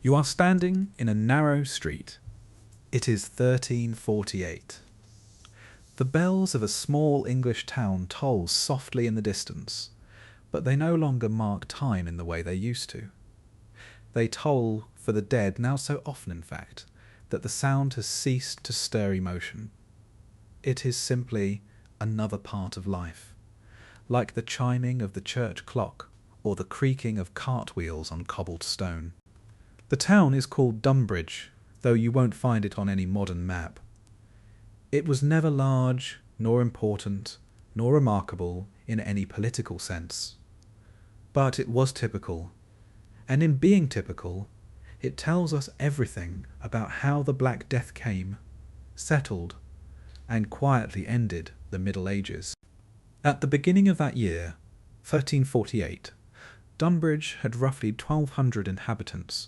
You are standing in a narrow street. It is 1348. The bells of a small English town toll softly in the distance, but they no longer mark time in the way they used to. They toll for the dead now so often, in fact, that the sound has ceased to stir emotion. It is simply another part of life, like the chiming of the church clock or the creaking of cartwheels on cobbled stone. The town is called Dunbridge, though you won't find it on any modern map. It was never large, nor important, nor remarkable in any political sense. But it was typical, and in being typical, it tells us everything about how the Black Death came, settled, and quietly ended the Middle Ages. At the beginning of that year, 1348, Dunbridge had roughly 1,200 inhabitants.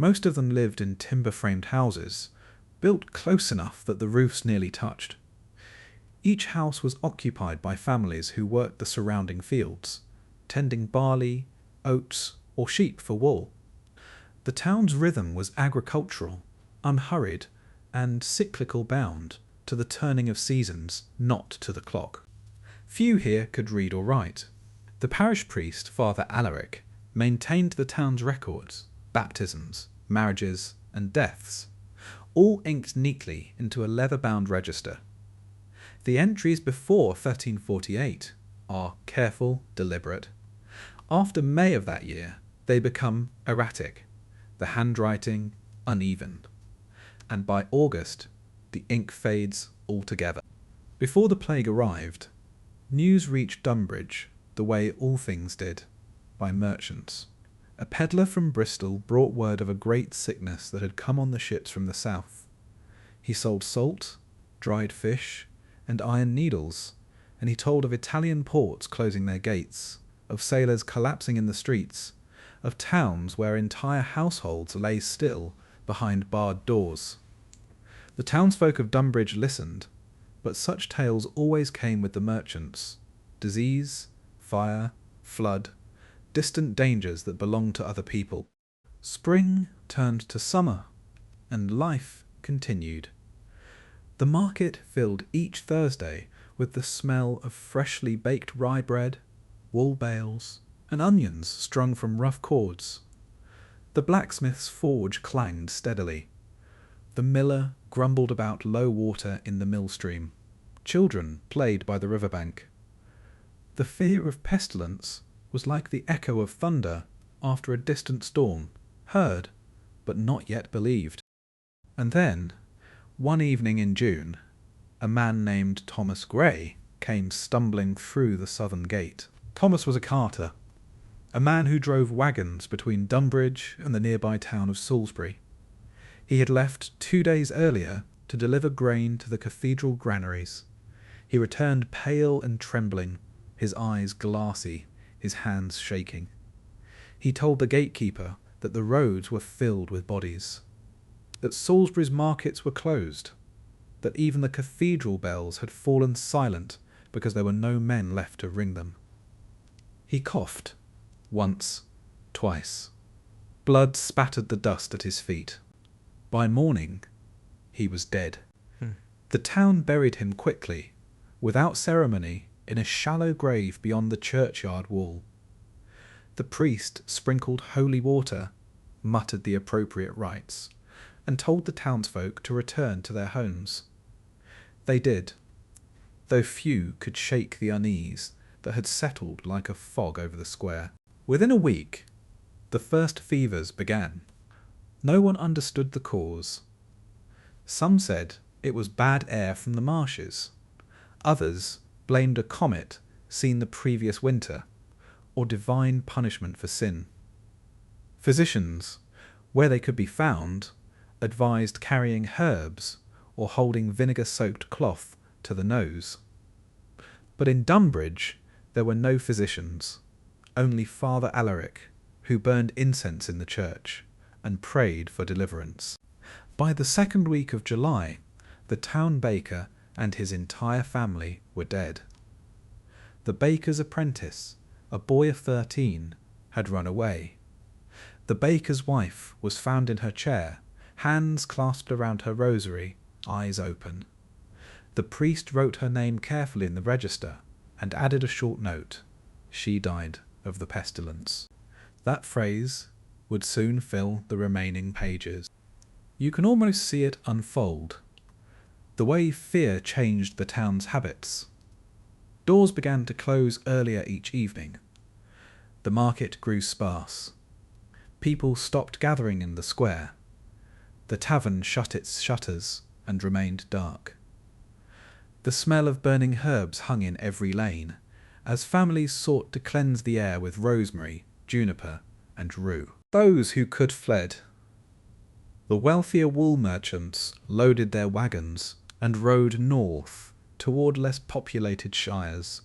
Most of them lived in timber-framed houses, built close enough that the roofs nearly touched. Each house was occupied by families who worked the surrounding fields, tending barley, oats, or sheep for wool. The town's rhythm was agricultural, unhurried, and cyclical, bound to the turning of seasons, not to the clock. Few here could read or write. The parish priest, Father Alaric, maintained the town's records, baptisms, marriages, and deaths, all inked neatly into a leather-bound register. The entries before 1348 are careful, deliberate. After May of that year, they become erratic, the handwriting uneven, and by August, the ink fades altogether. Before the plague arrived, news reached Dunbridge the way all things did, by merchants. A peddler from Bristol brought word of a great sickness that had come on the ships from the south. He sold salt, dried fish, and iron needles, and he told of Italian ports closing their gates, of sailors collapsing in the streets, of towns where entire households lay still behind barred doors. The townsfolk of Dunbridge listened, but such tales always came with the merchants: disease, fire, flood, distant dangers that belonged to other people. Spring turned to summer, and life continued. The market filled each Thursday with the smell of freshly baked rye bread, wool bales, and onions strung from rough cords. The blacksmith's forge clanged steadily. The miller grumbled about low water in the mill stream. Children played by the riverbank. The fear of pestilence was like the echo of thunder after a distant storm, heard, but not yet believed. And then, one evening in June, a man named Thomas Gray came stumbling through the southern gate. Thomas was a carter, a man who drove wagons between Dunbridge and the nearby town of Salisbury. He had left 2 days earlier to deliver grain to the cathedral granaries. He returned pale and trembling, his eyes glassy, his hands shaking. He told the gatekeeper that the roads were filled with bodies, that Salisbury's markets were closed, that even the cathedral bells had fallen silent because there were no men left to ring them. He coughed, once, twice. Blood spattered the dust at his feet. By morning, he was dead. The town buried him quickly, without ceremony, in a shallow grave beyond the churchyard wall. The priest sprinkled holy water, muttered the appropriate rites, and told the townsfolk to return to their homes. They did, though few could shake the unease that had settled like a fog over the square. Within a week, the first fevers began. No one understood the cause. Some said it was bad air from the marshes. Others blamed a comet seen the previous winter, or divine punishment for sin. Physicians, where they could be found, advised carrying herbs or holding vinegar-soaked cloth to the nose. But in Dunbridge there were no physicians, only Father Alaric, who burned incense in the church and prayed for deliverance. By the second week of July, the town baker and his entire family were dead. The baker's apprentice, a boy of 13, had run away. The baker's wife was found in her chair, hands clasped around her rosary, eyes open. The priest wrote her name carefully in the register and added a short note. She died of the pestilence. That phrase would soon fill the remaining pages. You can almost see it unfold. The way fear changed the town's habits. Doors began to close earlier each evening. The market grew sparse. People stopped gathering in the square. The tavern shut its shutters and remained dark. The smell of burning herbs hung in every lane, as families sought to cleanse the air with rosemary, juniper, and rue. Those who could fled. The wealthier wool merchants loaded their wagons and rode north toward less populated shires.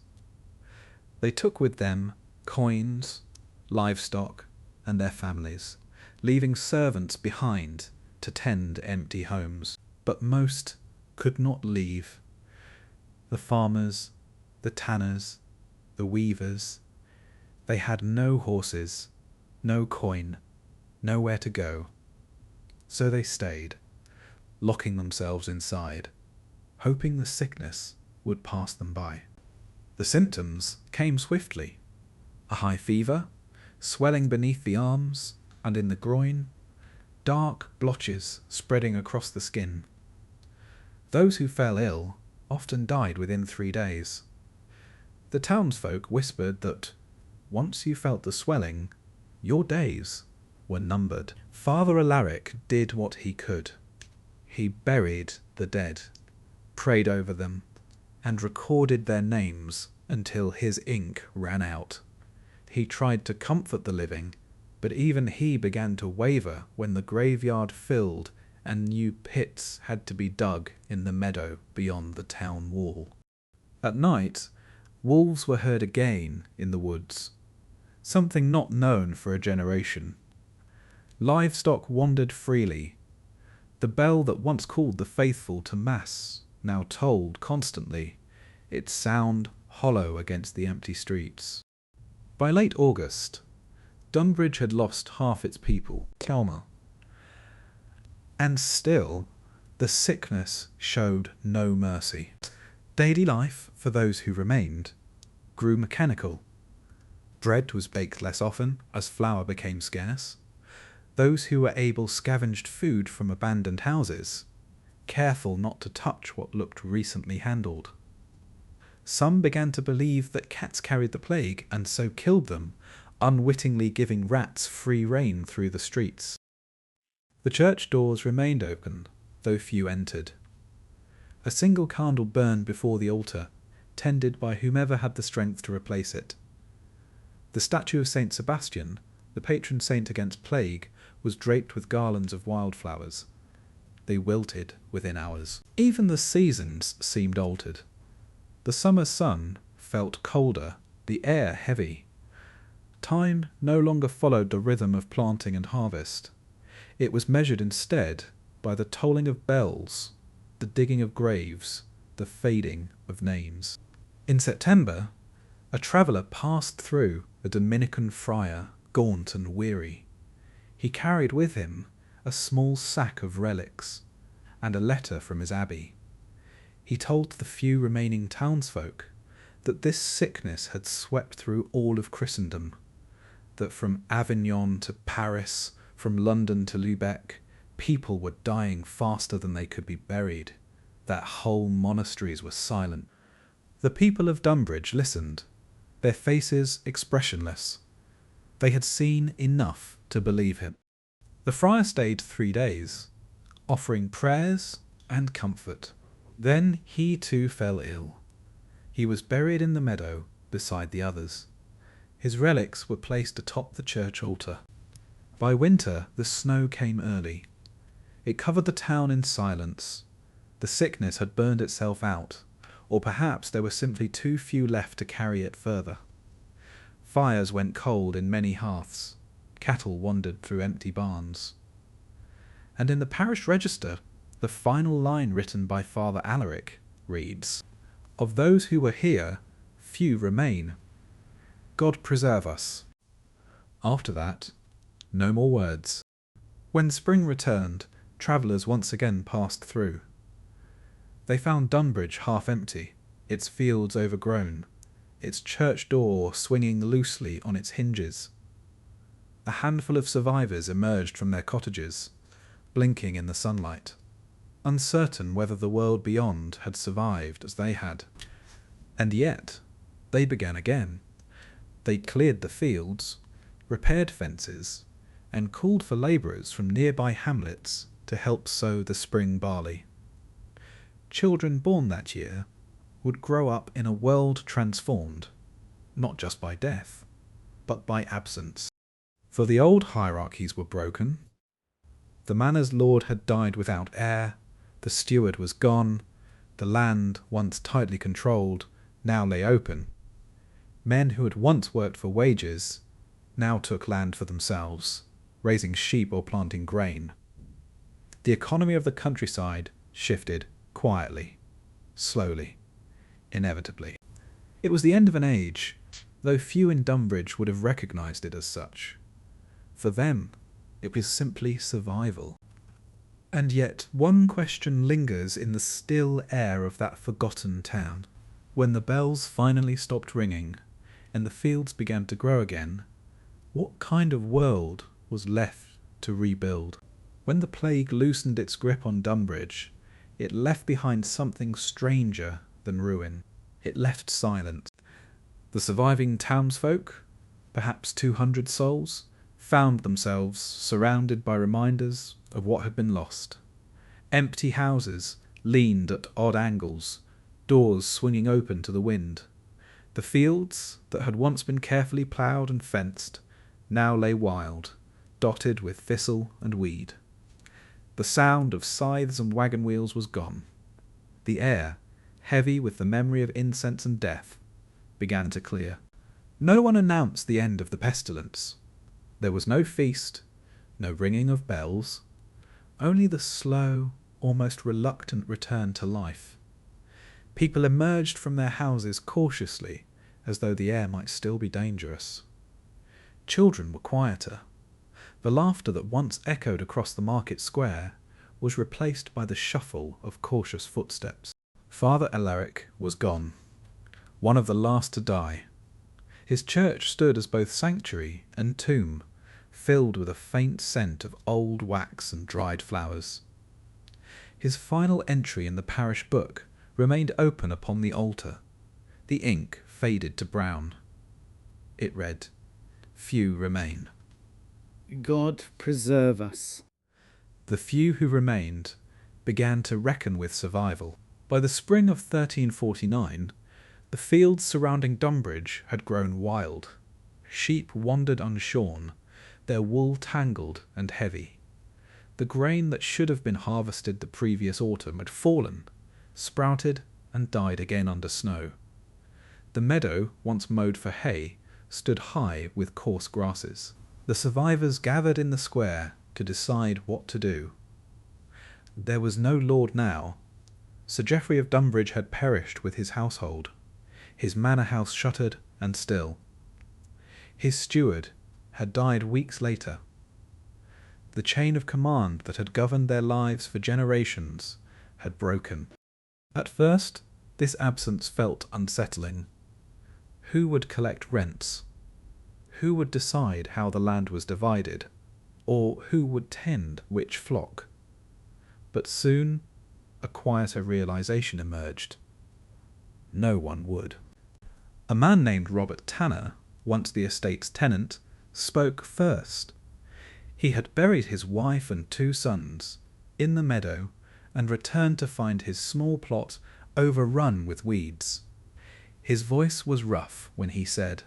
They took with them coins, livestock, and their families, leaving servants behind to tend empty homes. But most could not leave. The farmers, the tanners, the weavers, they had no horses, no coin, nowhere to go. So they stayed, locking themselves inside, hoping the sickness would pass them by. The symptoms came swiftly. A high fever, swelling beneath the arms and in the groin, dark blotches spreading across the skin. Those who fell ill often died within 3 days. The townsfolk whispered that once you felt the swelling, your days were numbered. Father Alaric did what he could. He buried the dead, prayed over them, and recorded their names until his ink ran out. He tried to comfort the living, but even he began to waver when the graveyard filled and new pits had to be dug in the meadow beyond the town wall. At night, wolves were heard again in the woods, something not known for a generation. Livestock wandered freely. The bell that once called the faithful to Mass now tolled constantly, its sound hollow against the empty streets. By late August, Dunbridge had lost half its people, Kelmer. And still, the sickness showed no mercy. Daily life, for those who remained, grew mechanical. Bread was baked less often as flour became scarce. Those who were able scavenged food from abandoned houses, careful not to touch what looked recently handled. Some began to believe that cats carried the plague and so killed them, unwittingly giving rats free rein through the streets. The church doors remained open, though few entered. A single candle burned before the altar, tended by whomever had the strength to replace it. The statue of Saint Sebastian, the patron saint against plague, was draped with garlands of wildflowers. They wilted within hours. Even the seasons seemed altered. The summer sun felt colder, the air heavy. Time no longer followed the rhythm of planting and harvest. It was measured instead by the tolling of bells, the digging of graves, the fading of names. In September, a traveller passed through a Dominican friar, gaunt and weary. He carried with him a small sack of relics and a letter from his abbey. He told the few remaining townsfolk that this sickness had swept through all of Christendom, that from Avignon to Paris, from London to Lubeck, people were dying faster than they could be buried, that whole monasteries were silent. The people of Dunbridge listened, their faces expressionless. They had seen enough to believe him. The friar stayed 3 days, offering prayers and comfort. Then he too fell ill. He was buried in the meadow beside the others. His relics were placed atop the church altar. By winter the snow came early. It covered the town in silence. The sickness had burned itself out, or perhaps there were simply too few left to carry it further. Fires went cold in many hearths. Cattle wandered through empty barns. And in the parish register, the final line written by Father Alaric reads, "Of those who were here, few remain. God preserve us." After that, No more words. When spring returned, travellers once again passed through. They found Dunbridge half empty, its fields overgrown, its church door swinging loosely on its hinges. A handful of survivors emerged from their cottages, blinking in the sunlight, uncertain whether the world beyond had survived as they had. And yet, they began again. They cleared the fields, repaired fences, and called for labourers from nearby hamlets to help sow the spring barley. Children born that year would grow up in a world transformed, not just by death, but by absence. For the old hierarchies were broken. The manor's lord had died without heir, the steward was gone, the land, once tightly controlled, now lay open. Men who had once worked for wages now took land for themselves, raising sheep or planting grain. The economy of the countryside shifted quietly, slowly, inevitably. It was the end of an age, though few in Dunbridge would have recognised it as such. For them, it was simply survival. And yet one question lingers in the still air of that forgotten town. When the bells finally stopped ringing, and the fields began to grow again, what kind of world was left to rebuild? When the plague loosened its grip on Dunbridge, it left behind something stranger than ruin. It left silence. The surviving townsfolk, perhaps 200 souls, found themselves surrounded by reminders of what had been lost. Empty houses leaned at odd angles, doors swinging open to the wind. The fields that had once been carefully ploughed and fenced now lay wild, dotted with thistle and weed. The sound of scythes and wagon wheels was gone. The air, heavy with the memory of incense and death, began to clear. No one announced the end of the pestilence. There was no feast, no ringing of bells, only the slow, almost reluctant return to life. People emerged from their houses cautiously, as though the air might still be dangerous. Children were quieter. The laughter that once echoed across the market square was replaced by the shuffle of cautious footsteps. Father Alaric was gone, one of the last to die. His church stood as both sanctuary and tomb, filled with a faint scent of old wax and dried flowers. His final entry in the parish book remained open upon the altar. The ink faded to brown. It read, "Few remain." God preserve us. The few who remained began to reckon with survival. By the spring of 1349, the fields surrounding Dunbridge had grown wild. Sheep wandered unshorn, their wool tangled and heavy. The grain that should have been harvested the previous autumn had fallen, sprouted and died again under snow. The meadow, once mowed for hay, stood high with coarse grasses. The survivors gathered in the square to decide what to do. There was no lord now. Sir Geoffrey of Dunbridge had perished with his household, his manor house shuttered and still. His steward had died weeks later. The chain of command that had governed their lives for generations had broken. At first, this absence felt unsettling. Who would collect rents? Who would decide how the land was divided? Or who would tend which flock? But soon, a quieter realization emerged. No one would. A man named Robert Tanner, once the estate's tenant, spoke first. He had buried his wife and 2 sons in the meadow and returned to find his small plot overrun with weeds. His voice was rough when he said,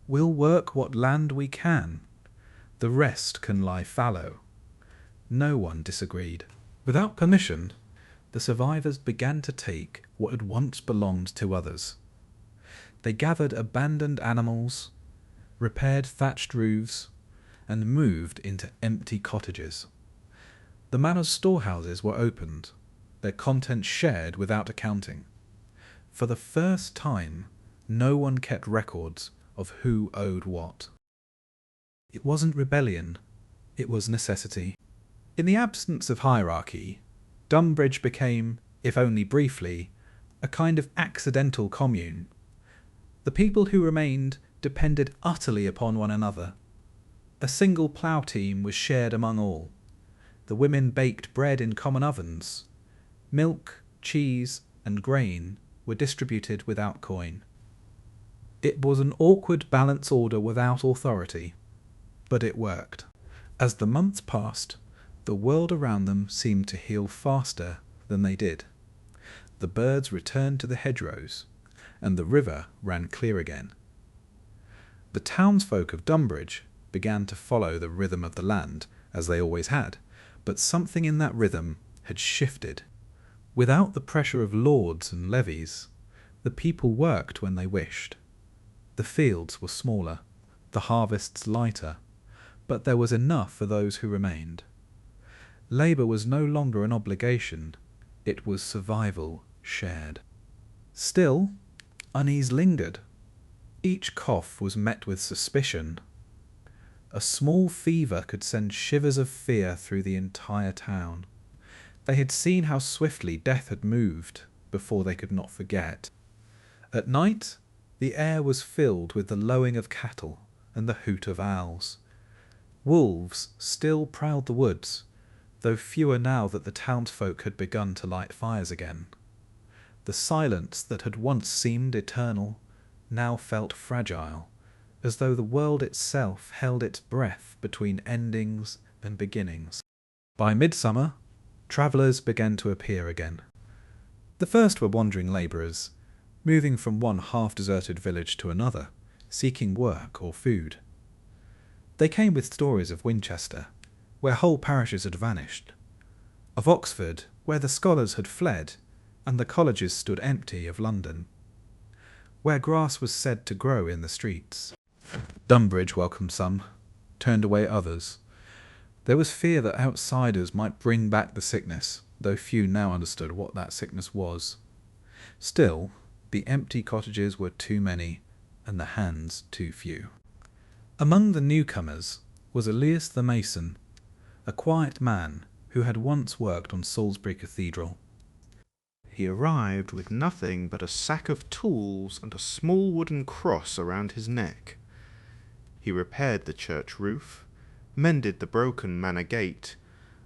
"We'll work what land we can. The rest can lie fallow." No one disagreed. Without permission, the survivors began to take what had once belonged to others. They gathered abandoned animals, repaired thatched roofs, and moved into empty cottages. The manor's storehouses were opened, their contents shared without accounting. For the first time, no one kept records of who owed what. It wasn't rebellion, It was necessity. In the absence of hierarchy, Dunbridge became, if only briefly, a kind of accidental commune. The people who remained depended utterly upon one another. A single plough team was shared among all. The women baked bread in common ovens. Milk, cheese, and grain were distributed without coin. It was an awkward balance order without authority, but it worked. As the months passed, the world around them seemed to heal faster than they did. The birds returned to the hedgerows, and the river ran clear again. The townsfolk of Dunbridge began to follow the rhythm of the land, as they always had, but something in that rhythm had shifted. Without the pressure of lords and levies, the people worked when they wished. The fields were smaller, the harvests lighter, but there was enough for those who remained. Labour was no longer an obligation, it was survival shared. Still, unease lingered. Each cough was met with suspicion. A small fever could send shivers of fear through the entire town. They had seen how swiftly death had moved before they could not forget. At night, the air was filled with the lowing of cattle and the hoot of owls. Wolves still prowled the woods, though fewer now that the townsfolk had begun to light fires again. The silence that had once seemed eternal now felt fragile, as though the world itself held its breath between endings and beginnings. By midsummer, travellers began to appear again. The first were wandering labourers, moving from one half-deserted village to another, seeking work or food. They came with stories of Winchester, where whole parishes had vanished, of Oxford, where the scholars had fled, and the colleges stood empty, of London, where grass was said to grow in the streets. Dunbridge welcomed some, turned away others. There was fear that outsiders might bring back the sickness, though few now understood what that sickness was. Still, the empty cottages were too many, and the hands too few. Among the newcomers was Elias the mason, a quiet man who had once worked on Salisbury Cathedral. He arrived with nothing but a sack of tools and a small wooden cross around his neck. He repaired the church roof, mended the broken manor gate,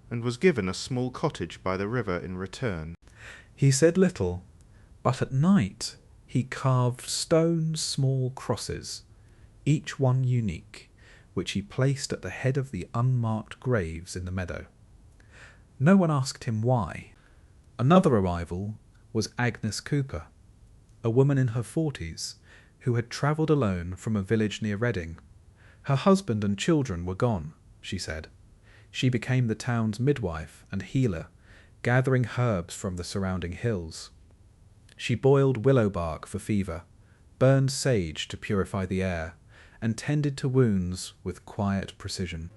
and was given a small cottage by the river in return. He said little, but at night he carved stone small crosses, each one unique, which he placed at the head of the unmarked graves in the meadow. No one asked him why. Another arrival was Agnes Cooper, a woman in her 40s, who had travelled alone from a village near Reading. Her husband and children were gone, she said. She became the town's midwife and healer, gathering herbs from the surrounding hills. She boiled willow bark for fever, burned sage to purify the air, and tended to wounds with quiet precision.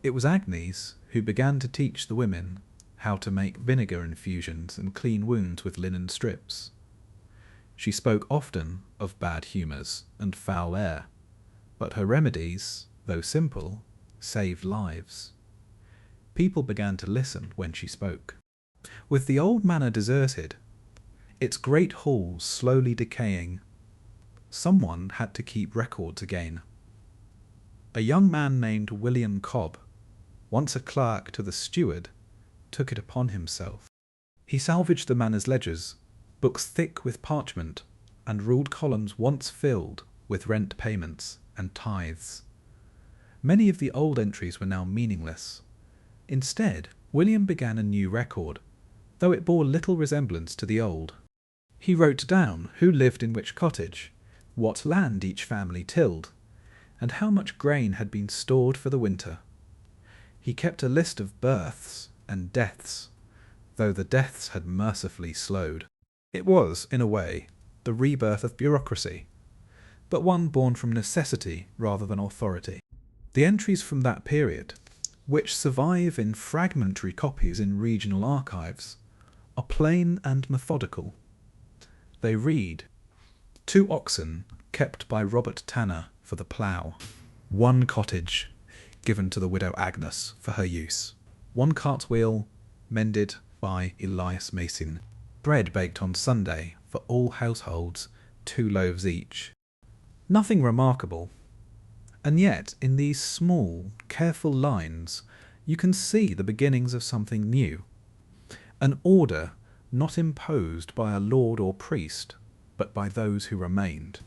It was Agnes who began to teach the women how to make vinegar infusions and clean wounds with linen strips. She spoke often of bad humours and foul air, but her remedies, though simple, saved lives. People began to listen when she spoke. With the old manor deserted, its great halls slowly decaying, someone had to keep records again. A young man named William Cobb, once a clerk to the steward, took it upon himself. He salvaged the manor's ledgers, books thick with parchment, and ruled columns once filled with rent payments and tithes. Many of the old entries were now meaningless. Instead, William began a new record, though it bore little resemblance to the old. He wrote down who lived in which cottage, what land each family tilled, and how much grain had been stored for the winter. He kept a list of births and deaths, though the deaths had mercifully slowed. It was, in a way, the rebirth of bureaucracy, but one born from necessity rather than authority. The entries from that period, which survive in fragmentary copies in regional archives, are plain and methodical. They read: 2 oxen kept by Robert Tanner for the plough. 1 cottage given to the widow Agnes for her use. One cartwheel mended by Elias Mason. Bread baked on Sunday for all households, 2 loaves each. Nothing remarkable. And yet, in these small, careful lines, you can see the beginnings of something new. An order not imposed by a lord or priest, but by those who remained.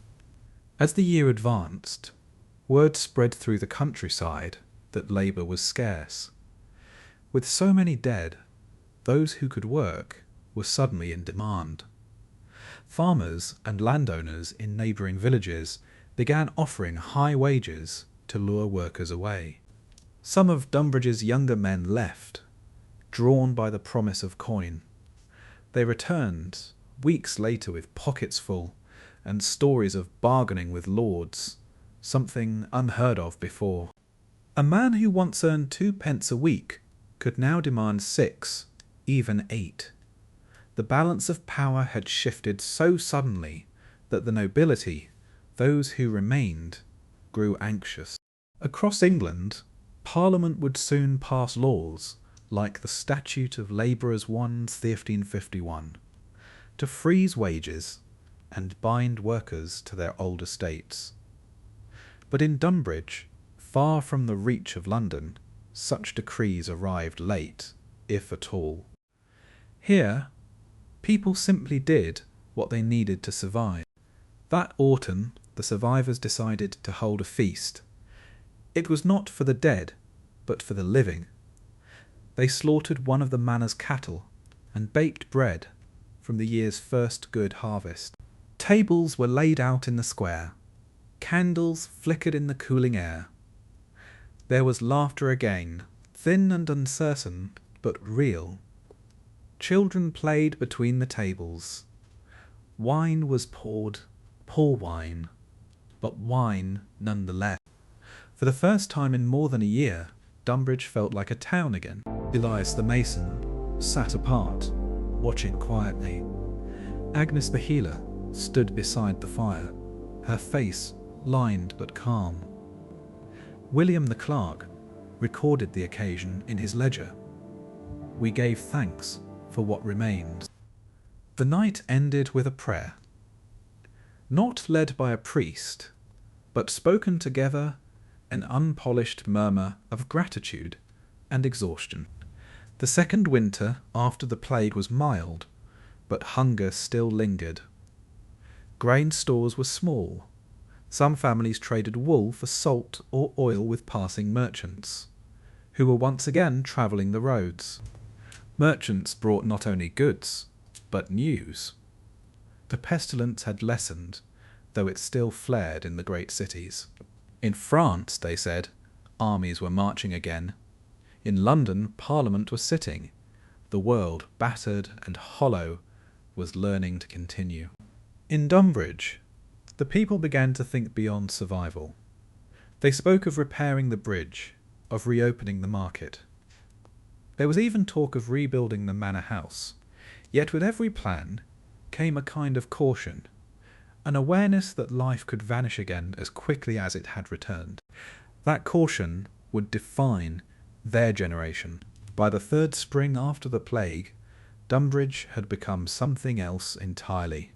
As the year advanced, word spread through the countryside that labour was scarce. With so many dead, those who could work were suddenly in demand. Farmers and landowners in neighbouring villages began offering high wages to lure workers away. Some of Dunbridge's younger men left, drawn by the promise of coin. They returned weeks later with pockets full and stories of bargaining with lords, something unheard of before. A man who once earned 2 pence a week could now demand 6, even 8. The balance of power had shifted so suddenly that the nobility, those who remained, grew anxious. Across England, Parliament would soon pass laws, like the Statute of Labourers 1, 1551, to freeze wages and bind workers to their old estates. But in Dunbridge, far from the reach of London, such decrees arrived late, if at all. Here, people simply did what they needed to survive. That autumn, the survivors decided to hold a feast. It was not for the dead, but for the living. They slaughtered one of the manor's cattle and baked bread from the year's first good harvest. Tables were laid out in the square. Candles flickered in the cooling air. There was laughter again, thin and uncertain, but real. Children played between the tables. Wine was poured, poor wine, but wine nonetheless. For the first time in more than a year, Dunbridge felt like a town again. Elias the mason sat apart, watching quietly. Agnes the healer stood beside the fire, her face lined but calm. William the clerk recorded the occasion in his ledger. We gave thanks for what remains. The night ended with a prayer, not led by a priest, but spoken together, an unpolished murmur of gratitude and exhaustion. The second winter after the plague was mild, but hunger still lingered. Grain stores were small. Some families traded wool for salt or oil with passing merchants, who were once again travelling the roads. Merchants brought not only goods, but news. The pestilence had lessened, though it still flared in the great cities. In France, they said, armies were marching again. In London, Parliament was sitting. The world, battered and hollow, was learning to continue. In Dunbridge, the people began to think beyond survival. They spoke of repairing the bridge, of reopening the market. There was even talk of rebuilding the manor house. Yet with every plan came a kind of caution, an awareness that life could vanish again as quickly as it had returned. That caution would define their generation. By the third spring after the plague, Dunbridge had become something else entirely.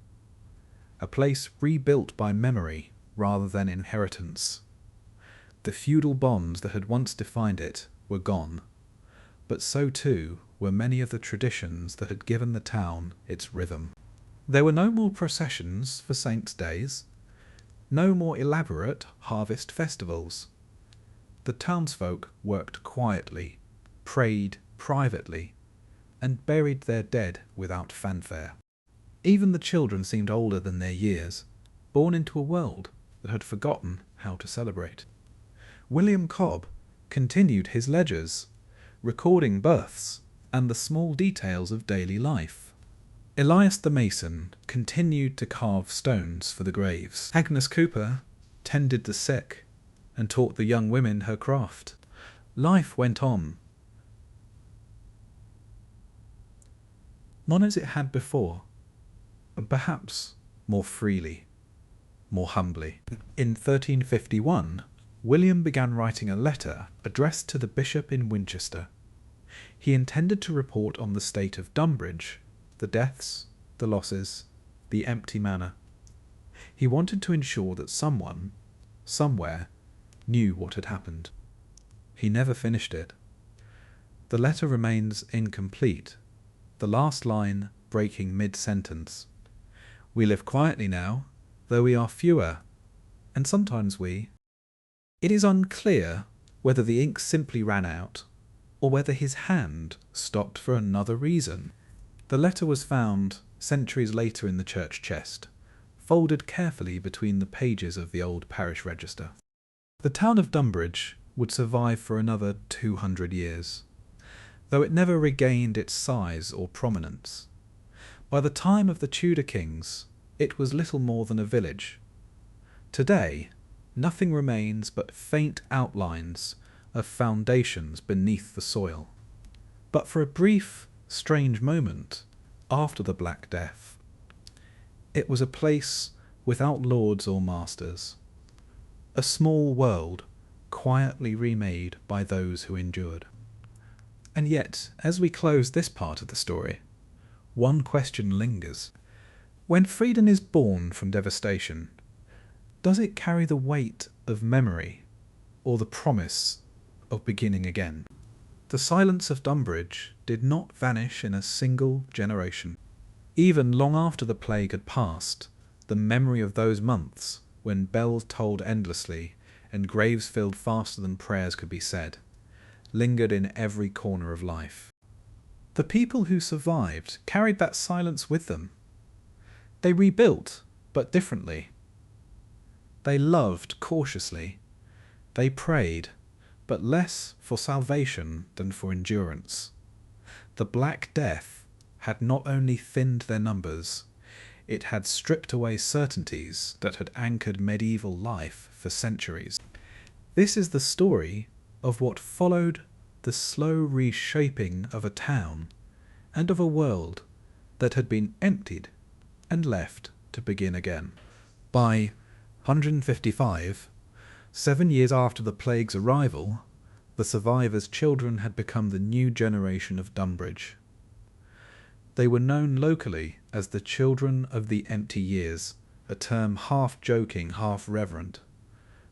A place rebuilt by memory rather than inheritance. The feudal bonds that had once defined it were gone, but so too were many of the traditions that had given the town its rhythm. There were no more processions for saints' days, no more elaborate harvest festivals. The townsfolk worked quietly, prayed privately, and buried their dead without fanfare. Even the children seemed older than their years, born into a world that had forgotten how to celebrate. William Cobb continued his ledgers, recording births and the small details of daily life. Elias the mason continued to carve stones for the graves. Agnes Cooper tended the sick and taught the young women her craft. Life went on, not as it had before, but perhaps more freely, more humbly. In 1351, William began writing a letter addressed to the bishop in Winchester. He intended to report on the state of Dunbridge, the deaths, the losses, the empty manor. He wanted to ensure that someone, somewhere, knew what had happened. He never finished it. The letter remains incomplete, the last line breaking mid-sentence. We live quietly now, though we are fewer, and sometimes we. It is unclear whether the ink simply ran out, or whether his hand stopped for another reason. The letter was found centuries later in the church chest, folded carefully between the pages of the old parish register. The town of Dunbridge would survive for another 200 years, though it never regained its size or prominence. By the time of the Tudor kings, it was little more than a village. Today, nothing remains but faint outlines of foundations beneath the soil. But for a brief, strange moment, after the Black Death, it was a place without lords or masters, a small world quietly remade by those who endured. And yet, as we close this part of the story, one question lingers. When freedom is born from devastation, does it carry the weight of memory or the promise of beginning again? The silence of Dunbridge did not vanish in a single generation. Even long after the plague had passed, the memory of those months when bells tolled endlessly and graves filled faster than prayers could be said, lingered in every corner of life. The people who survived carried that silence with them. They rebuilt, but differently. They loved cautiously. They prayed, but less for salvation than for endurance. The Black Death had not only thinned their numbers, it had stripped away certainties that had anchored medieval life for centuries. This is the story of what followed the slow reshaping of a town and of a world that had been emptied and left to begin again. By 155, 7 years after the plague's arrival, the survivors' children had become the new generation of Dunbridge. They were known locally as the Children of the Empty Years, a term half joking, half reverent.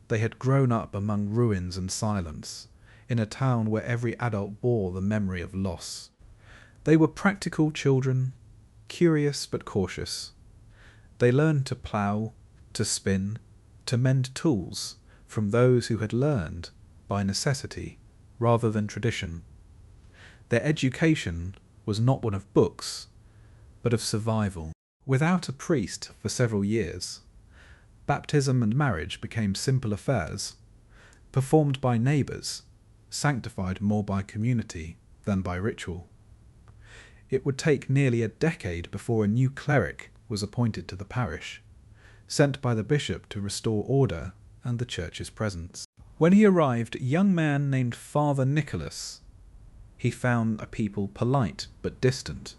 They had grown up among ruins and silence, in a town where every adult bore the memory of loss. They were practical children, curious but cautious. They learned to plough, to spin, to mend tools from those who had learned by necessity rather than tradition. Their education was not one of books, but of survival. Without a priest for several years, baptism and marriage became simple affairs, performed by neighbours, sanctified more by community than by ritual. It would take nearly a decade before a new cleric was appointed to the parish, sent by the bishop to restore order and the church's presence. When he arrived, a young man named Father Nicholas. He found a people polite but distant.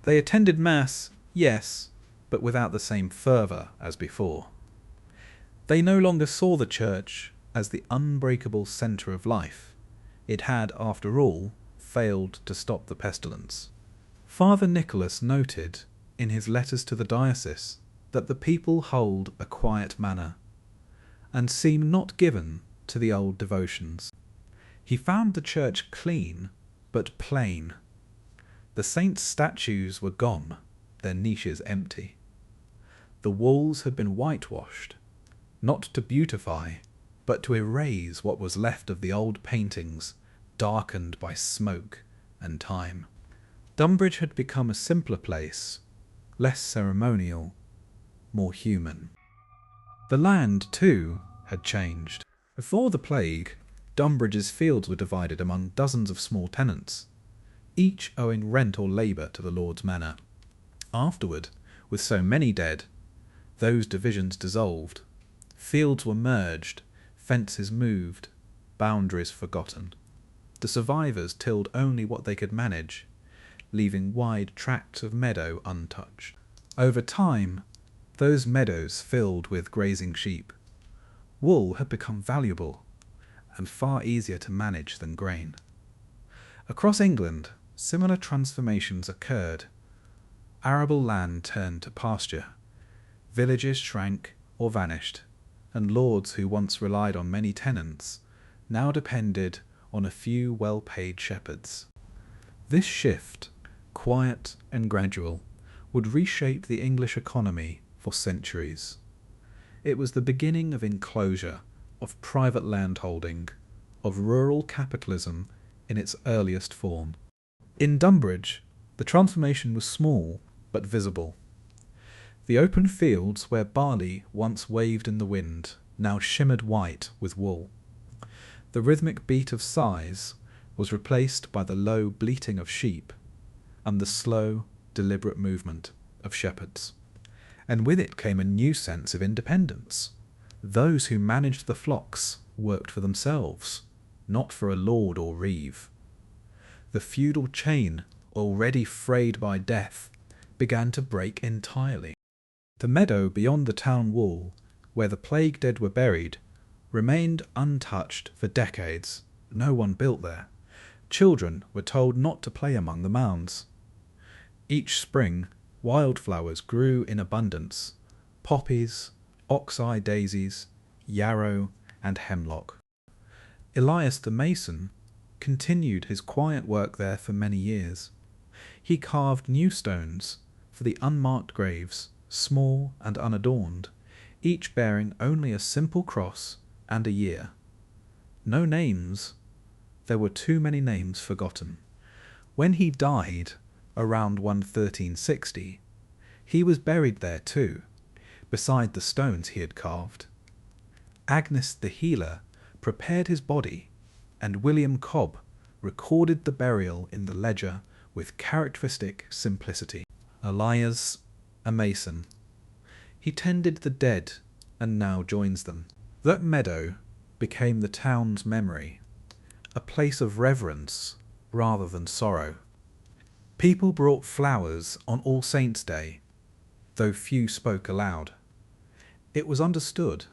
They attended Mass, yes, but without the same fervour as before. They no longer saw the church as the unbreakable centre of life. It had, after all, failed to stop the pestilence. Father Nicholas noted, in his letters to the diocese, that the people hold a quiet manner, and seem not given to the old devotions. He found the church clean, but plain. The saints' statues were gone, their niches empty. The walls had been whitewashed, not to beautify, but to erase what was left of the old paintings, darkened by smoke and time. Dunbridge had become a simpler place, less ceremonial, more human. The land, too, had changed. Before the plague, Dunbridge's fields were divided among dozens of small tenants, each owing rent or labour to the lord's manor. Afterward, with so many dead, those divisions dissolved. Fields were merged, fences moved, boundaries forgotten. The survivors tilled only what they could manage, leaving wide tracts of meadow untouched. Over time, those meadows filled with grazing sheep. Wool had become valuable and far easier to manage than grain. Across England, similar transformations occurred. Arable land turned to pasture, villages shrank or vanished, and lords who once relied on many tenants now depended on a few well-paid shepherds. This shift, quiet and gradual, would reshape the English economy for centuries. It was the beginning of enclosure, of private landholding, of rural capitalism in its earliest form. In Dunbridge, the transformation was small but visible. The open fields where barley once waved in the wind now shimmered white with wool. The rhythmic beat of sighs was replaced by the low bleating of sheep and the slow, deliberate movement of shepherds. And with it came a new sense of independence. Those who managed the flocks worked for themselves, not for a lord or reeve. The feudal chain, already frayed by death, began to break entirely. The meadow beyond the town wall, where the plague dead were buried, remained untouched for decades. No one built there. Children were told not to play among the mounds. Each spring, wildflowers grew in abundance: poppies, ox-eye daisies, yarrow, and hemlock. Elias the mason continued his quiet work there for many years. He carved new stones for the unmarked graves, small and unadorned, each bearing only a simple cross and a year. No names. There were too many names forgotten. When he died, around 1360, he was buried there too, beside the stones he had carved. Agnes the healer prepared his body, and William Cobb recorded the burial in the ledger with characteristic simplicity. Elias, a mason. He tended the dead and now joins them. That meadow became the town's memory, a place of reverence rather than sorrow. People brought flowers on All Saints' Day, though few spoke aloud. It was understood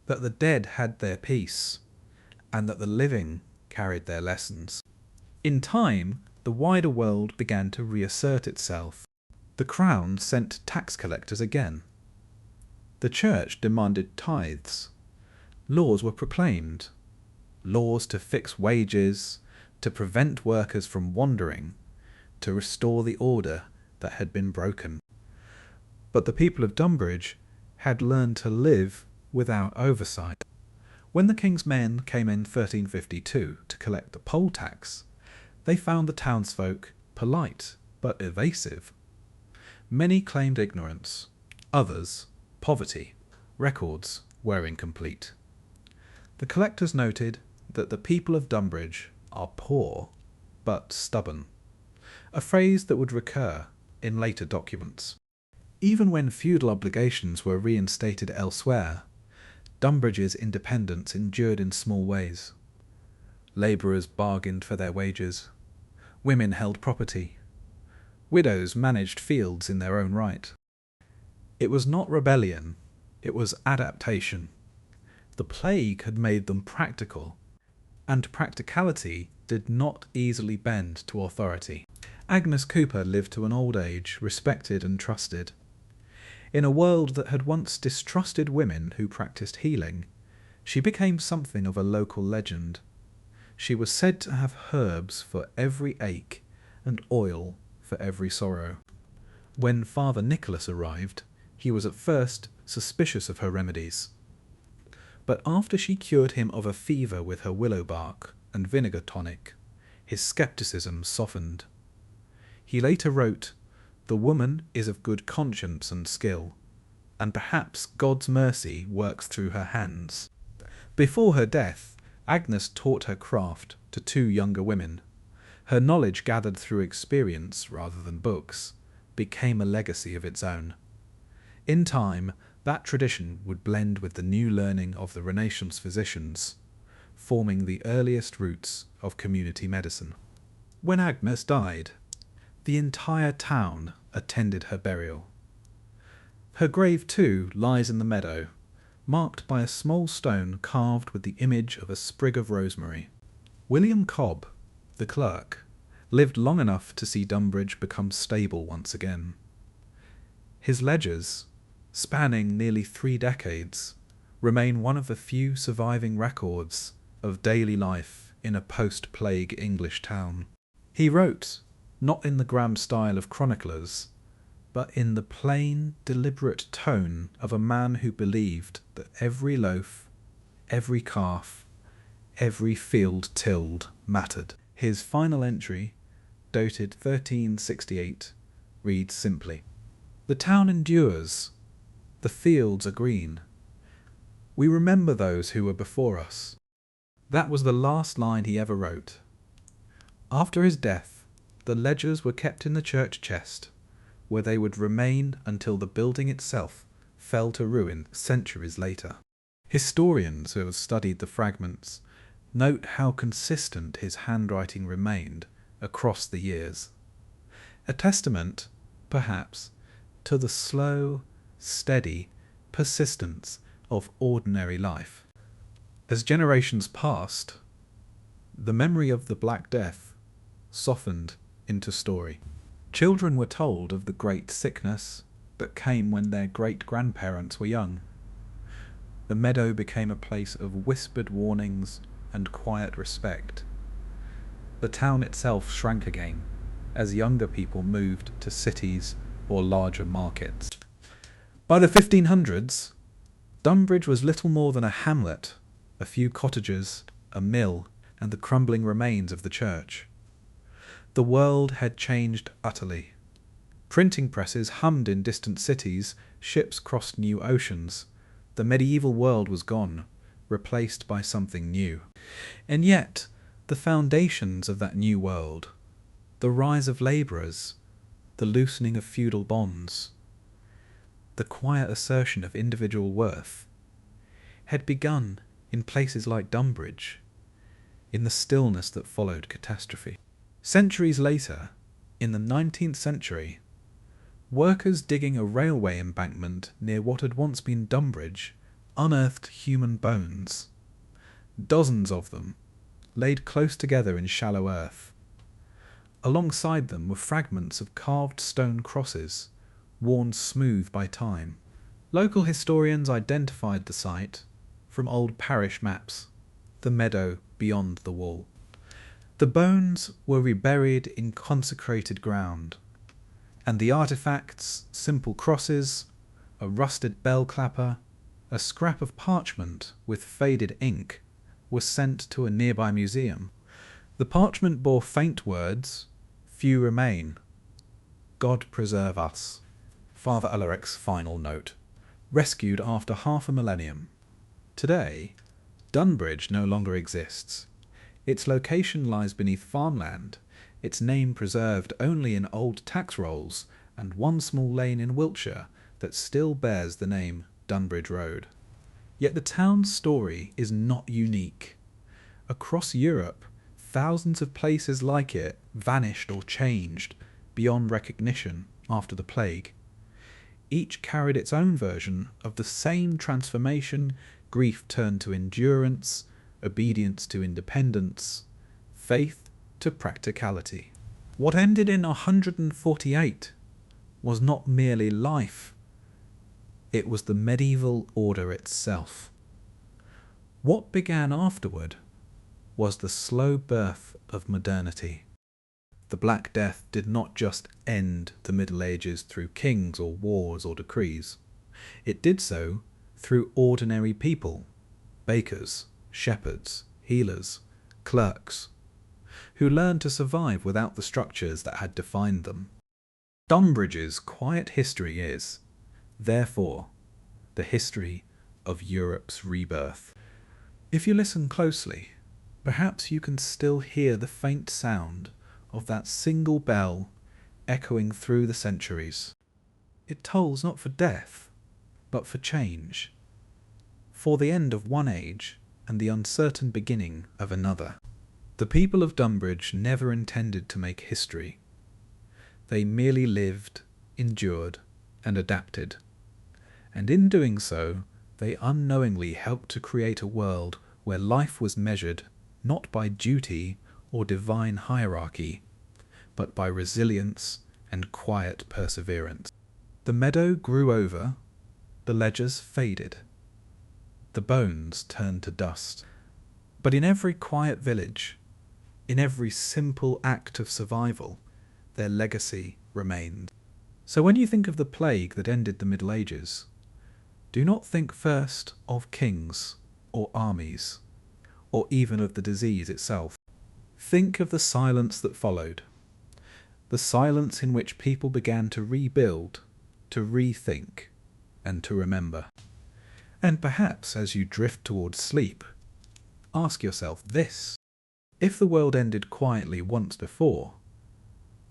that the dead had their peace, and that the living carried their lessons. In time, the wider world began to reassert itself. The Crown sent tax collectors again. The Church demanded tithes. Laws were proclaimed. Laws to fix wages, to prevent workers from wandering, to restore the order that had been broken. But the people of Dunbridge had learned to live without oversight. When the King's men came in 1352 to collect the poll tax, they found the townsfolk polite but evasive. Many claimed ignorance, others poverty. Records were incomplete. The collectors noted that the people of Dunbridge are poor but stubborn, a phrase that would recur in later documents. Even when feudal obligations were reinstated elsewhere, Dunbridge's independence endured in small ways. Labourers bargained for their wages. Women held property. Widows managed fields in their own right. It was not rebellion, it was adaptation. The plague had made them practical, and practicality did not easily bend to authority. Agnes Cooper lived to an old age, respected and trusted. In a world that had once distrusted women who practiced healing, she became something of a local legend. She was said to have herbs for every ache and oil for every sorrow. When Father Nicholas arrived, he was at first suspicious of her remedies. But after she cured him of a fever with her willow bark and vinegar tonic, his scepticism softened. He later wrote, "The woman is of good conscience and skill, and perhaps God's mercy works through her hands." Before her death, Agnes taught her craft to 2 younger women. Her knowledge, gathered through experience rather than books, became a legacy of its own. In time, that tradition would blend with the new learning of the Renaissance physicians, forming the earliest roots of community medicine. When Agnes died, the entire town attended her burial. Her grave too lies in the meadow, marked by a small stone carved with the image of a sprig of rosemary. William Cobb, the clerk, lived long enough to see Dunbridge become stable once again. His ledgers, spanning nearly 3 decades, remain one of the few surviving records of daily life in a post-plague English town. He wrote, not in the grand style of chroniclers, but in the plain, deliberate tone of a man who believed that every loaf, every calf, every field tilled mattered. His final entry, dated 1368, reads simply, "The town endures, the fields are green. We remember those who were before us." That was the last line he ever wrote. After his death, the ledgers were kept in the church chest, where they would remain until the building itself fell to ruin centuries later. Historians who have studied the fragments note how consistent his handwriting remained across the years, a testament, perhaps, to the slow, steady persistence of ordinary life. As generations passed, the memory of the Black Death softened into story. Children were told of the great sickness that came when their great-grandparents were young. The meadow became a place of whispered warnings and quiet respect. The town itself shrank again as younger people moved to cities or larger markets. By the 1500s, Dunbridge was little more than a hamlet, a few cottages, a mill, and the crumbling remains of the church. The world had changed utterly. Printing presses hummed in distant cities, ships crossed new oceans. The medieval world was gone, replaced by something new. And yet, the foundations of that new world, the rise of labourers, the loosening of feudal bonds, the quiet assertion of individual worth, had begun in places like Dunbridge, in the stillness that followed catastrophe. Centuries later, in the 19th century, workers digging a railway embankment near what had once been Dunbridge unearthed human bones, dozens of them, laid close together in shallow earth. Alongside them were fragments of carved stone crosses, worn smooth by time. Local historians identified the site from old parish maps, the meadow beyond the wall. The bones were reburied in consecrated ground, and the artifacts, simple crosses, a rusted bell clapper, a scrap of parchment with faded ink, were sent to a nearby museum. The parchment bore faint words, "Few remain. God preserve us." Father Alaric's final note, rescued after half a millennium. Today, Dunbridge no longer exists. Its location lies beneath farmland, its name preserved only in old tax rolls, and one small lane in Wiltshire that still bears the name Dunbridge Road. Yet the town's story is not unique. Across Europe, thousands of places like it vanished or changed beyond recognition after the plague. Each carried its own version of the same transformation: grief turned to endurance, obedience to independence, faith to practicality. What ended in 148 was not merely life, it was the medieval order itself. What began afterward was the slow birth of modernity. The Black Death did not just end the Middle Ages through kings or wars or decrees. It did so through ordinary people, bakers, shepherds, healers, clerks, who learned to survive without the structures that had defined them. Dunbridge's quiet history is, therefore, the history of Europe's rebirth. If you listen closely, perhaps you can still hear the faint sound of that single bell echoing through the centuries. It tolls not for death, but for change, for the end of one age and the uncertain beginning of another. The people of Dunbridge never intended to make history. They merely lived, endured, and adapted. And in doing so, they unknowingly helped to create a world where life was measured not by duty or divine hierarchy, but by resilience and quiet perseverance. The meadow grew over, the ledgers faded, the bones turned to dust. But in every quiet village, in every simple act of survival, their legacy remained. So when you think of the plague that ended the Middle Ages, do not think first of kings or armies, or even of the disease itself. Think of the silence that followed, the silence in which people began to rebuild, to rethink, and to remember. And perhaps as you drift towards sleep, ask yourself this: if the world ended quietly once before,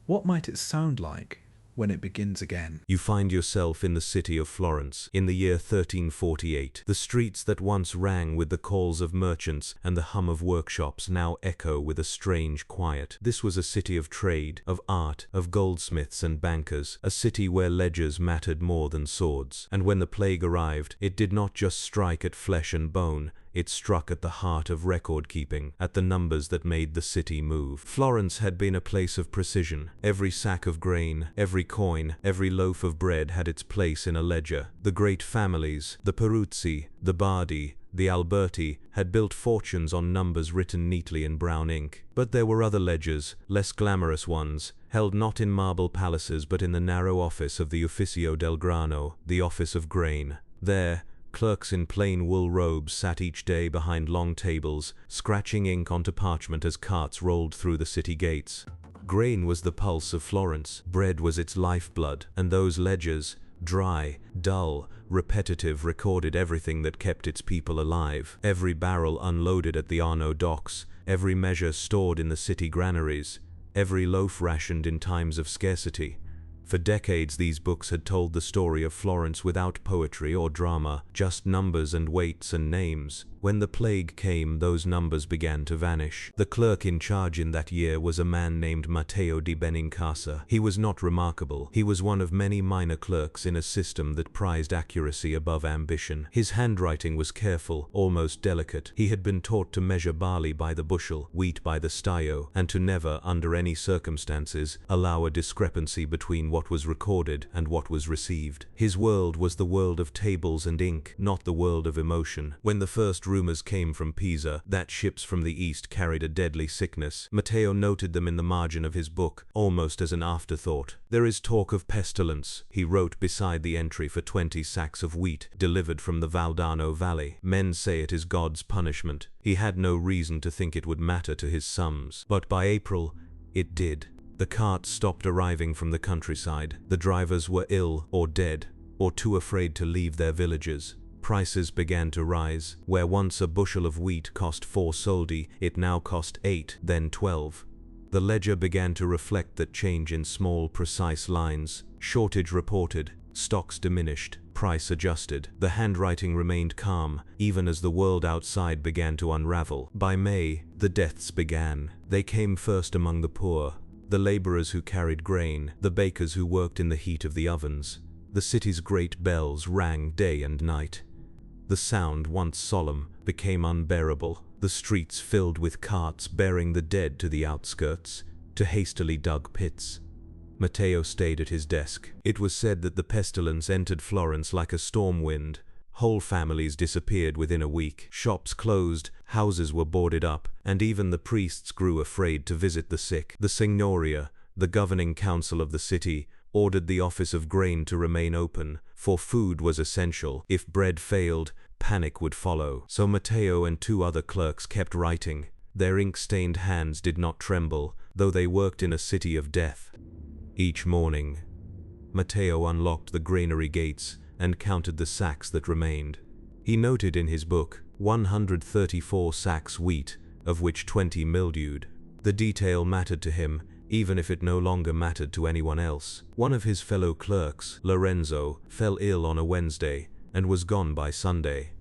what might it sound like when it begins again? You find yourself in the city of Florence in the year 1348. The streets that once rang with the calls of merchants and the hum of workshops now echo with a strange quiet. This was a city of trade, of art, of goldsmiths and bankers, a city where ledgers mattered more than swords. And when the plague arrived, it did not just strike at flesh and bone, it struck at the heart of record-keeping, at the numbers that made the city move. Florence had been a place of precision. Every sack of grain, every coin, every loaf of bread had its place in a ledger. The great families, the Peruzzi, the Bardi, the Alberti, had built fortunes on numbers written neatly in brown ink. But there were other ledgers, less glamorous ones, held not in marble palaces but in the narrow office of the Ufficio del Grano, the office of grain. There, clerks in plain wool robes sat each day behind long tables, scratching ink onto parchment as carts rolled through the city gates. Grain was the pulse of Florence, bread was its lifeblood, and those ledgers, dry, dull, repetitive, recorded everything that kept its people alive. Every barrel unloaded at the Arno docks, every measure stored in the city granaries, every loaf rationed in times of scarcity. For decades these books had told the story of Florence without poetry or drama, just numbers and weights and names. When the plague came, those numbers began to vanish. The clerk in charge in that year was a man named Matteo di Benincasa. He was not remarkable. He was one of many minor clerks in a system that prized accuracy above ambition. His handwriting was careful, almost delicate. He had been taught to measure barley by the bushel, wheat by the staio, and to never, under any circumstances, allow a discrepancy between what was recorded and what was received. His world was the world of tables and ink, not the world of emotion. When the first rumors came from Pisa that ships from the east carried a deadly sickness, Matteo noted them in the margin of his book, almost as an afterthought. "There is talk of pestilence," he wrote beside the entry for 20 sacks of wheat delivered from the Valdarno Valley. "Men say it is God's punishment." He had no reason to think it would matter to his sums. But by April, it did. The carts stopped arriving from the countryside. The drivers were ill or dead, or too afraid to leave their villages. Prices began to rise. Where once a bushel of wheat cost 4 soldi, it now cost 8, then 12. The ledger began to reflect that change in small, precise lines. Shortage reported, stocks diminished, price adjusted. The handwriting remained calm, even as the world outside began to unravel. By May, the deaths began. They came first among the poor, the laborers who carried grain, the bakers who worked in the heat of the ovens. The city's great bells rang day and night. The sound, once solemn, became unbearable. The streets filled with carts bearing the dead to the outskirts, to hastily dug pits. Matteo stayed at his desk. It was said that the pestilence entered Florence like a storm wind. Whole families disappeared within a week. Shops closed, houses were boarded up, and even the priests grew afraid to visit the sick. The Signoria, the governing council of the city, ordered the office of grain to remain open, for food was essential. If bread failed, panic would follow. So Matteo and 2 other clerks kept writing. Their ink-stained hands did not tremble, though they worked in a city of death. Each morning, Matteo unlocked the granary gates and counted the sacks that remained. He noted in his book 134 sacks wheat, of which 20 mildewed. The detail mattered to him, even if it no longer mattered to anyone else. One of his fellow clerks, Lorenzo, fell ill on a Wednesday and was gone by Sunday.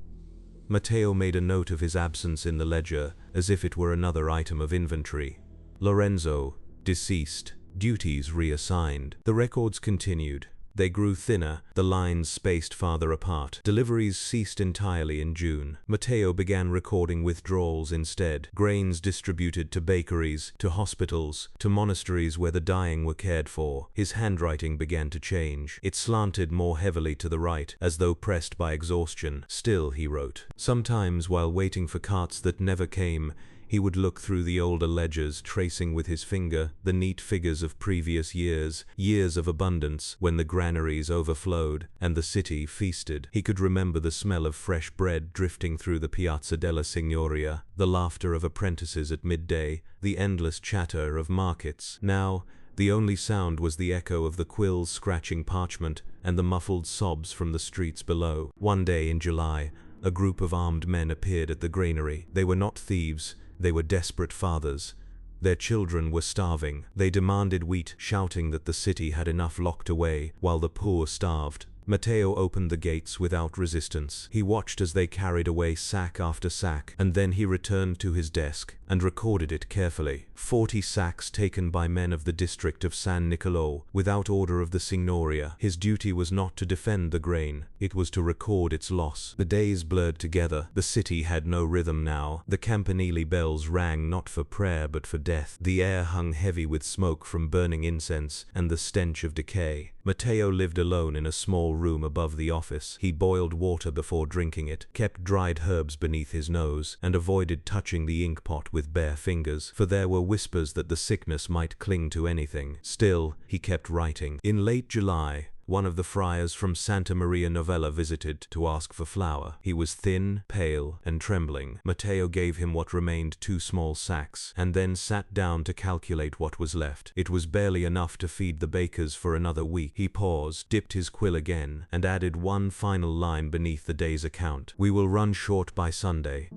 Matteo made a note of his absence in the ledger, as if it were another item of inventory. Lorenzo, deceased, duties reassigned. The records continued. They grew thinner, the lines spaced farther apart. Deliveries ceased entirely in June. Matteo began recording withdrawals instead. Grains distributed to bakeries, to hospitals, to monasteries where the dying were cared for. His handwriting began to change. It slanted more heavily to the right, as though pressed by exhaustion. Still, he wrote. Sometimes, while waiting for carts that never came, he would look through the older ledgers, tracing with his finger the neat figures of previous years, years of abundance, when the granaries overflowed and the city feasted. He could remember the smell of fresh bread drifting through the Piazza della Signoria, the laughter of apprentices at midday, the endless chatter of markets. Now, the only sound was the echo of the quills scratching parchment and the muffled sobs from the streets below. One day in July, a group of armed men appeared at the granary. They were not thieves. They were desperate fathers. Their children were starving. They demanded wheat, shouting that the city had enough locked away, while the poor starved. Matteo opened the gates without resistance. He watched as they carried away sack after sack, and then he returned to his desk and recorded it carefully. 40 sacks taken by men of the district of San Niccolò, without order of the Signoria. His duty was not to defend the grain, it was to record its loss. The days blurred together. The city had no rhythm now. The campanile bells rang not for prayer but for death. The air hung heavy with smoke from burning incense and the stench of decay. Matteo lived alone in a small room above the office. He boiled water before drinking it, kept dried herbs beneath his nose, and avoided touching the ink pot with bare fingers, for there were whispers that the sickness might cling to anything. Still, he kept writing. In late July, one of the friars from Santa Maria Novella visited to ask for flour. He was thin, pale, and trembling. Matteo gave him what remained 2 small sacks, and then sat down to calculate what was left. It was barely enough to feed the bakers for another week. He paused, dipped his quill again, and added one final line beneath the day's account. "We will run short by Sunday."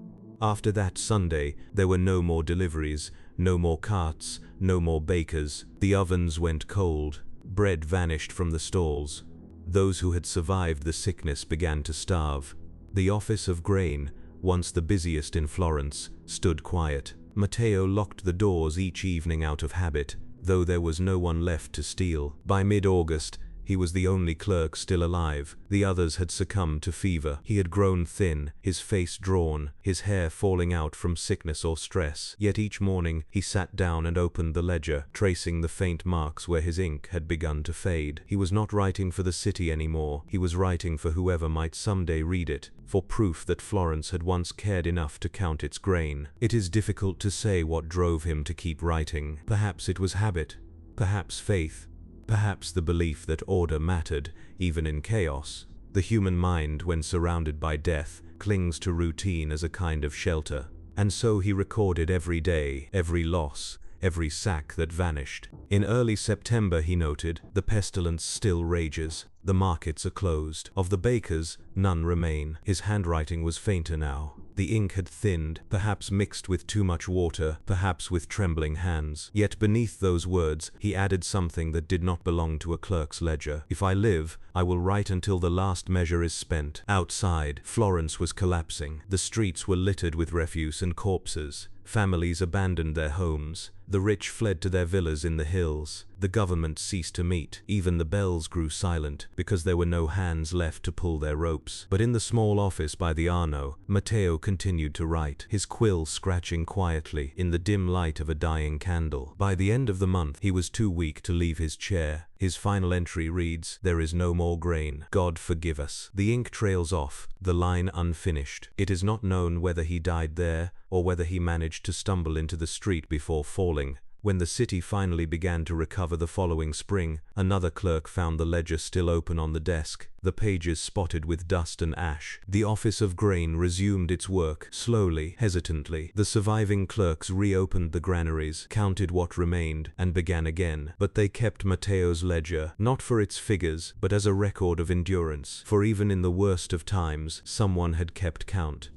After that Sunday, there were no more deliveries, no more carts, no more bakers. The ovens went cold. Bread vanished from the stalls. Those who had survived the sickness began to starve. The office of grain, once the busiest in Florence, stood quiet. Matteo locked the doors each evening out of habit, though there was no one left to steal. By mid-August, he was the only clerk still alive. The others had succumbed to fever. He had grown thin, his face drawn, his hair falling out from sickness or stress. Yet each morning he sat down and opened the ledger, tracing the faint marks where his ink had begun to fade. He was not writing for the city anymore. He was writing for whoever might someday read it, for proof that Florence had once cared enough to count its grain. It is difficult to say what drove him to keep writing. Perhaps it was habit, perhaps faith, perhaps the belief that order mattered, even in chaos. The human mind, when surrounded by death, clings to routine as a kind of shelter. And so he recorded every day, every loss, every sack that vanished. In early September, he noted, the pestilence still rages. The markets are closed. Of the bakers, none remain. His handwriting was fainter now. The ink had thinned, perhaps mixed with too much water, perhaps with trembling hands. Yet beneath those words, he added something that did not belong to a clerk's ledger. "If I live, I will write until the last measure is spent." Outside, Florence was collapsing. The streets were littered with refuse and corpses. Families abandoned their homes. The rich fled to their villas in the hills. The government ceased to meet. Even the bells grew silent, because there were no hands left to pull their ropes. But in the small office by the Arno, Matteo continued to write, his quill scratching quietly in the dim light of a dying candle. By the end of the month, he was too weak to leave his chair. His final entry reads, "There is no more grain. God forgive us." The ink trails off, the line unfinished. It is not known whether he died there, or whether he managed to stumble into the street before falling. When the city finally began to recover the following spring, another clerk found the ledger still open on the desk, the pages spotted with dust and ash. The office of grain resumed its work, slowly, hesitantly. The surviving clerks reopened the granaries, counted what remained, and began again. But they kept Matteo's ledger, not for its figures, but as a record of endurance. For even in the worst of times, someone had kept count.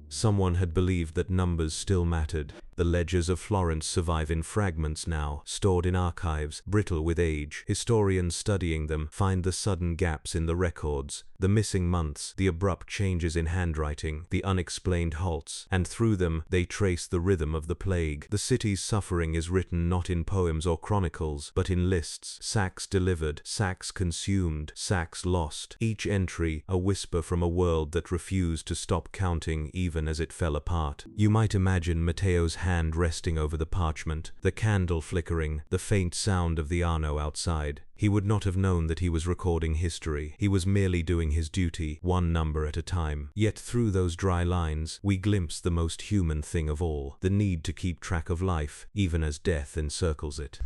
Someone had believed that numbers still mattered. The ledgers of Florence survive in fragments now, stored in archives, brittle with age. Historians studying them find the sudden gaps in the records, the missing months, the abrupt changes in handwriting, the unexplained halts, and through them they trace the rhythm of the plague. The city's suffering is written not in poems or chronicles, but in lists: sacks delivered, sacks consumed, sacks lost. Each entry a whisper from a world that refused to stop counting even as it fell apart. You might imagine Matteo's hand resting over the parchment, the candle flickering, the faint sound of the Arno outside. He would not have known that he was recording history. He was merely doing his duty, one number at a time. Yet through those dry lines, we glimpse the most human thing of all, the need to keep track of life, even as death encircles it.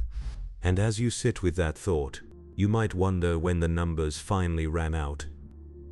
And as you sit with that thought, you might wonder when the numbers finally ran out,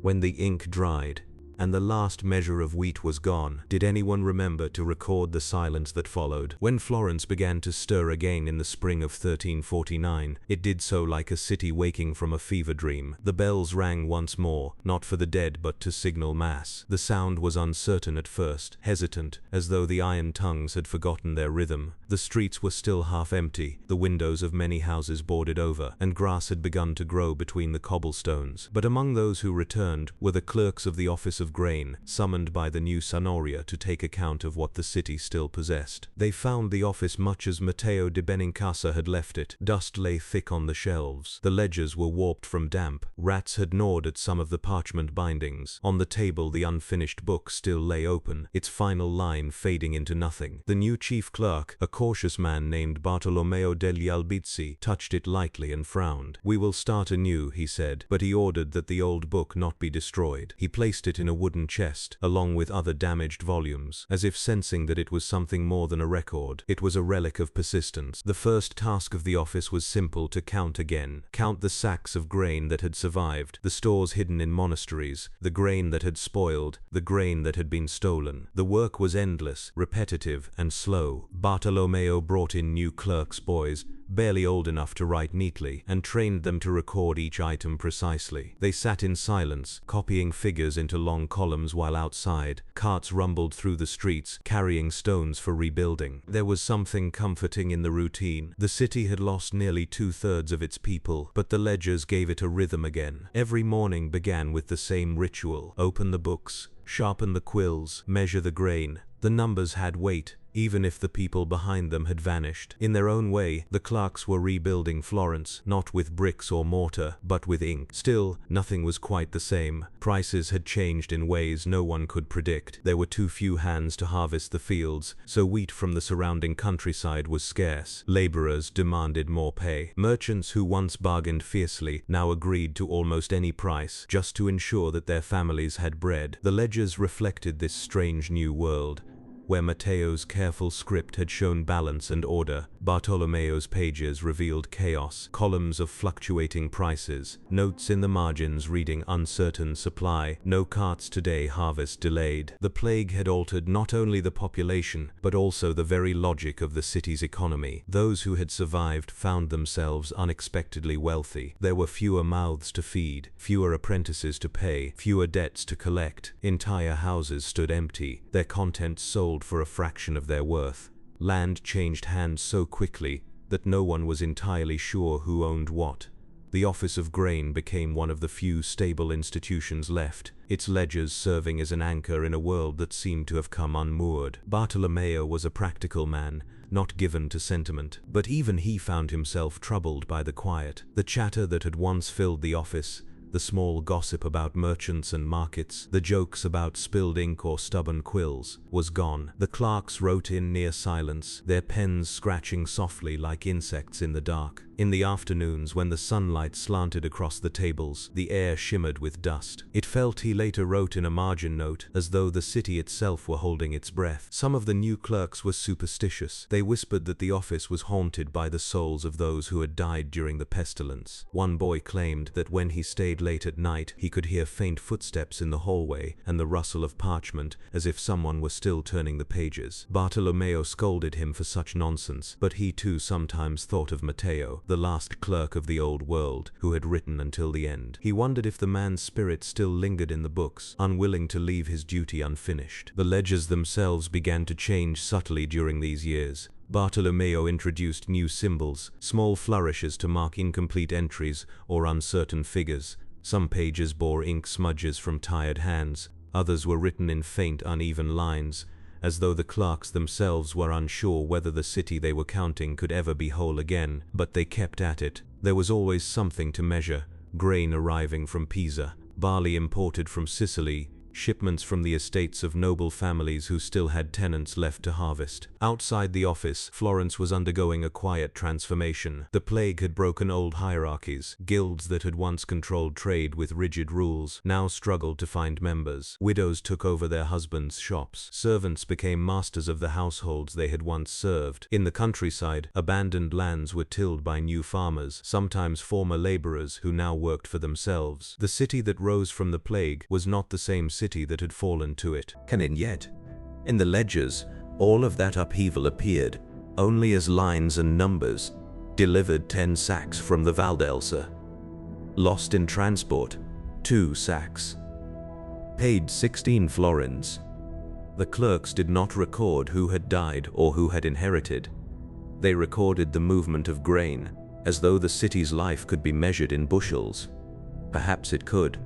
when the ink dried, and the last measure of wheat was gone. Did anyone remember to record the silence that followed? When Florence began to stir again in the spring of 1349, it did so like a city waking from a fever dream. The bells rang once more, not for the dead but to signal mass. The sound was uncertain at first, hesitant, as though the iron tongues had forgotten their rhythm. The streets were still half empty, the windows of many houses boarded over, and grass had begun to grow between the cobblestones. But among those who returned were the clerks of the office of grain, summoned by the new Signoria to take account of what the city still possessed. They found the office much as Matteo de Benincasa had left it. Dust lay thick on the shelves. The ledgers were warped from damp. Rats had gnawed at some of the parchment bindings. On the table the unfinished book still lay open, its final line fading into nothing. The new chief clerk, a cautious man named Bartolomeo degli Albizzi, touched it lightly and frowned. "We will start anew," he said, but he ordered that the old book not be destroyed. He placed it in a wooden chest, along with other damaged volumes, as if sensing that it was something more than a record. It was a relic of persistence. The first task of the office was simple: to count again. Count the sacks of grain that had survived, the stores hidden in monasteries, the grain that had spoiled, the grain that had been stolen. The work was endless, repetitive, and slow. Bartolomeo brought in new clerks' boys, barely old enough to write neatly, and trained them to record each item precisely. They sat in silence, copying figures into long columns while outside, carts rumbled through the streets, carrying stones for rebuilding. There was something comforting in the routine. The city had lost nearly 2/3 of its people, but the ledgers gave it a rhythm again. Every morning began with the same ritual: open the books, sharpen the quills, measure the grain. The numbers had weight, even if the people behind them had vanished. In their own way, the clerks were rebuilding Florence, not with bricks or mortar, but with ink. Still, nothing was quite the same. Prices had changed in ways no one could predict. There were too few hands to harvest the fields, so wheat from the surrounding countryside was scarce. Laborers demanded more pay. Merchants who once bargained fiercely now agreed to almost any price, just to ensure that their families had bread. The ledgers reflected this strange new world, where Matteo's careful script had shown balance and order. Bartolomeo's pages revealed chaos, columns of fluctuating prices, notes in the margins reading uncertain supply, no carts today, harvest delayed. The plague had altered not only the population, but also the very logic of the city's economy. Those who had survived found themselves unexpectedly wealthy. There were fewer mouths to feed, fewer apprentices to pay, fewer debts to collect. Entire houses stood empty, their contents sold for a fraction of their worth. Land changed hands so quickly that no one was entirely sure who owned what. The Office of Grain became one of the few stable institutions left, its ledgers serving as an anchor in a world that seemed to have come unmoored. Bartolomeo was a practical man, not given to sentiment, but even he found himself troubled by the quiet. The chatter that had once filled the office, the small gossip about merchants and markets, the jokes about spilled ink or stubborn quills, was gone. The clerks wrote in near silence, their pens scratching softly like insects in the dark. In the afternoons, when the sunlight slanted across the tables, the air shimmered with dust. It felt, he later wrote in a margin note, as though the city itself were holding its breath. Some of the new clerks were superstitious. They whispered that the office was haunted by the souls of those who had died during the pestilence. One boy claimed that when he stayed late at night, he could hear faint footsteps in the hallway and the rustle of parchment, as if someone were still turning the pages. Bartolomeo scolded him for such nonsense, but he too sometimes thought of Matteo. the last clerk of the old world, who had written until the end. He wondered if the man's spirit still lingered in the books, unwilling to leave his duty unfinished. The ledgers themselves began to change subtly during these years. Bartolomeo introduced new symbols, small flourishes to mark incomplete entries or uncertain figures. Some pages bore ink smudges from tired hands, others were written in faint, uneven lines, as though the clerks themselves were unsure whether the city they were counting could ever be whole again. But they kept at it. There was always something to measure: grain arriving from Pisa, barley imported from Sicily, shipments from the estates of noble families who still had tenants left to harvest. Outside the office, Florence was undergoing a quiet transformation. The plague had broken old hierarchies. Guilds that had once controlled trade with rigid rules now struggled to find members. Widows took over their husbands' shops. Servants became masters of the households they had once served. In the countryside, abandoned lands were tilled by new farmers, sometimes former laborers who now worked for themselves. The city that rose from the plague was not the same city that had fallen to it. And yet, in the ledgers, all of that upheaval appeared only as lines and numbers. Delivered 10 sacks from the Valdelsa. Lost in transport, 2 sacks. Paid 16 florins. The clerks did not record who had died or who had inherited. They recorded the movement of grain, as though the city's life could be measured in bushels. Perhaps it could.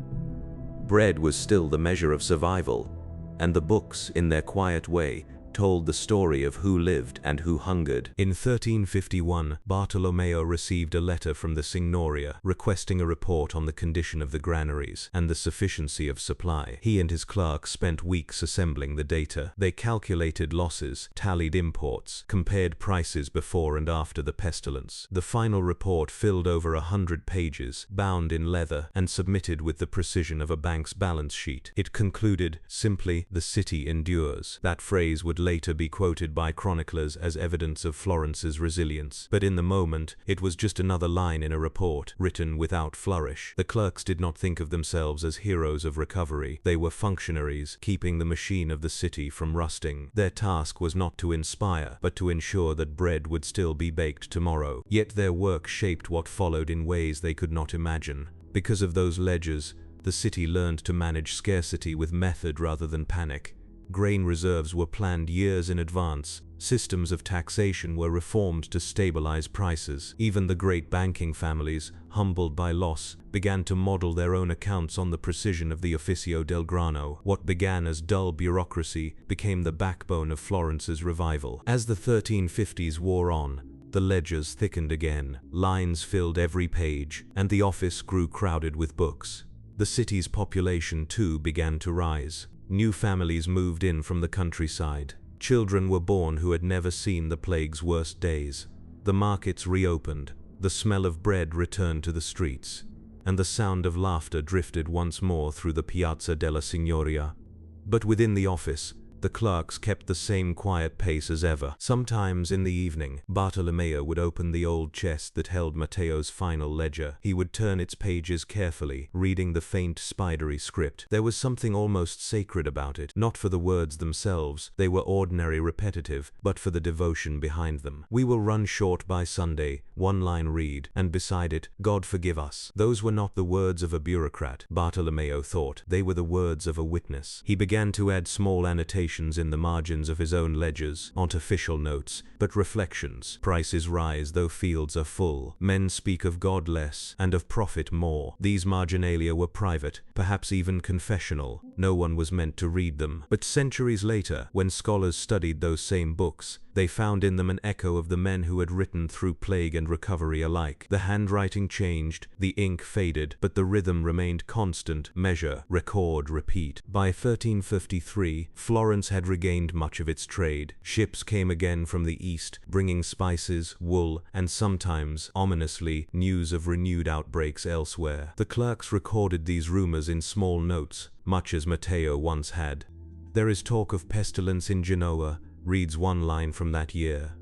Bread was still the measure of survival, and the books, in their quiet way, told the story of who lived and who hungered. In 1351, Bartolomeo received a letter from the Signoria requesting a report on the condition of the granaries and the sufficiency of supply. He and his clerk spent weeks assembling the data. They calculated losses, tallied imports, compared prices before and after the pestilence. The final report filled over 100 pages, bound in leather, and submitted with the precision of a bank's balance sheet. It concluded simply, "The city endures." That phrase would later be quoted by chroniclers as evidence of Florence's resilience. But in the moment, it was just another line in a report, written without flourish. The clerks did not think of themselves as heroes of recovery. They were functionaries, keeping the machine of the city from rusting. Their task was not to inspire, but to ensure that bread would still be baked tomorrow. Yet their work shaped what followed in ways they could not imagine. Because of those ledgers, the city learned to manage scarcity with method rather than panic. Grain reserves were planned years in advance. Systems of taxation were reformed to stabilize prices. Even the great banking families, humbled by loss, began to model their own accounts on the precision of the Officio del Grano. What began as dull bureaucracy became the backbone of Florence's revival. As the 1350s wore on, the ledgers thickened again. Lines filled every page, and the office grew crowded with books. The city's population, too, began to rise. New families moved in from the countryside. Children were born who had never seen the plague's worst days. The markets reopened. The smell of bread returned to the streets, and the sound of laughter drifted once more through the Piazza della Signoria. But within the office, the clerks kept the same quiet pace as ever. Sometimes in the evening, Bartolomeo would open the old chest that held Matteo's final ledger. He would turn its pages carefully, reading the faint, spidery script. There was something almost sacred about it, not for the words themselves, they were ordinary, repetitive, but for the devotion behind them. "We will run short by Sunday," one line read, and beside it, "God forgive us." Those were not the words of a bureaucrat, Bartolomeo thought. They were the words of a witness. He began to add small annotations in the margins of his own ledgers, not official notes, but reflections. Prices rise though fields are full. Men speak of God less, and of profit more. These marginalia were private, perhaps even confessional. No one was meant to read them. But centuries later, when scholars studied those same books, they found in them an echo of the men who had written through plague and recovery alike. The handwriting changed, the ink faded, but the rhythm remained constant: measure, record, repeat. By 1353, Florence had regained much of its trade. Ships came again from the east, bringing spices, wool, and sometimes, ominously, news of renewed outbreaks elsewhere. The clerks recorded these rumors in small notes, much as Matteo once had. "There is talk of pestilence in Genoa," reads one line from that year.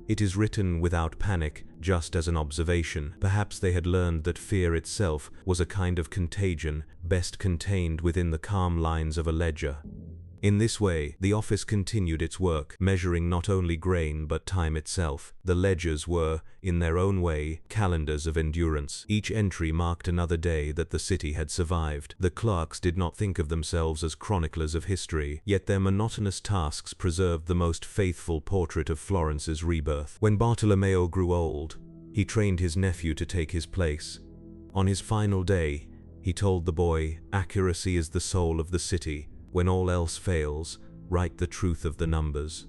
It is written without panic, just as an observation. Perhaps they had learned that fear itself was a kind of contagion, best contained within the calm lines of a ledger. In this way, the office continued its work, measuring not only grain but time itself. The ledgers were, in their own way, calendars of endurance. Each entry marked another day that the city had survived. The clerks did not think of themselves as chroniclers of history, yet their monotonous tasks preserved the most faithful portrait of Florence's rebirth. When Bartolomeo grew old, he trained his nephew to take his place. On his final day, he told the boy, "Accuracy is the soul of the city. When all else fails, write the truth of the numbers."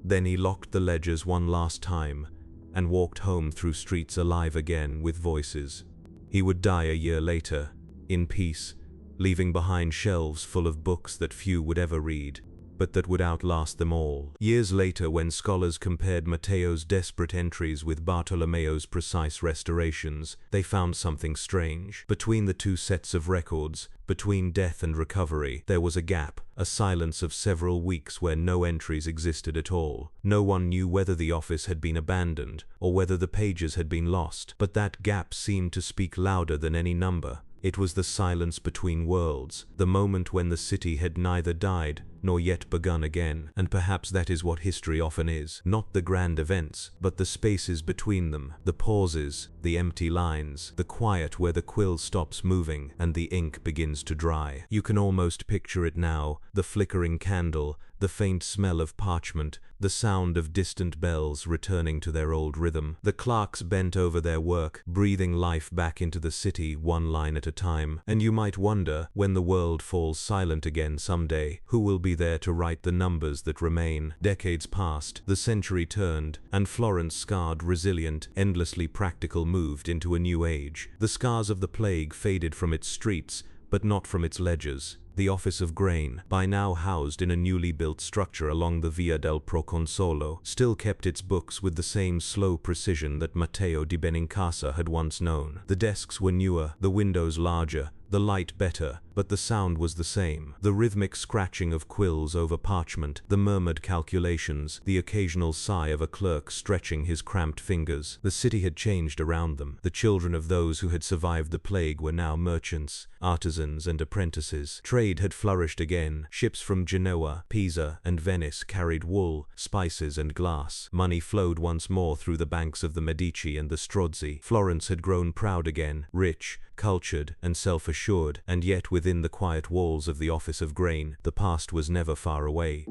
Then he locked the ledgers one last time and walked home through streets alive again with voices. He would die a year later, in peace, leaving behind shelves full of books that few would ever read, but that would outlast them all. Years later, when scholars compared Matteo's desperate entries with Bartolomeo's precise restorations, they found something strange. Between the two sets of records, between death and recovery, there was a gap, a silence of several weeks where no entries existed at all. No one knew whether the office had been abandoned or whether the pages had been lost, but that gap seemed to speak louder than any number. It was the silence between worlds, the moment when the city had neither died nor yet begun again. And perhaps that is what history often is, not the grand events, but the spaces between them, the pauses, the empty lines, the quiet where the quill stops moving and the ink begins to dry. You can almost picture it now, the flickering candle, the faint smell of parchment, the sound of distant bells returning to their old rhythm. The clerks bent over their work, breathing life back into the city one line at a time. And you might wonder, when the world falls silent again someday, who will be there to write the numbers that remain? Decades passed, the century turned, and Florence, scarred, resilient, endlessly practical, moved into a new age. The scars of the plague faded from its streets, but not from its ledgers. The Office of Grain, by now housed in a newly built structure along the Via del Proconsolo, still kept its books with the same slow precision that Matteo di Benincasa had once known. The desks were newer, the windows larger, the light better, but the sound was the same. The rhythmic scratching of quills over parchment, the murmured calculations, the occasional sigh of a clerk stretching his cramped fingers. The city had changed around them. The children of those who had survived the plague were now merchants, artisans, and apprentices. Trade had flourished again. Ships from Genoa, Pisa, and Venice carried wool, spices, and glass. Money flowed once more through the banks of the Medici and the Strozzi. Florence had grown proud again, rich, cultured, and self-assured, and yet within the quiet walls of the Office of Grain, the past was never far away.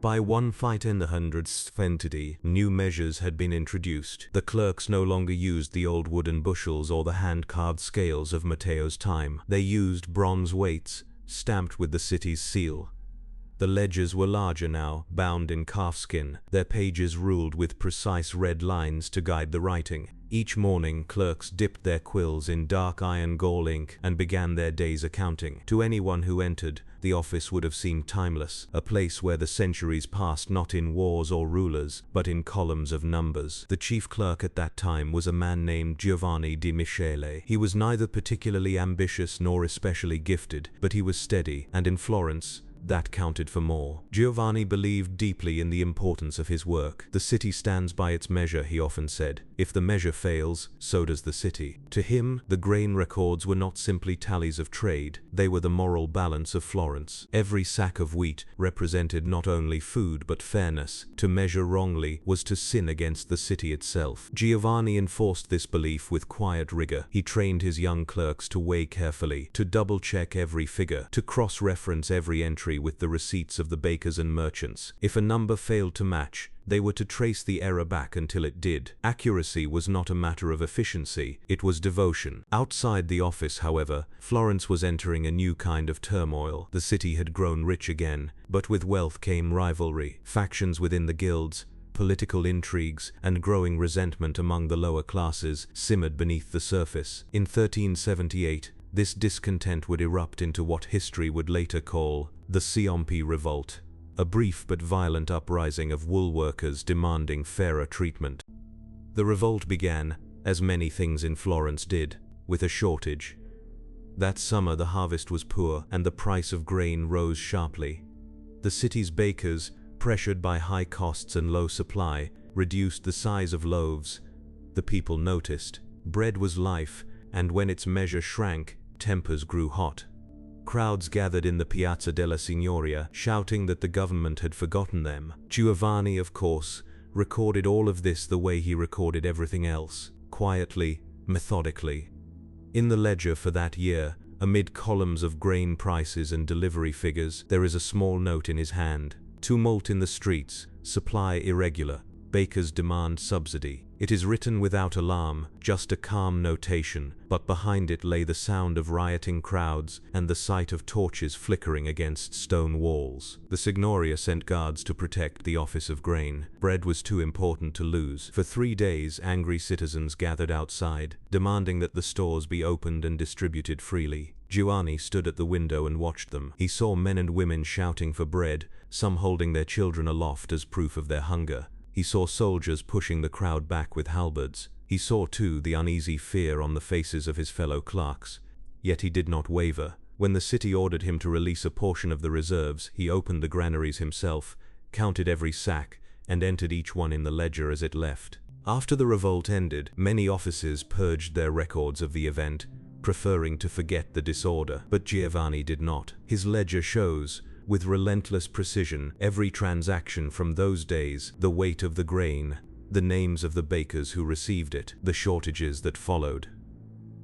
By 120, new measures had been introduced. The clerks no longer used the old wooden bushels or the hand-carved scales of Matteo's time. They used bronze weights, stamped with the city's seal. The ledgers were larger now, bound in calfskin, their pages ruled with precise red lines to guide the writing. Each morning, clerks dipped their quills in dark iron gall ink and began their day's accounting. To anyone who entered, the office would have seemed timeless, a place where the centuries passed not in wars or rulers, but in columns of numbers. The chief clerk at that time was a man named Giovanni di Michele. He was neither particularly ambitious nor especially gifted, but he was steady, and in Florence, that counted for more. Giovanni believed deeply in the importance of his work. The city stands by its measure, he often said. If the measure fails, so does the city. To him, the grain records were not simply tallies of trade, they were the moral balance of Florence. Every sack of wheat represented not only food but fairness. To measure wrongly was to sin against the city itself. Giovanni enforced this belief with quiet rigor. He trained his young clerks to weigh carefully, to double-check every figure, to cross-reference every entry with the receipts of the bakers and merchants. If a number failed to match, they were to trace the error back until it did. Accuracy was not a matter of efficiency, it was devotion. Outside the office, however, Florence was entering a new kind of turmoil. The city had grown rich again, but with wealth came rivalry, factions within the guilds, political intrigues, and growing resentment among the lower classes simmered beneath the surface. In 1378, this discontent would erupt into what history would later call the Ciompi Revolt, a brief but violent uprising of wool workers demanding fairer treatment. The revolt began, as many things in Florence did, with a shortage. That summer the harvest was poor, and the price of grain rose sharply. The city's bakers, pressured by high costs and low supply, reduced the size of loaves. The people noticed. Bread was life, and when its measure shrank, tempers grew hot. Crowds gathered in the Piazza della Signoria, shouting that the government had forgotten them. Giovanni, of course, recorded all of this the way he recorded everything else, quietly, methodically. In the ledger for that year, amid columns of grain prices and delivery figures, there is a small note in his hand. Tumult in the streets, supply irregular, bakers demand subsidy. It is written without alarm, just a calm notation, but behind it lay the sound of rioting crowds and the sight of torches flickering against stone walls. The Signoria sent guards to protect the office of grain. Bread was too important to lose. For 3 days, angry citizens gathered outside, demanding that the stores be opened and distributed freely. Giovanni stood at the window and watched them. He saw men and women shouting for bread, some holding their children aloft as proof of their hunger. He saw soldiers pushing the crowd back with halberds. He saw, too, the uneasy fear on the faces of his fellow clerks. Yet he did not waver. When the city ordered him to release a portion of the reserves, he opened the granaries himself, counted every sack, and entered each one in the ledger as it left. After the revolt ended, many offices purged their records of the event, preferring to forget the disorder. But Giovanni did not. His ledger shows, with relentless precision, every transaction from those days, the weight of the grain, the names of the bakers who received it, the shortages that followed.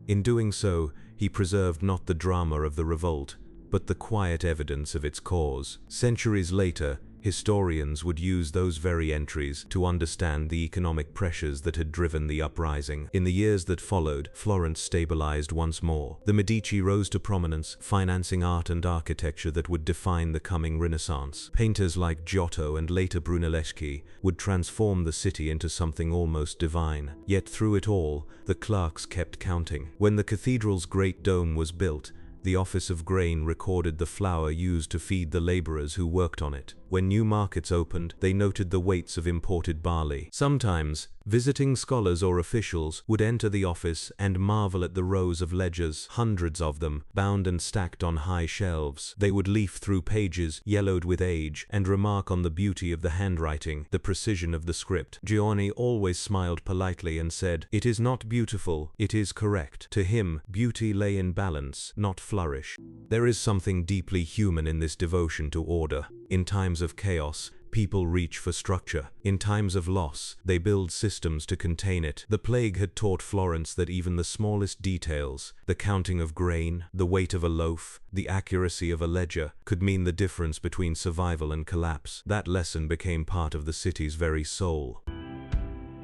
In doing so, he preserved not the drama of the revolt, but the quiet evidence of its cause. Centuries later, historians would use those very entries to understand the economic pressures that had driven the uprising. In the years that followed, Florence stabilized once more. The Medici rose to prominence, financing art and architecture that would define the coming Renaissance. Painters like Giotto and later Brunelleschi would transform the city into something almost divine. Yet through it all, the clerks kept counting. When the cathedral's great dome was built, the Office of Grain recorded the flour used to feed the laborers who worked on it. When new markets opened, they noted the weights of imported barley. Sometimes, visiting scholars or officials would enter the office and marvel at the rows of ledgers, hundreds of them, bound and stacked on high shelves. They would leaf through pages yellowed with age and remark on the beauty of the handwriting, the precision of the script. Giovanni always smiled politely and said, "It is not beautiful, it is correct." To him, beauty lay in balance, not flourish. There is something deeply human in this devotion to order. In times of chaos, people reach for structure. In times of loss, they build systems to contain it. The plague had taught Florence that even the smallest details, the counting of grain, the weight of a loaf, the accuracy of a ledger, could mean the difference between survival and collapse. That lesson became part of the city's very soul.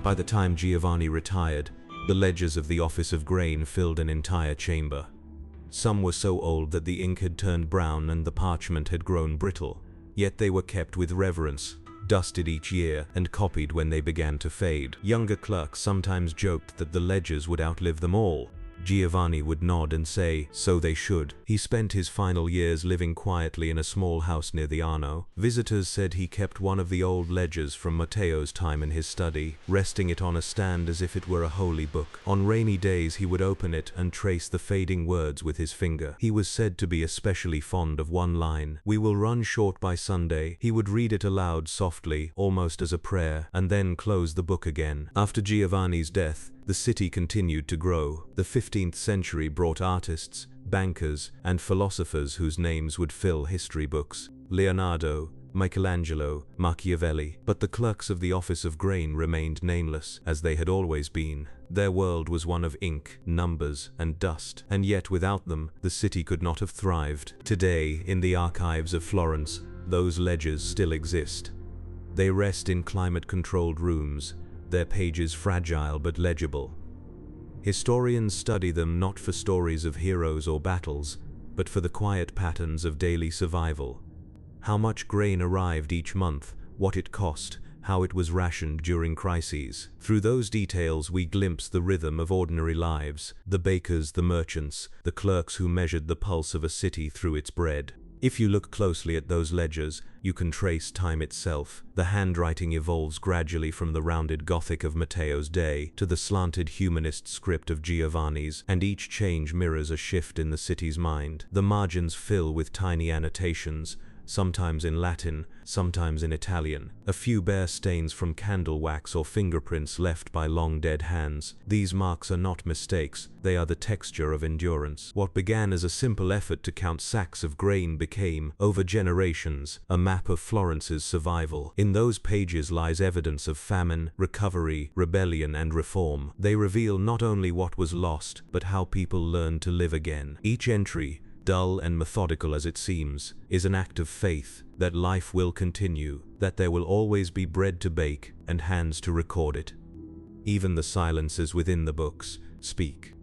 By the time Giovanni retired, the ledgers of the Office of Grain filled an entire chamber. Some were so old that the ink had turned brown and the parchment had grown brittle. Yet they were kept with reverence, dusted each year, and copied when they began to fade. Younger clerks sometimes joked that the ledgers would outlive them all. Giovanni would nod and say, "So they should." He spent his final years living quietly in a small house near the Arno. Visitors said he kept one of the old ledgers from Matteo's time in his study, resting it on a stand as if it were a holy book. On rainy days he would open it and trace the fading words with his finger. He was said to be especially fond of one line, "We will run short by Sunday." He would read it aloud softly, almost as a prayer, and then close the book again. After Giovanni's death, the city continued to grow. The 15th century brought artists, bankers, and philosophers whose names would fill history books. Leonardo, Michelangelo, Machiavelli. But the clerks of the Office of Grain remained nameless, as they had always been. Their world was one of ink, numbers, and dust. And yet without them, the city could not have thrived. Today, in the archives of Florence, those ledgers still exist. They rest in climate-controlled rooms, their pages fragile but legible. Historians study them not for stories of heroes or battles, but for the quiet patterns of daily survival. How much grain arrived each month, what it cost, how it was rationed during crises. Through those details we glimpse the rhythm of ordinary lives, the bakers, the merchants, the clerks who measured the pulse of a city through its bread. If you look closely at those ledgers, you can trace time itself. The handwriting evolves gradually from the rounded Gothic of Matteo's day to the slanted humanist script of Giovanni's, and each change mirrors a shift in the city's mind. The margins fill with tiny annotations, sometimes in Latin, sometimes in Italian. A few bare stains from candle wax or fingerprints left by long dead hands. These marks are not mistakes, they are the texture of endurance. What began as a simple effort to count sacks of grain became, over generations, a map of Florence's survival. In those pages lies evidence of famine, recovery, rebellion, and reform. They reveal not only what was lost, but how people learned to live again. Each entry, dull and methodical as it seems, is an act of faith that life will continue, that there will always be bread to bake and hands to record it. Even the silences within the books speak.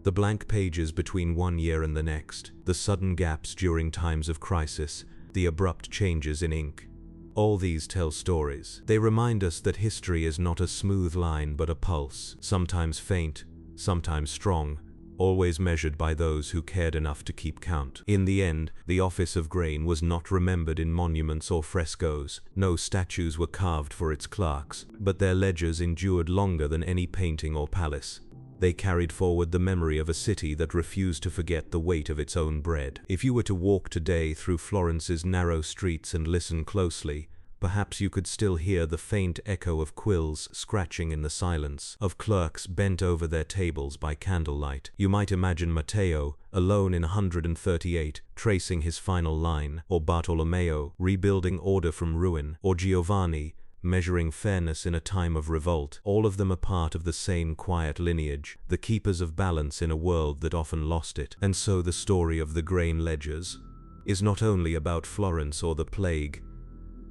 The blank pages between one year and the next, the sudden gaps during times of crisis, the abrupt changes in ink. All these tell stories. They remind us that history is not a smooth line but a pulse, sometimes faint, sometimes strong, always measured by those who cared enough to keep count. In the end, the office of grain was not remembered in monuments or frescoes. No statues were carved for its clerks, but their ledgers endured longer than any painting or palace. They carried forward the memory of a city that refused to forget the weight of its own bread. If you were to walk today through Florence's narrow streets and listen closely, perhaps you could still hear the faint echo of quills scratching in the silence, of clerks bent over their tables by candlelight. You might imagine Matteo, alone in 138, tracing his final line, or Bartolomeo, rebuilding order from ruin, or Giovanni, measuring fairness in a time of revolt. All of them are part of the same quiet lineage, the keepers of balance in a world that often lost it. And so the story of the grain ledgers is not only about Florence or the plague,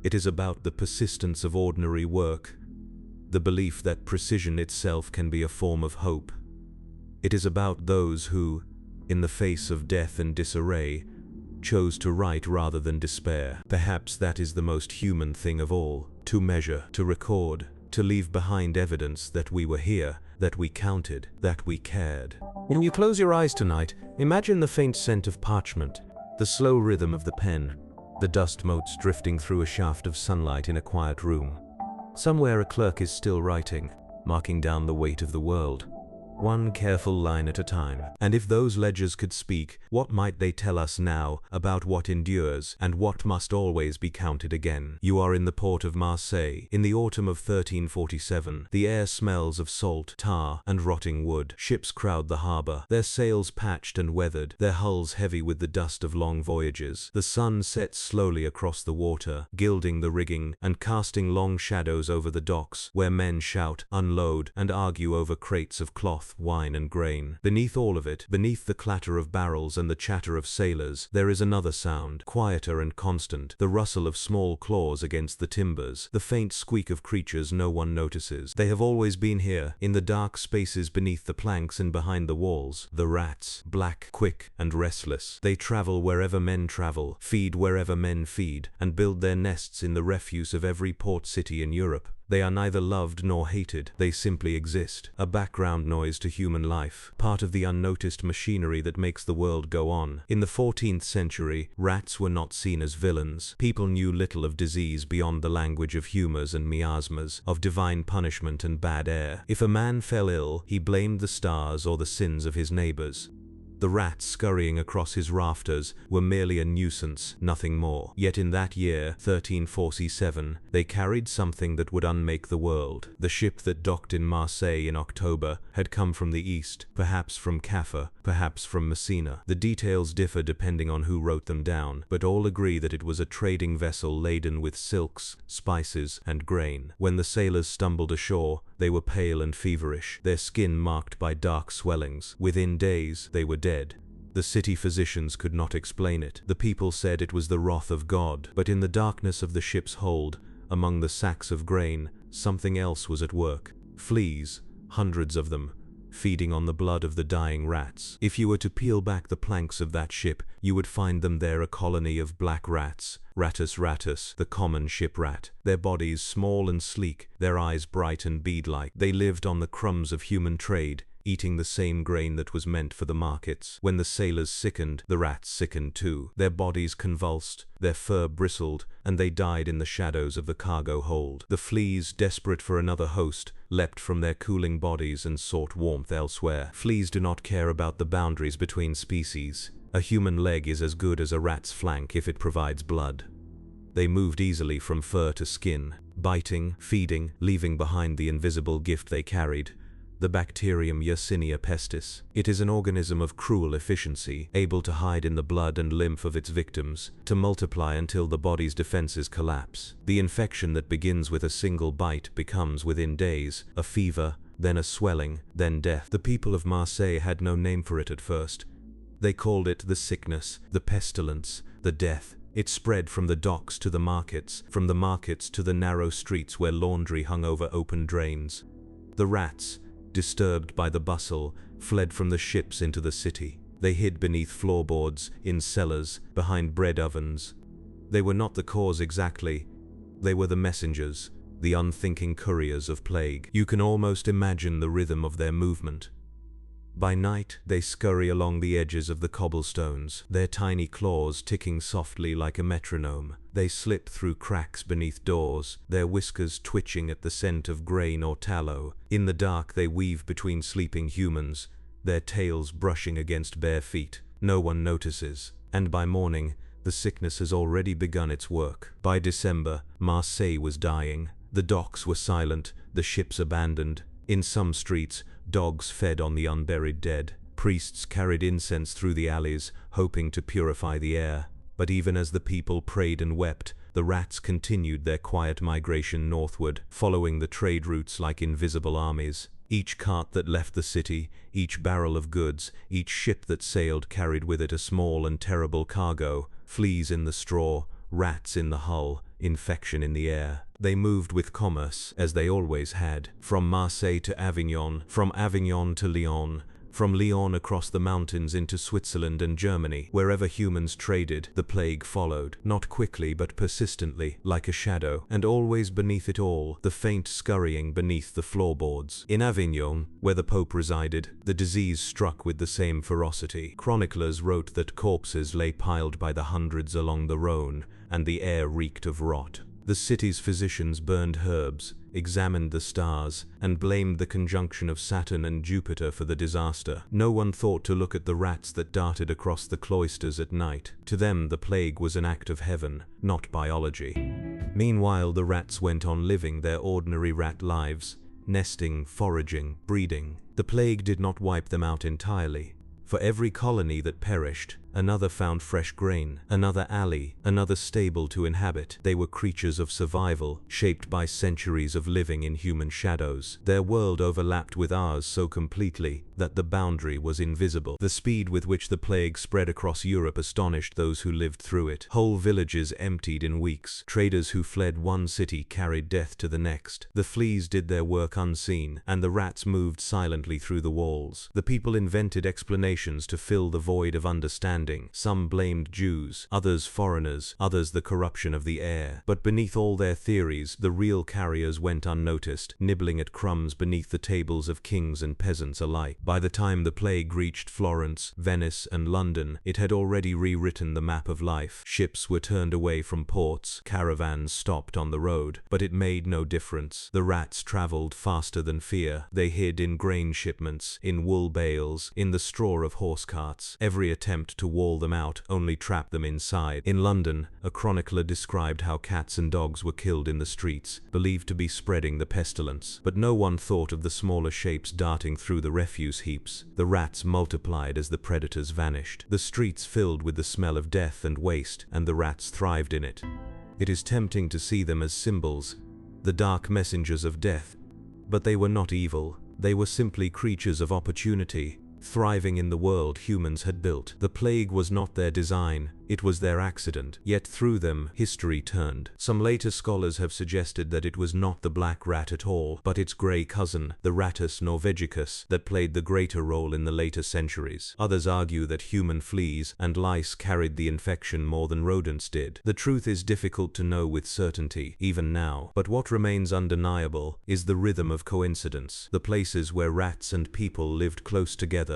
it is about the persistence of ordinary work, the belief that precision itself can be a form of hope. It is about those who, in the face of death and disarray, chose to write rather than despair. Perhaps that is the most human thing of all, to measure, to record, to leave behind evidence that we were here, that we counted, that we cared. When you close your eyes tonight, imagine the faint scent of parchment, the slow rhythm of the pen, the dust motes drifting through a shaft of sunlight in a quiet room. Somewhere a clerk is still writing, marking down the weight of the world, one careful line at a time. And if those ledgers could speak, what might they tell us now about what endures and what must always be counted again? You are in the port of Marseille. In the autumn of 1347, the air smells of salt, tar, and rotting wood. Ships crowd the harbor, their sails patched and weathered, their hulls heavy with the dust of long voyages. The sun sets slowly across the water, gilding the rigging and casting long shadows over the docks, where men shout, unload, and argue over crates of cloth, wine, and grain. Beneath all of it, beneath the clatter of barrels and the chatter of sailors, there is another sound, quieter and constant, the rustle of small claws against the timbers, the faint squeak of creatures no one notices. They have always been here, in the dark spaces beneath the planks and behind the walls. The rats, black, quick, and restless. They travel wherever men travel, feed wherever men feed, and build their nests in the refuse of every port city in Europe. They are neither loved nor hated, they simply exist, a background noise to human life, part of the unnoticed machinery that makes the world go on. In the 14th century, rats were not seen as villains. People knew little of disease beyond the language of humors and miasmas, of divine punishment and bad air. If a man fell ill, he blamed the stars or the sins of his neighbors. The rats scurrying across his rafters were merely a nuisance, nothing more. Yet in that year, 1347, they carried something that would unmake the world. The ship that docked in Marseille in October had come from the east, perhaps from Caffa, perhaps from Messina. The details differ depending on who wrote them down, but all agree that it was a trading vessel laden with silks, spices, and grain. When the sailors stumbled ashore, they were pale and feverish, their skin marked by dark swellings. Within days, they were dead. The city physicians could not explain it. The people said it was the wrath of God. But in the darkness of the ship's hold, among the sacks of grain, something else was at work. Fleas, hundreds of them, feeding on the blood of the dying rats. If you were to peel back the planks of that ship, you would find them there, a colony of black rats, Rattus rattus, the common ship rat. Their bodies small and sleek, their eyes bright and bead-like. They lived on the crumbs of human trade, eating the same grain that was meant for the markets. When the sailors sickened, the rats sickened too. Their bodies convulsed, their fur bristled, and they died in the shadows of the cargo hold. The fleas, desperate for another host, leapt from their cooling bodies and sought warmth elsewhere. Fleas do not care about the boundaries between species. A human leg is as good as a rat's flank if it provides blood. They moved easily from fur to skin, biting, feeding, leaving behind the invisible gift they carried, the bacterium Yersinia pestis. It is an organism of cruel efficiency, able to hide in the blood and lymph of its victims, to multiply until the body's defenses collapse. The infection that begins with a single bite becomes, within days, a fever, then a swelling, then death. The people of Marseille had no name for it at first. They called it the sickness, the pestilence, the death. It spread from the docks to the markets, from the markets to the narrow streets where laundry hung over open drains. The rats, disturbed by the bustle, fled from the ships into the city. They hid beneath floorboards, in cellars, behind bread ovens. They were not the cause exactly. They were the messengers, the unthinking couriers of plague. You can almost imagine the rhythm of their movement. By night, they scurry along the edges of the cobblestones, their tiny claws ticking softly like a metronome. They slip through cracks beneath doors, their whiskers twitching at the scent of grain or tallow. In the dark, they weave between sleeping humans, their tails brushing against bare feet. No one notices, and by morning, the sickness has already begun its work. By December, Marseille was dying. The docks were silent, the ships abandoned. In some streets, dogs fed on the unburied dead. Priests carried incense through the alleys, hoping to purify the air. But even as the people prayed and wept, the rats continued their quiet migration northward, following the trade routes like invisible armies. Each cart that left the city, each barrel of goods, each ship that sailed carried with it a small and terrible cargo, fleas in the straw, rats in the hull, infection in the air. They moved with commerce, as they always had, from Marseille to Avignon, from Avignon to Lyon, from Lyon across the mountains into Switzerland and Germany. Wherever humans traded, the plague followed, not quickly but persistently, like a shadow, and always beneath it all, the faint scurrying beneath the floorboards. In Avignon, where the Pope resided, the disease struck with the same ferocity. Chroniclers wrote that corpses lay piled by the hundreds along the Rhône, and the air reeked of rot. The city's physicians burned herbs, examined the stars, and blamed the conjunction of Saturn and Jupiter for the disaster. No one thought to look at the rats that darted across the cloisters at night. To them, the plague was an act of heaven, not biology. Meanwhile, the rats went on living their ordinary rat lives, nesting, foraging, breeding. The plague did not wipe them out entirely. For every colony that perished, another found fresh grain, another alley, another stable to inhabit. They were creatures of survival, shaped by centuries of living in human shadows. Their world overlapped with ours so completely that the boundary was invisible. The speed with which the plague spread across Europe astonished those who lived through it. Whole villages emptied in weeks. Traders who fled one city carried death to the next. The fleas did their work unseen, and the rats moved silently through the walls. The people invented explanations to fill the void of understanding. Some blamed Jews, others foreigners, others the corruption of the air. But beneath all their theories, the real carriers went unnoticed, nibbling at crumbs beneath the tables of kings and peasants alike. By the time the plague reached Florence, Venice, and London, it had already rewritten the map of life. Ships were turned away from ports, caravans stopped on the road, but it made no difference. The rats traveled faster than fear. They hid in grain shipments, in wool bales, in the straw of horse carts. Every attempt to wall them out only trapped them inside. In London, a chronicler described how cats and dogs were killed in the streets, believed to be spreading the pestilence. But no one thought of the smaller shapes darting through the refuse heaps. The rats multiplied as the predators vanished. The streets filled with the smell of death and waste, and the rats thrived in it. It is tempting to see them as symbols, the dark messengers of death. But they were not evil. They were simply creatures of opportunity, thriving in the world humans had built. The plague was not their design, it was their accident. Yet through them, history turned. Some later scholars have suggested that it was not the black rat at all, but its grey cousin, the Rattus norvegicus, that played the greater role in the later centuries. Others argue that human fleas and lice carried the infection more than rodents did. The truth is difficult to know with certainty, even now. But what remains undeniable is the rhythm of coincidence. The places where rats and people lived close together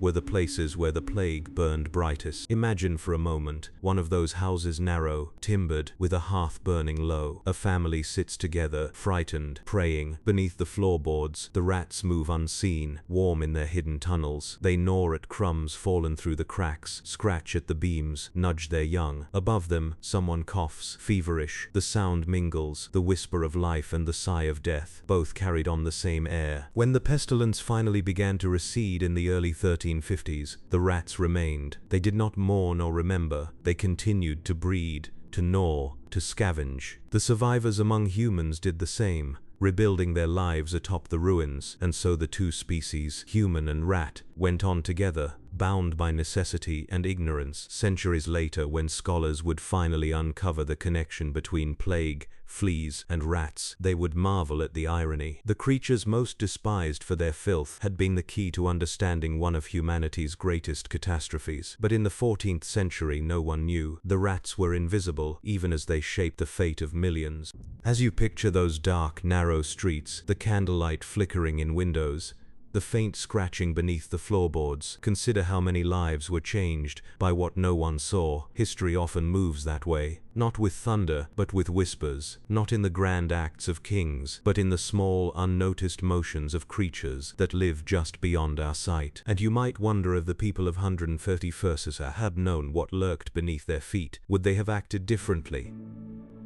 were the places where the plague burned brightest. Imagine for a moment one of those houses, narrow, timbered, with a hearth burning low. A family sits together, frightened, praying. Beneath the floorboards, the rats move unseen, warm in their hidden tunnels. They gnaw at crumbs fallen through the cracks, scratch at the beams, nudge their young. Above them, someone coughs, feverish. The sound mingles, the whisper of life and the sigh of death, both carried on the same air. When the pestilence finally began to recede in the early 1350s, the rats remained. They did not mourn or remember. They continued to breed, to gnaw, to scavenge. The survivors among humans did the same, rebuilding their lives atop the ruins, and so the two species, human and rat, went on together, bound by necessity and ignorance. Centuries later, when scholars would finally uncover the connection between plague, fleas, and rats, they would marvel at the irony. The creatures most despised for their filth had been the key to understanding one of humanity's greatest catastrophes. But in the 14th century, no one knew. The rats were invisible, even as they shaped the fate of millions. As you picture those dark, narrow streets, the candlelight flickering in windows, the faint scratching beneath the floorboards, consider how many lives were changed by what no one saw. History often moves that way, not with thunder, but with whispers, not in the grand acts of kings, but in the small, unnoticed motions of creatures that live just beyond our sight. And you might wonder if the people of 131st had known what lurked beneath their feet, would they have acted differently?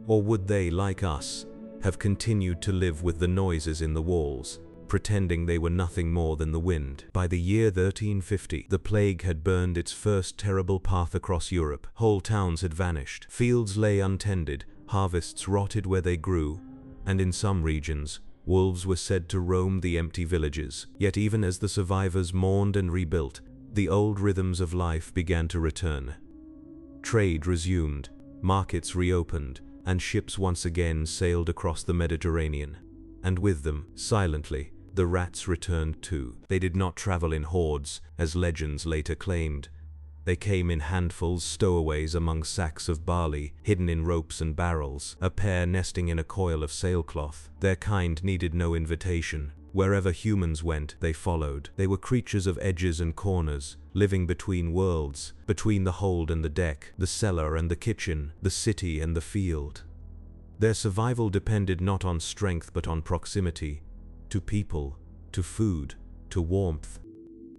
Or would they, like us, have continued to live with the noises in the walls, pretending they were nothing more than the wind? By the year 1350, the plague had burned its first terrible path across Europe. Whole towns had vanished. Fields lay untended, harvests rotted where they grew, and in some regions, wolves were said to roam the empty villages. Yet even as the survivors mourned and rebuilt, the old rhythms of life began to return. Trade resumed, markets reopened, and ships once again sailed across the Mediterranean. And with them, silently, the rats returned too. They did not travel in hordes, as legends later claimed. They came in handfuls, stowaways among sacks of barley, hidden in ropes and barrels, a pair nesting in a coil of sailcloth. Their kind needed no invitation. Wherever humans went, they followed. They were creatures of edges and corners, living between worlds, between the hold and the deck, the cellar and the kitchen, the city and the field. Their survival depended not on strength but on proximity, to people, to food, to warmth.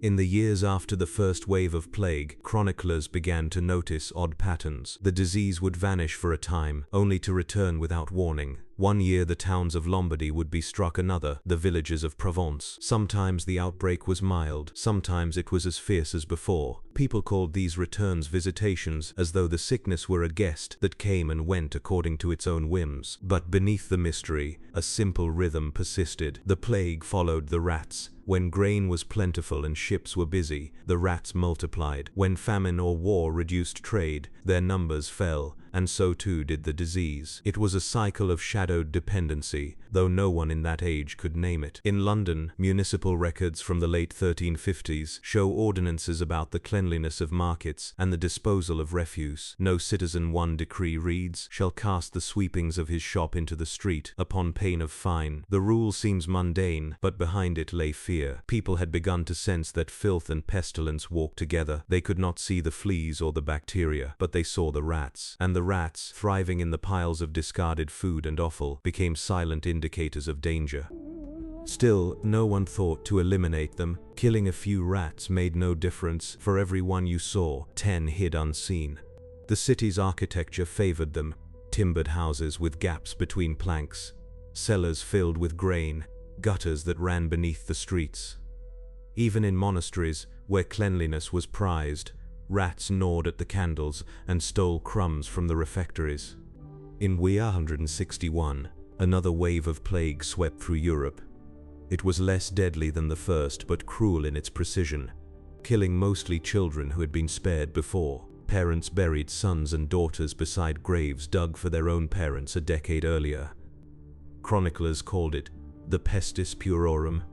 In the years after the first wave of plague, chroniclers began to notice odd patterns. The disease would vanish for a time, only to return without warning. One year the towns of Lombardy would be struck, another, the villages of Provence. Sometimes the outbreak was mild, sometimes it was as fierce as before. People called these returns visitations, as though the sickness were a guest that came and went according to its own whims. But beneath the mystery, a simple rhythm persisted. The plague followed the rats. When grain was plentiful and ships were busy, the rats multiplied. When famine or war reduced trade, their numbers fell, and so too did the disease. It was a cycle of shadowed dependency, though no one in that age could name it. In London, municipal records from the late 1350s show ordinances about the cleanliness of markets and the disposal of refuse. No citizen, one decree reads, shall cast the sweepings of his shop into the street, upon pain of fine. The rule seems mundane, but behind it lay fear. People had begun to sense that filth and pestilence walked together. They could not see the fleas or the bacteria, but they saw the rats. And the rats, thriving in the piles of discarded food and offal, became silent indicators of danger. Still, no one thought to eliminate them. Killing a few rats made no difference. For every one you saw, 10 hid unseen. The city's architecture favored them. Timbered houses with gaps between planks, cellars filled with grain, gutters that ran beneath the streets. Even in monasteries, where cleanliness was prized, rats gnawed at the candles and stole crumbs from the refectories. In 161, another wave of plague swept through Europe. It was less deadly than the first, but cruel in its precision, killing mostly children who had been spared before. Parents buried sons and daughters beside graves dug for their own parents a decade earlier. Chroniclers called it the pestis puerorum,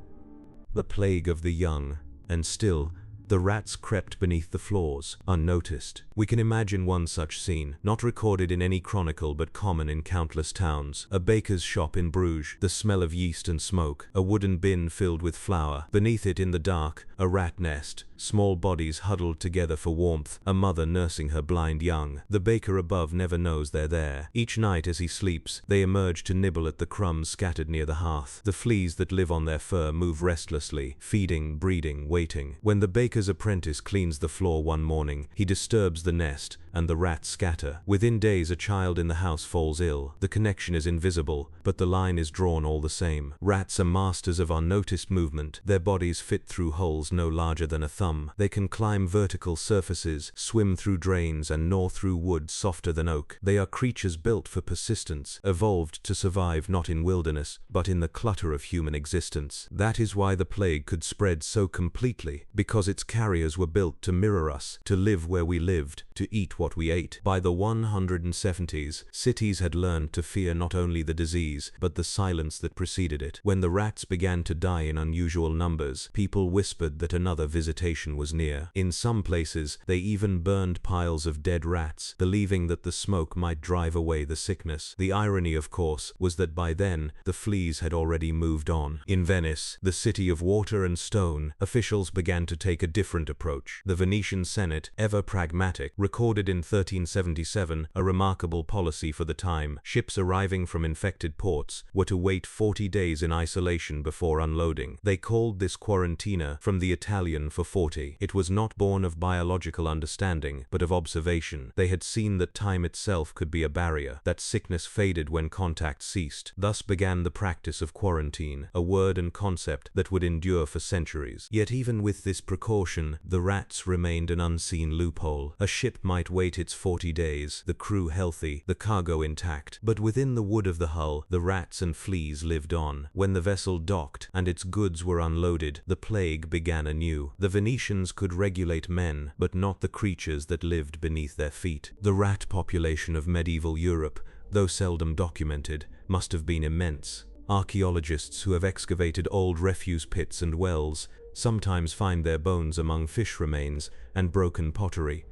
the plague of the young, and still, the rats crept beneath the floors, unnoticed. We can imagine one such scene, not recorded in any chronicle but common in countless towns. A baker's shop in Bruges, the smell of yeast and smoke, a wooden bin filled with flour. Beneath it in the dark, a rat nest, small bodies huddled together for warmth, a mother nursing her blind young. The baker above never knows they're there. Each night as he sleeps, they emerge to nibble at the crumbs scattered near the hearth. The fleas that live on their fur move restlessly, feeding, breeding, waiting. When the baker's apprentice cleans the floor one morning, he disturbs the nest, and the rats scatter. Within days a child in the house falls ill. The connection is invisible, but the line is drawn all the same. Rats are masters of unnoticed movement. Their bodies fit through holes no larger than a thumb. They can climb vertical surfaces, swim through drains, and gnaw through wood softer than oak. They are creatures built for persistence, evolved to survive not in wilderness, but in the clutter of human existence. That is why the plague could spread so completely, because its carriers were built to mirror us, to live where we lived, to eat what we ate. By the 170s, cities had learned to fear not only the disease, but the silence that preceded it. When the rats began to die in unusual numbers, people whispered that another visitation was near. In some places, they even burned piles of dead rats, believing that the smoke might drive away the sickness. The irony, of course, was that by then, the fleas had already moved on. In Venice, the city of water and stone, officials began to take a different approach. The Venetian Senate, ever pragmatic, recorded in 1377 a remarkable policy for the time. Ships arriving from infected ports were to wait 40 days in isolation before unloading. They called this quarantina, from the Italian for 40. It was not born of biological understanding, but of observation. They had seen that time itself could be a barrier, that sickness faded when contact ceased. Thus began the practice of quarantine, a word and concept that would endure for centuries. Yet even with this precaution, the rats remained an unseen loophole. A ship might wait its 40 days, the crew healthy, the cargo intact, but within the wood of the hull, the rats and fleas lived on. When the vessel docked and its goods were unloaded, the plague began anew. The Venetians could regulate men, but not the creatures that lived beneath their feet. The rat population of medieval Europe, though seldom documented, must have been immense. Archaeologists who have excavated old refuse pits and wells sometimes find their bones among fish remains and broken pottery,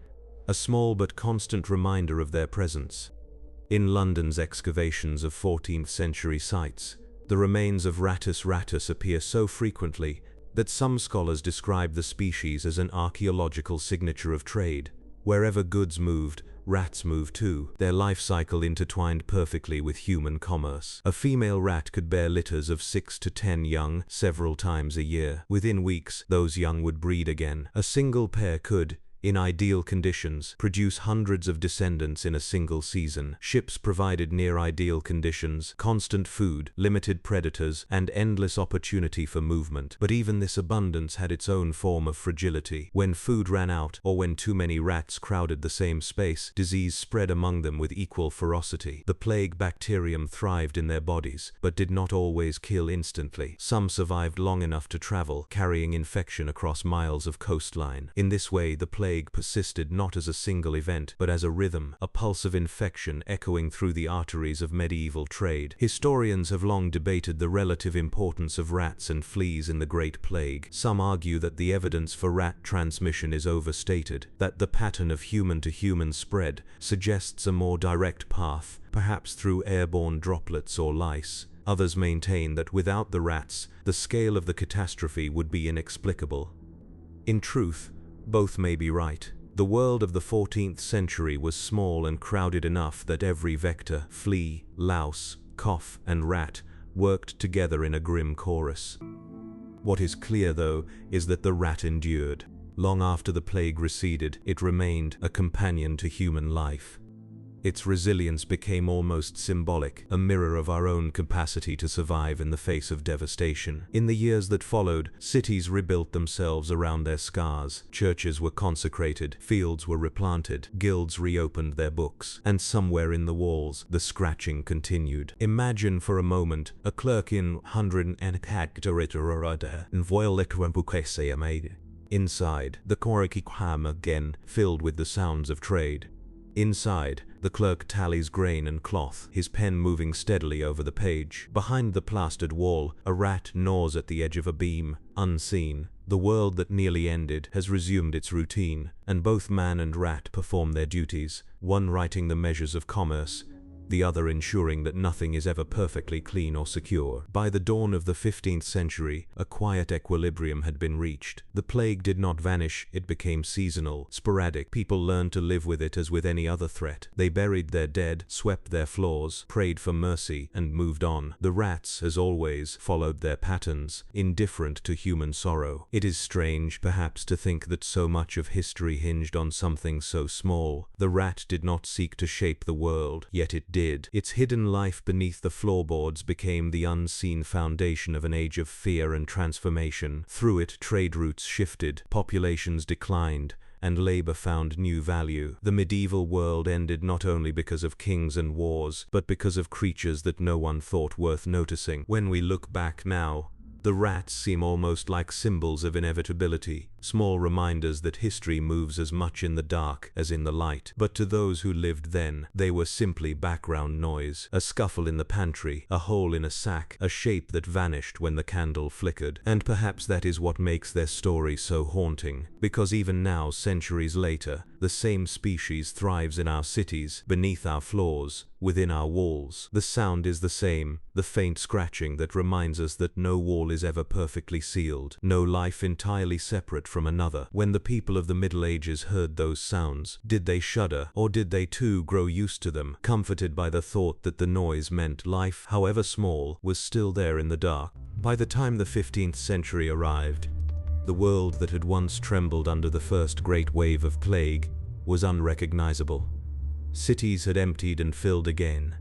a small but constant reminder of their presence. In London's excavations of 14th century sites, the remains of Rattus rattus appear so frequently that some scholars describe the species as an archaeological signature of trade. Wherever goods moved, rats moved too, their life cycle intertwined perfectly with human commerce. A female rat could bear litters of 6 to 10 young several times a year. Within weeks, those young would breed again. A single pair could, in ideal conditions, produce hundreds of descendants in a single season. Ships provided near-ideal conditions, constant food, limited predators, and endless opportunity for movement. But even this abundance had its own form of fragility. When food ran out, or when too many rats crowded the same space, disease spread among them with equal ferocity. The plague bacterium thrived in their bodies, but did not always kill instantly. Some survived long enough to travel, carrying infection across miles of coastline. In this way, the plague persisted not as a single event, but as a rhythm, a pulse of infection echoing through the arteries of medieval trade. Historians have long debated the relative importance of rats and fleas in the Great Plague. Some argue that the evidence for rat transmission is overstated, that the pattern of human-to-human spread suggests a more direct path, perhaps through airborne droplets or lice. Others maintain that without the rats, the scale of the catastrophe would be inexplicable. In truth, both may be right. The world of the 14th century was small and crowded enough that every vector, flea, louse, cough, and rat worked together in a grim chorus. What is clear, though, is that the rat endured. Long after the plague receded, it remained a companion to human life. Its resilience became almost symbolic, a mirror of our own capacity to survive in the face of devastation. In the years that followed, cities rebuilt themselves around their scars, churches were consecrated, fields were replanted, guilds reopened their books, and somewhere in the walls, the scratching continued. Imagine for a moment a clerk in 100 Inside, the Korikikam again, filled with the sounds of trade. Inside, the clerk tallies grain and cloth, his pen moving steadily over the page. Behind the plastered wall, a rat gnaws at the edge of a beam, unseen. The world that nearly ended has resumed its routine, and both man and rat perform their duties, one writing the measures of commerce, the other ensuring that nothing is ever perfectly clean or secure. By the dawn of the 15th century, a quiet equilibrium had been reached. The plague did not vanish, it became seasonal, sporadic. People learned to live with it as with any other threat. They buried their dead, swept their floors, prayed for mercy, and moved on. The rats, as always, followed their patterns, indifferent to human sorrow. It is strange, perhaps, to think that so much of history hinged on something so small. The rat did not seek to shape the world, yet it did. Its hidden life beneath the floorboards became the unseen foundation of an age of fear and transformation. Through it, trade routes shifted, populations declined, and labor found new value. The medieval world ended not only because of kings and wars, but because of creatures that no one thought worth noticing. When we look back now, the rats seem almost like symbols of inevitability, small reminders that history moves as much in the dark as in the light. But to those who lived then, they were simply background noise, a scuffle in the pantry, a hole in a sack, a shape that vanished when the candle flickered. And perhaps that is what makes their story so haunting, because even now, centuries later, the same species thrives in our cities, beneath our floors, within our walls. The sound is the same, the faint scratching that reminds us that no wall is ever perfectly sealed, no life entirely separate from another. When the people of the Middle Ages heard those sounds, did they shudder, or did they too grow used to them, comforted by the thought that the noise meant life, however small, was still there in the dark? By the time the 15th century arrived, the world that had once trembled under the first great wave of plague was unrecognizable. Cities had emptied and filled again.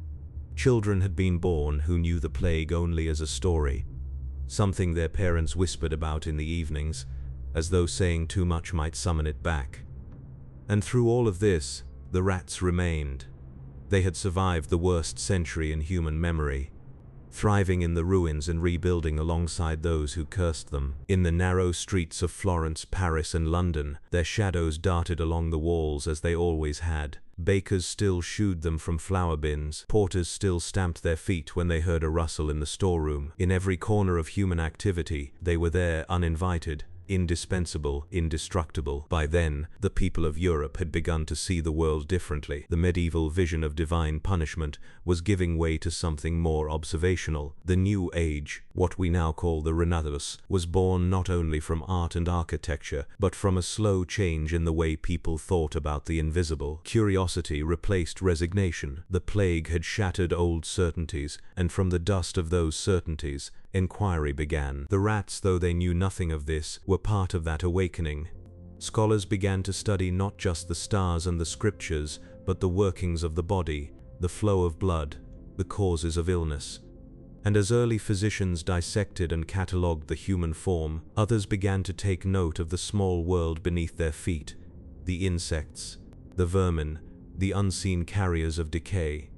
Children had been born who knew the plague only as a story, something their parents whispered about in the evenings, as though saying too much might summon it back. And through all of this, the rats remained. They had survived the worst century in human memory, thriving in the ruins and rebuilding alongside those who cursed them. In the narrow streets of Florence, Paris, and London, their shadows darted along the walls as they always had. Bakers still shooed them from flour bins. Porters still stamped their feet when they heard a rustle in the storeroom. In every corner of human activity, they were there, uninvited, indispensable, indestructible. By then, the people of Europe had begun to see the world differently. The medieval vision of divine punishment was giving way to something more observational. The New Age, what we now call the Renaissance, was born not only from art and architecture, but from a slow change in the way people thought about the invisible. Curiosity replaced resignation. The plague had shattered old certainties, and from the dust of those certainties, inquiry began. The rats, though they knew nothing of this, were part of that awakening. Scholars began to study not just the stars and the scriptures, but the workings of the body, the flow of blood, the causes of illness. And as early physicians dissected and catalogued the human form, others began to take note of the small world beneath their feet, the insects, the vermin, the unseen carriers of decay.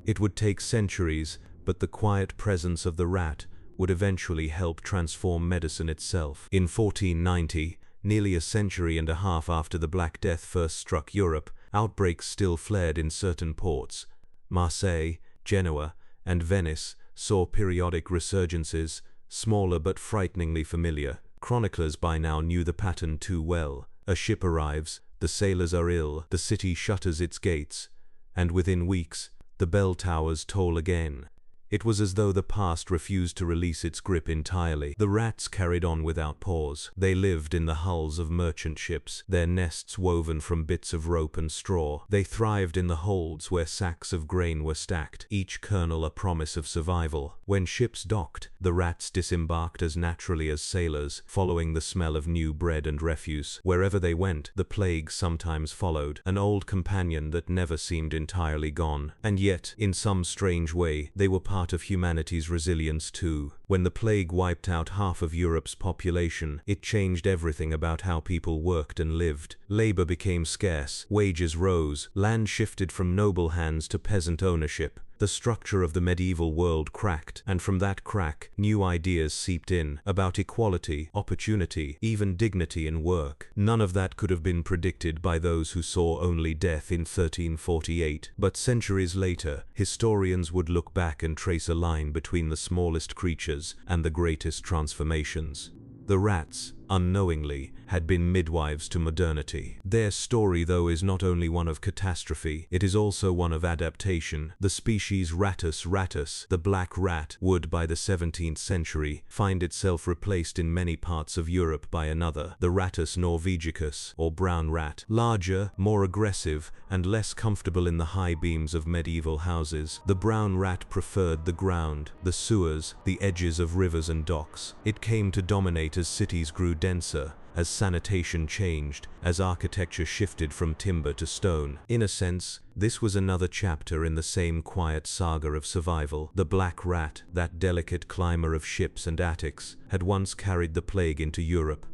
It would take centuries, but the quiet presence of the rat would eventually help transform medicine itself. In 1490, nearly a century and a half after the Black Death first struck Europe, outbreaks still flared in certain ports. Marseille, Genoa, and Venice saw periodic resurgences, smaller but frighteningly familiar. Chroniclers by now knew the pattern too well. A ship arrives, the sailors are ill, the city shutters its gates, and within weeks, the bell towers toll again. It was as though the past refused to release its grip entirely. The rats carried on without pause. They lived in the hulls of merchant ships, their nests woven from bits of rope and straw. They thrived in the holds where sacks of grain were stacked, each kernel a promise of survival. When ships docked, the rats disembarked as naturally as sailors, following the smell of new bread and refuse. Wherever they went, the plague sometimes followed, an old companion that never seemed entirely gone. And yet, in some strange way, they were part of humanity's resilience too. When the plague wiped out half of Europe's population, it changed everything about how people worked and lived. Labor became scarce, wages rose, land shifted from noble hands to peasant ownership. The structure of the medieval world cracked, and from that crack, new ideas seeped in, about equality, opportunity, even dignity in work. None of that could have been predicted by those who saw only death in 1348. But centuries later, historians would look back and trace a line between the smallest creatures and the greatest transformations. The rats, unknowingly, had been midwives to modernity. Their story, though, is not only one of catastrophe, it is also one of adaptation. The species Rattus rattus, the black rat, would by the 17th century find itself replaced in many parts of Europe by another, the Rattus norvegicus, or brown rat. Larger, more aggressive, and less comfortable in the high beams of medieval houses, the brown rat preferred the ground, the sewers, the edges of rivers and docks. It came to dominate as cities grew denser, as sanitation changed, as architecture shifted from timber to stone. In a sense, this was another chapter in the same quiet saga of survival. The black rat, that delicate climber of ships and attics, had once carried the plague into Europe.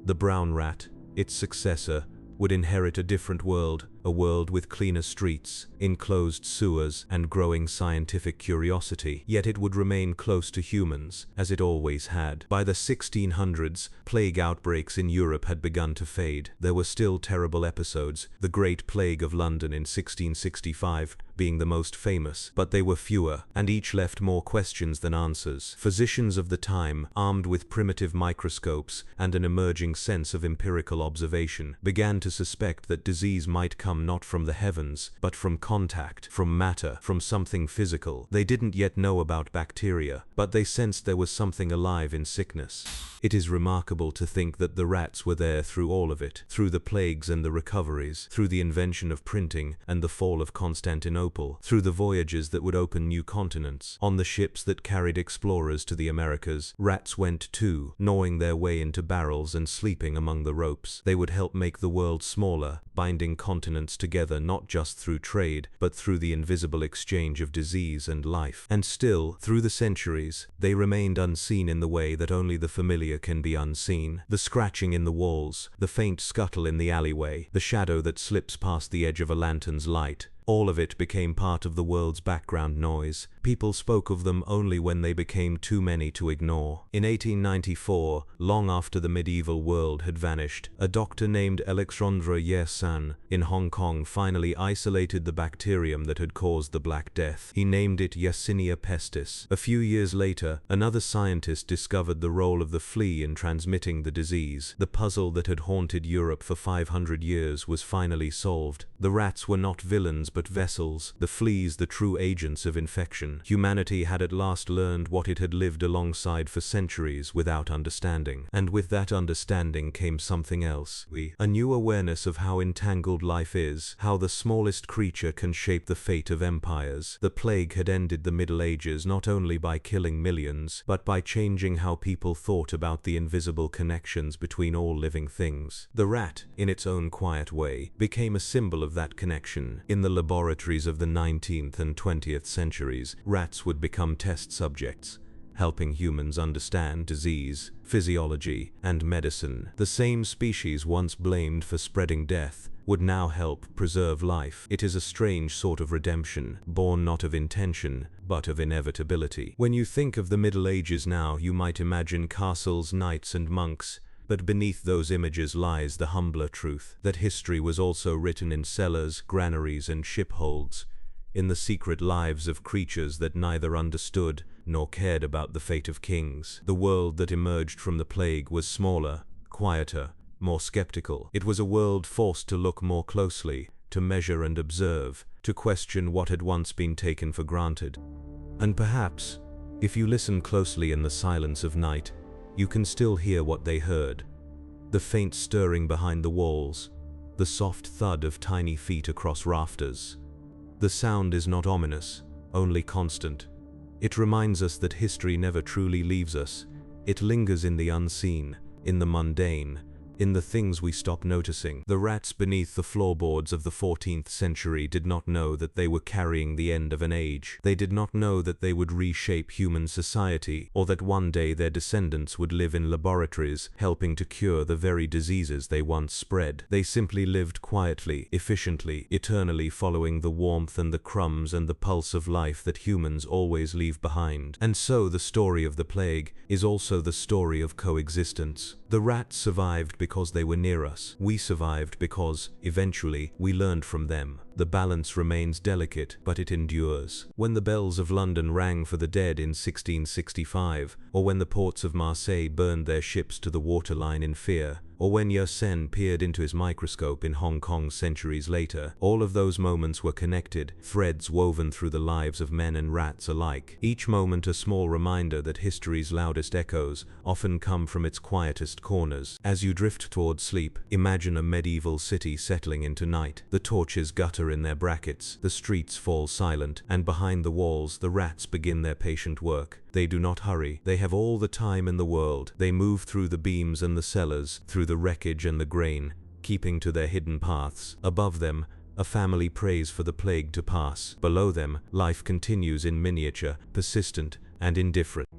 The brown rat, its successor, would inherit a different world, a world with cleaner streets, enclosed sewers, and growing scientific curiosity. Yet it would remain close to humans, as it always had. By the 1600s, plague outbreaks in Europe had begun to fade. There were still terrible episodes, the Great Plague of London in 1665 being the most famous, but they were fewer, and each left more questions than answers. Physicians of the time, armed with primitive microscopes and an emerging sense of empirical observation, began to suspect that disease might come not from the heavens, but from contact, from matter, from something physical. They didn't yet know about bacteria, but they sensed there was something alive in sickness. It is remarkable to think that the rats were there through all of it, through the plagues and the recoveries, through the invention of printing and the fall of Constantinople, through the voyages that would open new continents. On the ships that carried explorers to the Americas, rats went too, gnawing their way into barrels and sleeping among the ropes. They would help make the world smaller, binding continents together not just through trade, but through the invisible exchange of disease and life. And still, through the centuries, they remained unseen in the way that only the familiar can be unseen. The scratching in the walls, the faint scuttle in the alleyway, the shadow that slips past the edge of a lantern's light, all of it became part of the world's background noise. People spoke of them only when they became too many to ignore. In 1894, long after the medieval world had vanished, a doctor named Alexandre Yersin in Hong Kong finally isolated the bacterium that had caused the Black Death. He named it Yersinia pestis. A few years later, another scientist discovered the role of the flea in transmitting the disease. The puzzle that had haunted Europe for 500 years was finally solved. The rats were not villains but vessels, the fleas the true agents of infection. Humanity had at last learned what it had lived alongside for centuries without understanding. And with that understanding came something else. A new awareness of how entangled life is, how the smallest creature can shape the fate of empires. The plague had ended the Middle Ages not only by killing millions, but by changing how people thought about the invisible connections between all living things. The rat, in its own quiet way, became a symbol of that connection. In the laboratories of the 19th and 20th centuries, rats would become test subjects, helping humans understand disease, physiology, and medicine. The same species once blamed for spreading death would now help preserve life. It is a strange sort of redemption, born not of intention, but of inevitability. When you think of the Middle Ages now, you might imagine castles, knights, and monks, but beneath those images lies the humbler truth, that history was also written in cellars, granaries, and shipholds, in the secret lives of creatures that neither understood nor cared about the fate of kings. The world that emerged from the plague was smaller, quieter, more skeptical. It was a world forced to look more closely, to measure and observe, to question what had once been taken for granted. And perhaps, if you listen closely in the silence of night, you can still hear what they heard. The faint stirring behind the walls, the soft thud of tiny feet across rafters. The sound is not ominous, only constant. It reminds us that history never truly leaves us. It lingers in the unseen, in the mundane, in the things we stop noticing. The rats beneath the floorboards of the 14th century did not know that they were carrying the end of an age. They did not know that they would reshape human society, or that one day their descendants would live in laboratories, helping to cure the very diseases they once spread. They simply lived quietly, efficiently, eternally following the warmth and the crumbs and the pulse of life that humans always leave behind. And so the story of the plague is also the story of coexistence. The rats survived because they were near us. We survived because, eventually, we learned from them. The balance remains delicate, but it endures. When the bells of London rang for the dead in 1665, or when the ports of Marseille burned their ships to the waterline in fear, or when Yersin peered into his microscope in Hong Kong centuries later, all of those moments were connected, threads woven through the lives of men and rats alike. Each moment a small reminder that history's loudest echoes often come from its quietest corners. As you drift toward sleep, imagine a medieval city settling into night. The torches gutter in their brackets, the streets fall silent, and behind the walls the rats begin their patient work. They do not hurry. They have all the time in the world. They move through the beams and the cellars, through the wreckage and the grain, keeping to their hidden paths. Above them, a family prays for the plague to pass. Below them, life continues in miniature, persistent and indifferent.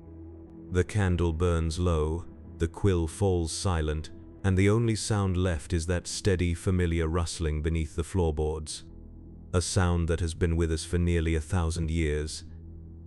The candle burns low, the quill falls silent, and the only sound left is that steady, familiar rustling beneath the floorboards. A sound that has been with us for nearly 1,000 years.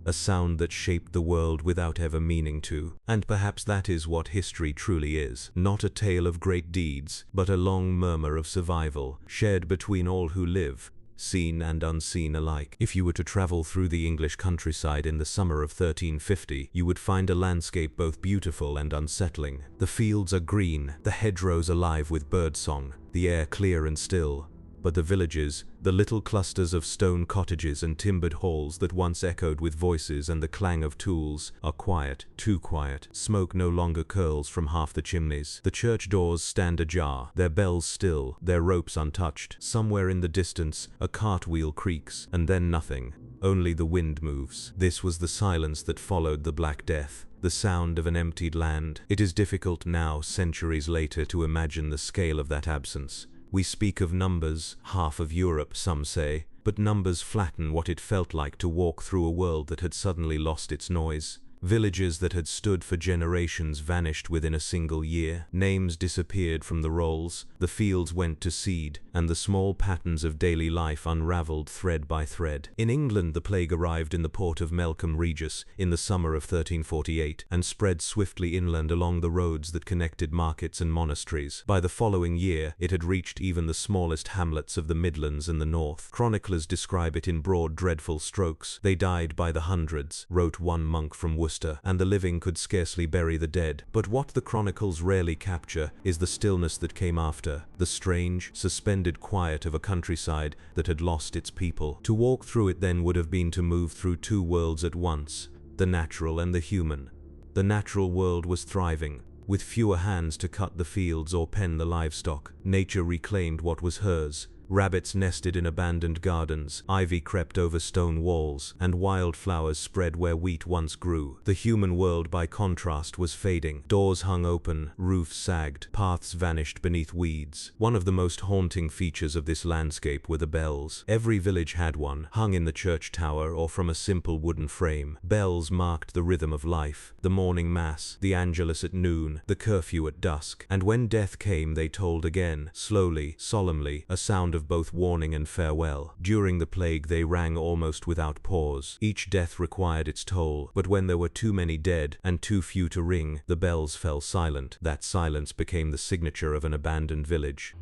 A sound that shaped the world without ever meaning to. And perhaps that is what history truly is. Not a tale of great deeds, but a long murmur of survival, shared between all who live, seen and unseen alike. If you were to travel through the English countryside in the summer of 1350, you would find a landscape both beautiful and unsettling. The fields are green, the hedgerows alive with birdsong, the air clear and still. But the villages, the little clusters of stone cottages and timbered halls that once echoed with voices and the clang of tools, are quiet, too quiet. Smoke no longer curls from half the chimneys. The church doors stand ajar, their bells still, their ropes untouched. Somewhere in the distance, a cartwheel creaks, and then nothing. Only the wind moves. This was the silence that followed the Black Death. The sound of an emptied land. It is difficult now, centuries later, to imagine the scale of that absence. We speak of numbers, half of Europe, some say, but numbers flatten what it felt like to walk through a world that had suddenly lost its noise. Villages that had stood for generations vanished within a single year. Names disappeared from the rolls, the fields went to seed, and the small patterns of daily life unraveled thread by thread. In England, the plague arrived in the port of Melcombe Regis in the summer of 1348, and spread swiftly inland along the roads that connected markets and monasteries. By the following year, it had reached even the smallest hamlets of the Midlands and the north. Chroniclers describe it in broad, dreadful strokes. They died by the hundreds, wrote one monk from Worcester, and the living could scarcely bury the dead. But what the chronicles rarely capture is the stillness that came after, the strange, suspended quiet of a countryside that had lost its people. To walk through it then would have been to move through two worlds at once, the natural and the human. The natural world was thriving, with fewer hands to cut the fields or pen the livestock. Nature reclaimed what was hers. Rabbits nested in abandoned gardens, ivy crept over stone walls, and wildflowers spread where wheat once grew. The human world, by contrast, was fading. Doors hung open, roofs sagged, paths vanished beneath weeds. One of the most haunting features of this landscape were the bells. Every village had one, hung in the church tower or from a simple wooden frame. Bells marked the rhythm of life, the morning mass, the angelus at noon, the curfew at dusk. And when death came, they tolled again, slowly, solemnly, a sound of both warning and farewell. During the plague they rang almost without pause. Each death required its toll, but when there were too many dead and too few to ring, the bells fell silent. That silence became the signature of an abandoned village.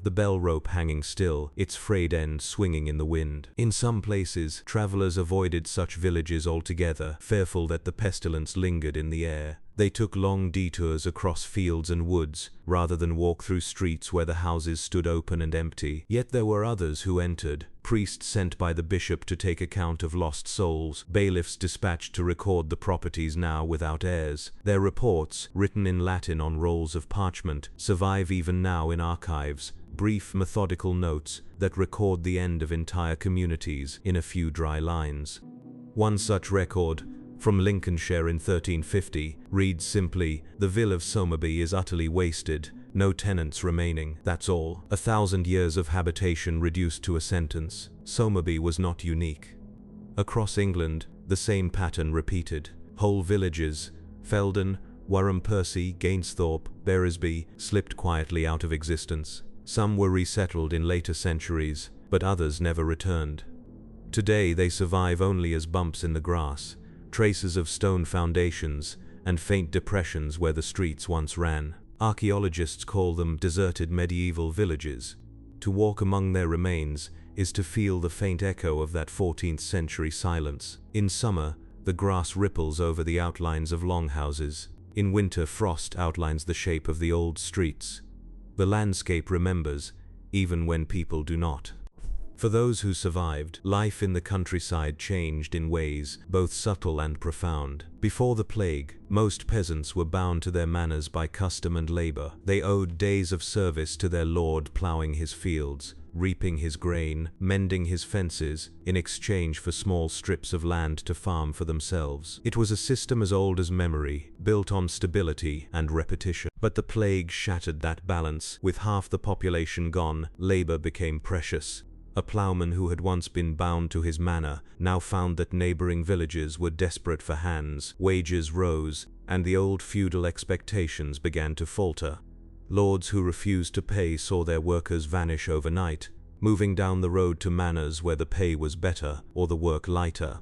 The bell rope hanging still, its frayed end swinging in the wind. In some places, travelers avoided such villages altogether, fearful that the pestilence lingered in the air. They took long detours across fields and woods, rather than walk through streets where the houses stood open and empty. Yet there were others who entered, priests sent by the bishop to take account of lost souls, bailiffs dispatched to record the properties now without heirs. Their reports, written in Latin on rolls of parchment, survive even now in archives, brief methodical notes that record the end of entire communities in a few dry lines. One such record, from Lincolnshire in 1350, reads simply, "The Ville of Somerby is utterly wasted, no tenants remaining, that's all." 1,000 years of habitation reduced to a sentence. Somerby was not unique. Across England, the same pattern repeated. Whole villages, Feldon, Warham Percy, Gainsthorpe, Beresby, slipped quietly out of existence. Some were resettled in later centuries, but others never returned. Today they survive only as bumps in the grass, traces of stone foundations, and faint depressions where the streets once ran. Archaeologists call them deserted medieval villages. To walk among their remains is to feel the faint echo of that 14th century silence. In summer, the grass ripples over the outlines of longhouses. In winter, frost outlines the shape of the old streets. The landscape remembers, even when people do not. For those who survived, life in the countryside changed in ways both subtle and profound. Before the plague, most peasants were bound to their manors by custom and labor. They owed days of service to their lord, plowing his fields, reaping his grain, mending his fences, in exchange for small strips of land to farm for themselves. It was a system as old as memory, built on stability and repetition. But the plague shattered that balance. With half the population gone, labor became precious. A ploughman who had once been bound to his manor now found that neighboring villages were desperate for hands. Wages rose, and the old feudal expectations began to falter. Lords who refused to pay saw their workers vanish overnight, moving down the road to manors where the pay was better or the work lighter.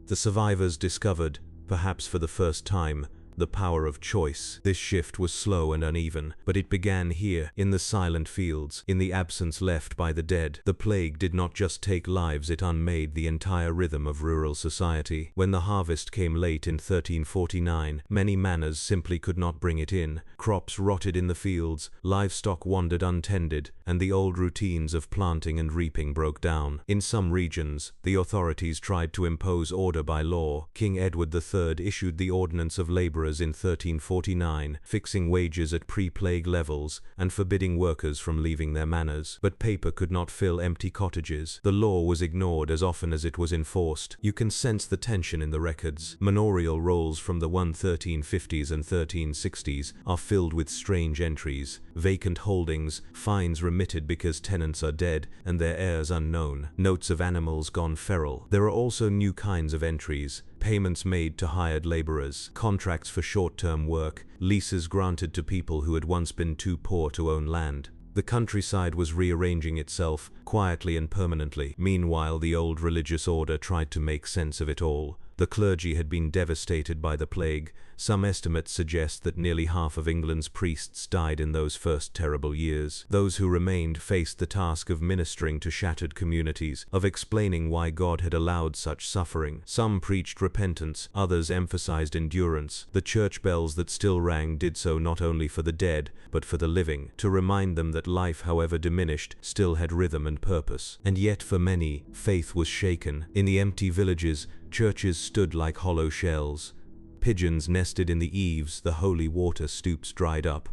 The survivors discovered, perhaps for the first time, the power of choice. This shift was slow and uneven, but it began here, in the silent fields, in the absence left by the dead. The plague did not just take lives, it unmade the entire rhythm of rural society. When the harvest came late in 1349, many manors simply could not bring it in. Crops rotted in the fields, livestock wandered untended, and the old routines of planting and reaping broke down. In some regions, the authorities tried to impose order by law. King Edward III issued the Ordinance of Labourers in 1349, fixing wages at pre-plague levels and forbidding workers from leaving their manors. But paper could not fill empty cottages. The law was ignored as often as it was enforced. You can sense the tension in the records. Manorial rolls from the 1350s and 1360s are filled with strange entries: vacant holdings, fines remitted because tenants are dead and their heirs unknown, notes of animals gone feral. There are also new kinds of entries: payments made to hired laborers, contracts for short-term work, leases granted to people who had once been too poor to own land. The countryside was rearranging itself, quietly and permanently. Meanwhile, the old religious order tried to make sense of it all. The clergy had been devastated by the plague. Some estimates suggest that nearly half of England's priests died in those first terrible years. Those who remained faced the task of ministering to shattered communities, of explaining why God had allowed such suffering. Some preached repentance, others emphasized endurance. The church bells that still rang did so not only for the dead, but for the living, to remind them that life, however diminished, still had rhythm and purpose. And yet for many, faith was shaken. In the empty villages, churches stood like hollow shells. Pigeons nested in the eaves, the holy water stoops dried up.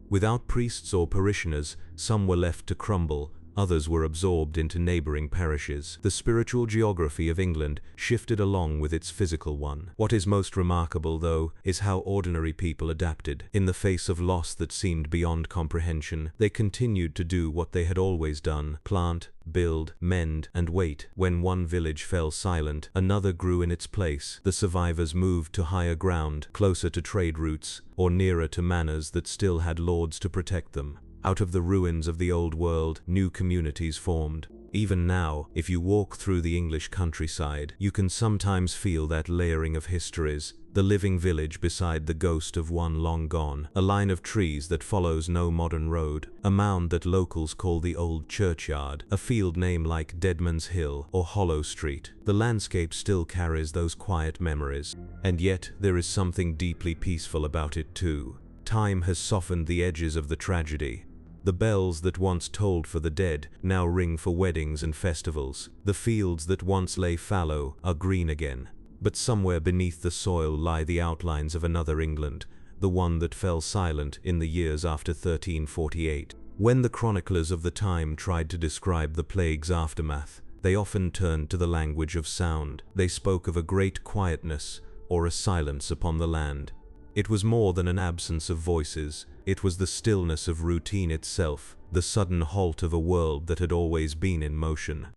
Without priests or parishioners, some were left to crumble, others were absorbed into neighboring parishes. The spiritual geography of England shifted along with its physical one. What is most remarkable, though, is how ordinary people adapted. In the face of loss that seemed beyond comprehension, they continued to do what they had always done: plant, build, mend, and wait. When one village fell silent, another grew in its place. The survivors moved to higher ground, closer to trade routes, or nearer to manors that still had lords to protect them. Out of the ruins of the old world, new communities formed. Even now, if you walk through the English countryside, you can sometimes feel that layering of histories: the living village beside the ghost of one long gone, a line of trees that follows no modern road, a mound that locals call the Old Churchyard, a field name like Deadman's Hill or Hollow Street. The landscape still carries those quiet memories, and yet there is something deeply peaceful about it too. Time has softened the edges of the tragedy. The bells that once tolled for the dead now ring for weddings and festivals. The fields that once lay fallow are green again. But somewhere beneath the soil lie the outlines of another England, the one that fell silent in the years after 1348. When the chroniclers of the time tried to describe the plague's aftermath, they often turned to the language of sound. They spoke of a great quietness or a silence upon the land. It was more than an absence of voices. It was the stillness of routine itself, the sudden halt of a world that had always been in motion.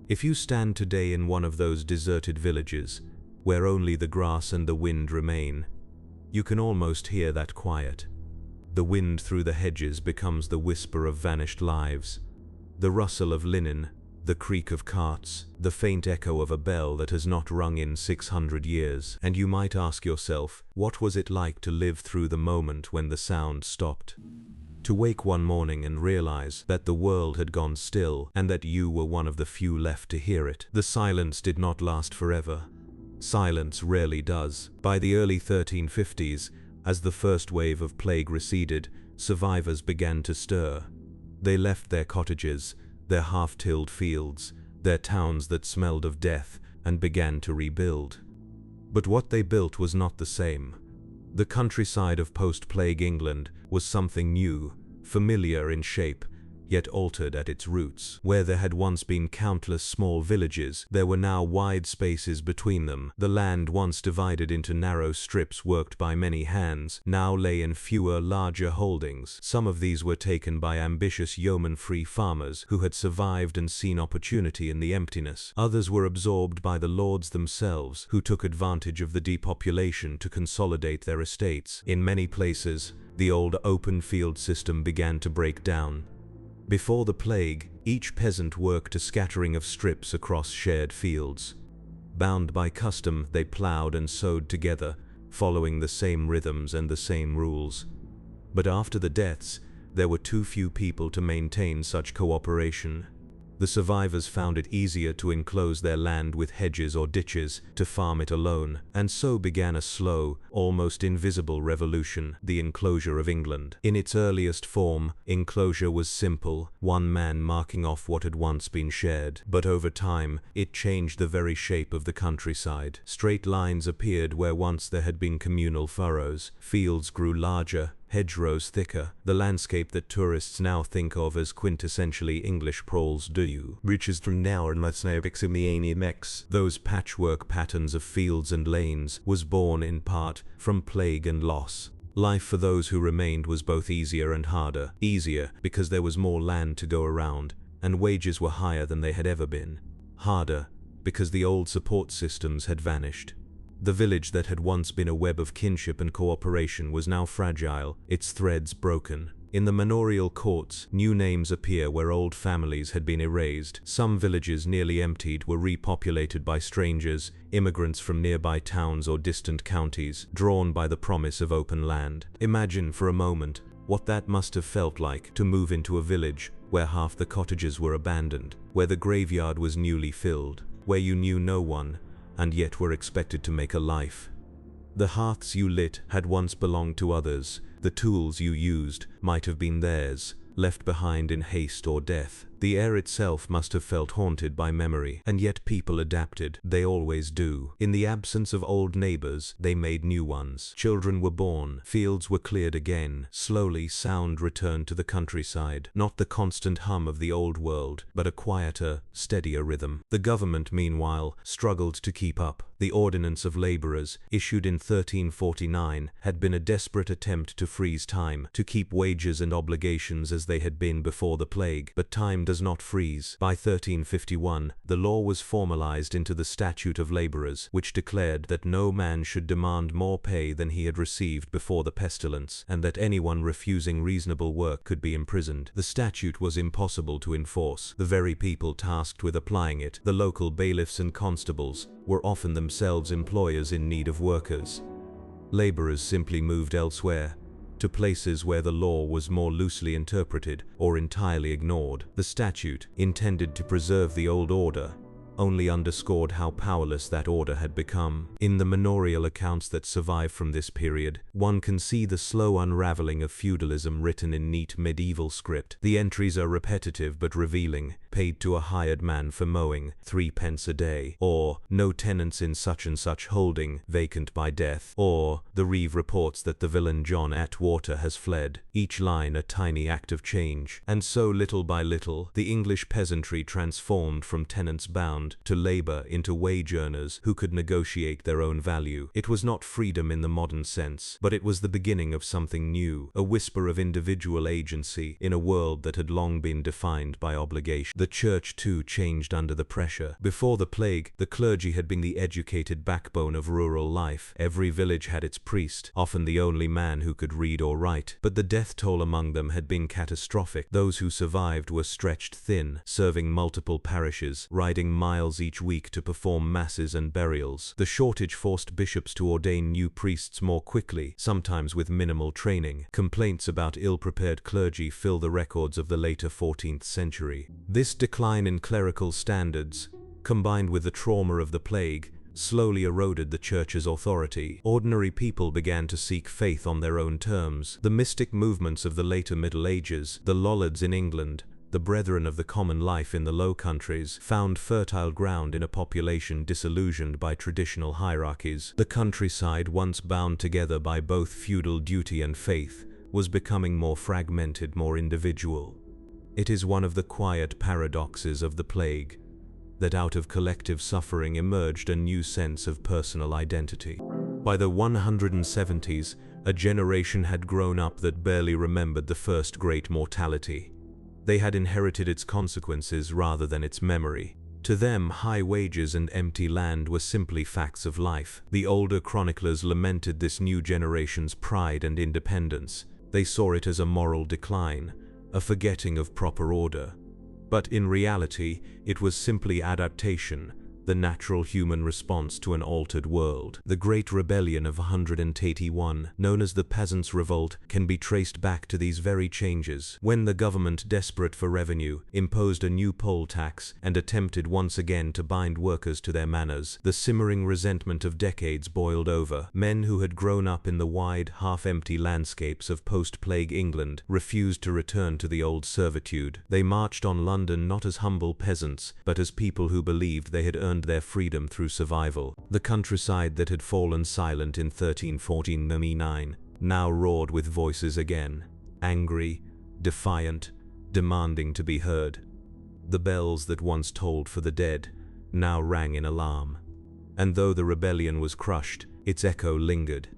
If you stand today in one of those deserted villages, where only the grass and the wind remain, you can almost hear that quiet. The wind through the hedges becomes the whisper of vanished lives, the rustle of linen, the creak of carts, the faint echo of a bell that has not rung in 600 years. And you might ask yourself, what was it like to live through the moment when the sound stopped? To wake one morning and realize that the world had gone still and that you were one of the few left to hear it. The silence did not last forever. Silence rarely does. By the early 1350s, as the first wave of plague receded, survivors began to stir. They left their cottages, their half-tilled fields, their towns that smelled of death, and began to rebuild. But what they built was not the same. The countryside of post-plague England was something new, familiar in shape, yet altered at its roots. Where there had once been countless small villages, there were now wide spaces between them. The land once divided into narrow strips worked by many hands, now lay in fewer, larger holdings. Some of these were taken by ambitious yeoman-free farmers who had survived and seen opportunity in the emptiness. Others were absorbed by the lords themselves, who took advantage of the depopulation to consolidate their estates. In many places, the old open field system began to break down. Before the plague, each peasant worked a scattering of strips across shared fields. Bound by custom, they ploughed and sowed together, following the same rhythms and the same rules. But after the deaths, there were too few people to maintain such cooperation. The survivors found it easier to enclose their land with hedges or ditches, to farm it alone, and so began a slow, almost invisible revolution, the enclosure of England. In its earliest form, enclosure was simple, one man marking off what had once been shared. But over time, it changed the very shape of the countryside. Straight lines appeared where once there had been communal furrows, fields grew larger, hedgerows thicker. The landscape that tourists now think of as quintessentially English proles du reaches through now and let's now mix. Those patchwork patterns of fields and lanes was born in part from plague and loss. Life for those who remained was both easier and harder. Easier because there was more land to go around, and wages were higher than they had ever been. Harder because the old support systems had vanished. The village that had once been a web of kinship and cooperation was now fragile, its threads broken. In the manorial courts, new names appear where old families had been erased. Some villages nearly emptied were repopulated by strangers, immigrants from nearby towns or distant counties, drawn by the promise of open land. Imagine for a moment what that must have felt like to move into a village where half the cottages were abandoned, where the graveyard was newly filled, where you knew no one, and yet were expected to make a life. The hearths you lit had once belonged to others. The tools you used might have been theirs, left behind in haste or death. The air itself must have felt haunted by memory, and yet people adapted. They always do. In the absence of old neighbors, they made new ones. Children were born, fields were cleared again. Slowly, sound returned to the countryside. Not the constant hum of the old world, but a quieter, steadier rhythm. The government, meanwhile, struggled to keep up. The Ordinance of Laborers, issued in 1349, had been a desperate attempt to freeze time, to keep wages and obligations as they had been before the plague. But time does not freeze. By 1351, the law was formalized into the Statute of Laborers, which declared that no man should demand more pay than he had received before the pestilence, and that anyone refusing reasonable work could be imprisoned. The statute was impossible to enforce. The very people tasked with applying it, the local bailiffs and constables, were often themselves employers in need of workers. Laborers simply moved elsewhere, to places where the law was more loosely interpreted or entirely ignored. The statute, intended to preserve the old order, only underscored how powerless that order had become. In the manorial accounts that survive from this period, one can see the slow unraveling of feudalism written in neat medieval script. The entries are repetitive but revealing. Paid to a hired man for mowing, 3 pence a day, or no tenants in such and such holding, vacant by death, or the reeve reports that the villain John Atwater has fled. Each line a tiny act of change. And so little by little, the English peasantry transformed from tenants bound to labor into wage earners who could negotiate their own value. It was not freedom in the modern sense, but it was the beginning of something new, a whisper of individual agency in a world that had long been defined by obligation. The The church too changed under the pressure. Before the plague, the clergy had been the educated backbone of rural life. Every village had its priest, often the only man who could read or write. But the death toll among them had been catastrophic. Those who survived were stretched thin, serving multiple parishes, riding miles each week to perform masses and burials. The shortage forced bishops to ordain new priests more quickly, sometimes with minimal training. Complaints about ill-prepared clergy fill the records of the later 14th century. This decline in clerical standards, combined with the trauma of the plague, slowly eroded the church's authority. Ordinary people began to seek faith on their own terms. The mystic movements of the later Middle Ages, the Lollards in England, the Brethren of the Common Life in the Low Countries, found fertile ground in a population disillusioned by traditional hierarchies. The countryside, once bound together by both feudal duty and faith, was becoming more fragmented, more individual. It is one of the quiet paradoxes of the plague, that out of collective suffering emerged a new sense of personal identity. By the 170s, a generation had grown up that barely remembered the first great mortality. They had inherited its consequences rather than its memory. To them, high wages and empty land were simply facts of life. The older chroniclers lamented this new generation's pride and independence. They saw it as a moral decline, a forgetting of proper order. But in reality, it was simply adaptation, the natural human response to an altered world. The Great Rebellion of 181, known as the Peasants' Revolt, can be traced back to these very changes, when the government, desperate for revenue, imposed a new poll tax and attempted once again to bind workers to their manors. The simmering resentment of decades boiled over. Men who had grown up in the wide, half-empty landscapes of post-plague England refused to return to the old servitude. They marched on London not as humble peasants, but as people who believed they had earned their freedom through survival. The countryside that had fallen silent in 1349 now roared with voices again, angry, defiant, demanding to be heard. The bells that once tolled for the dead now rang in alarm. And though the rebellion was crushed, its echo lingered.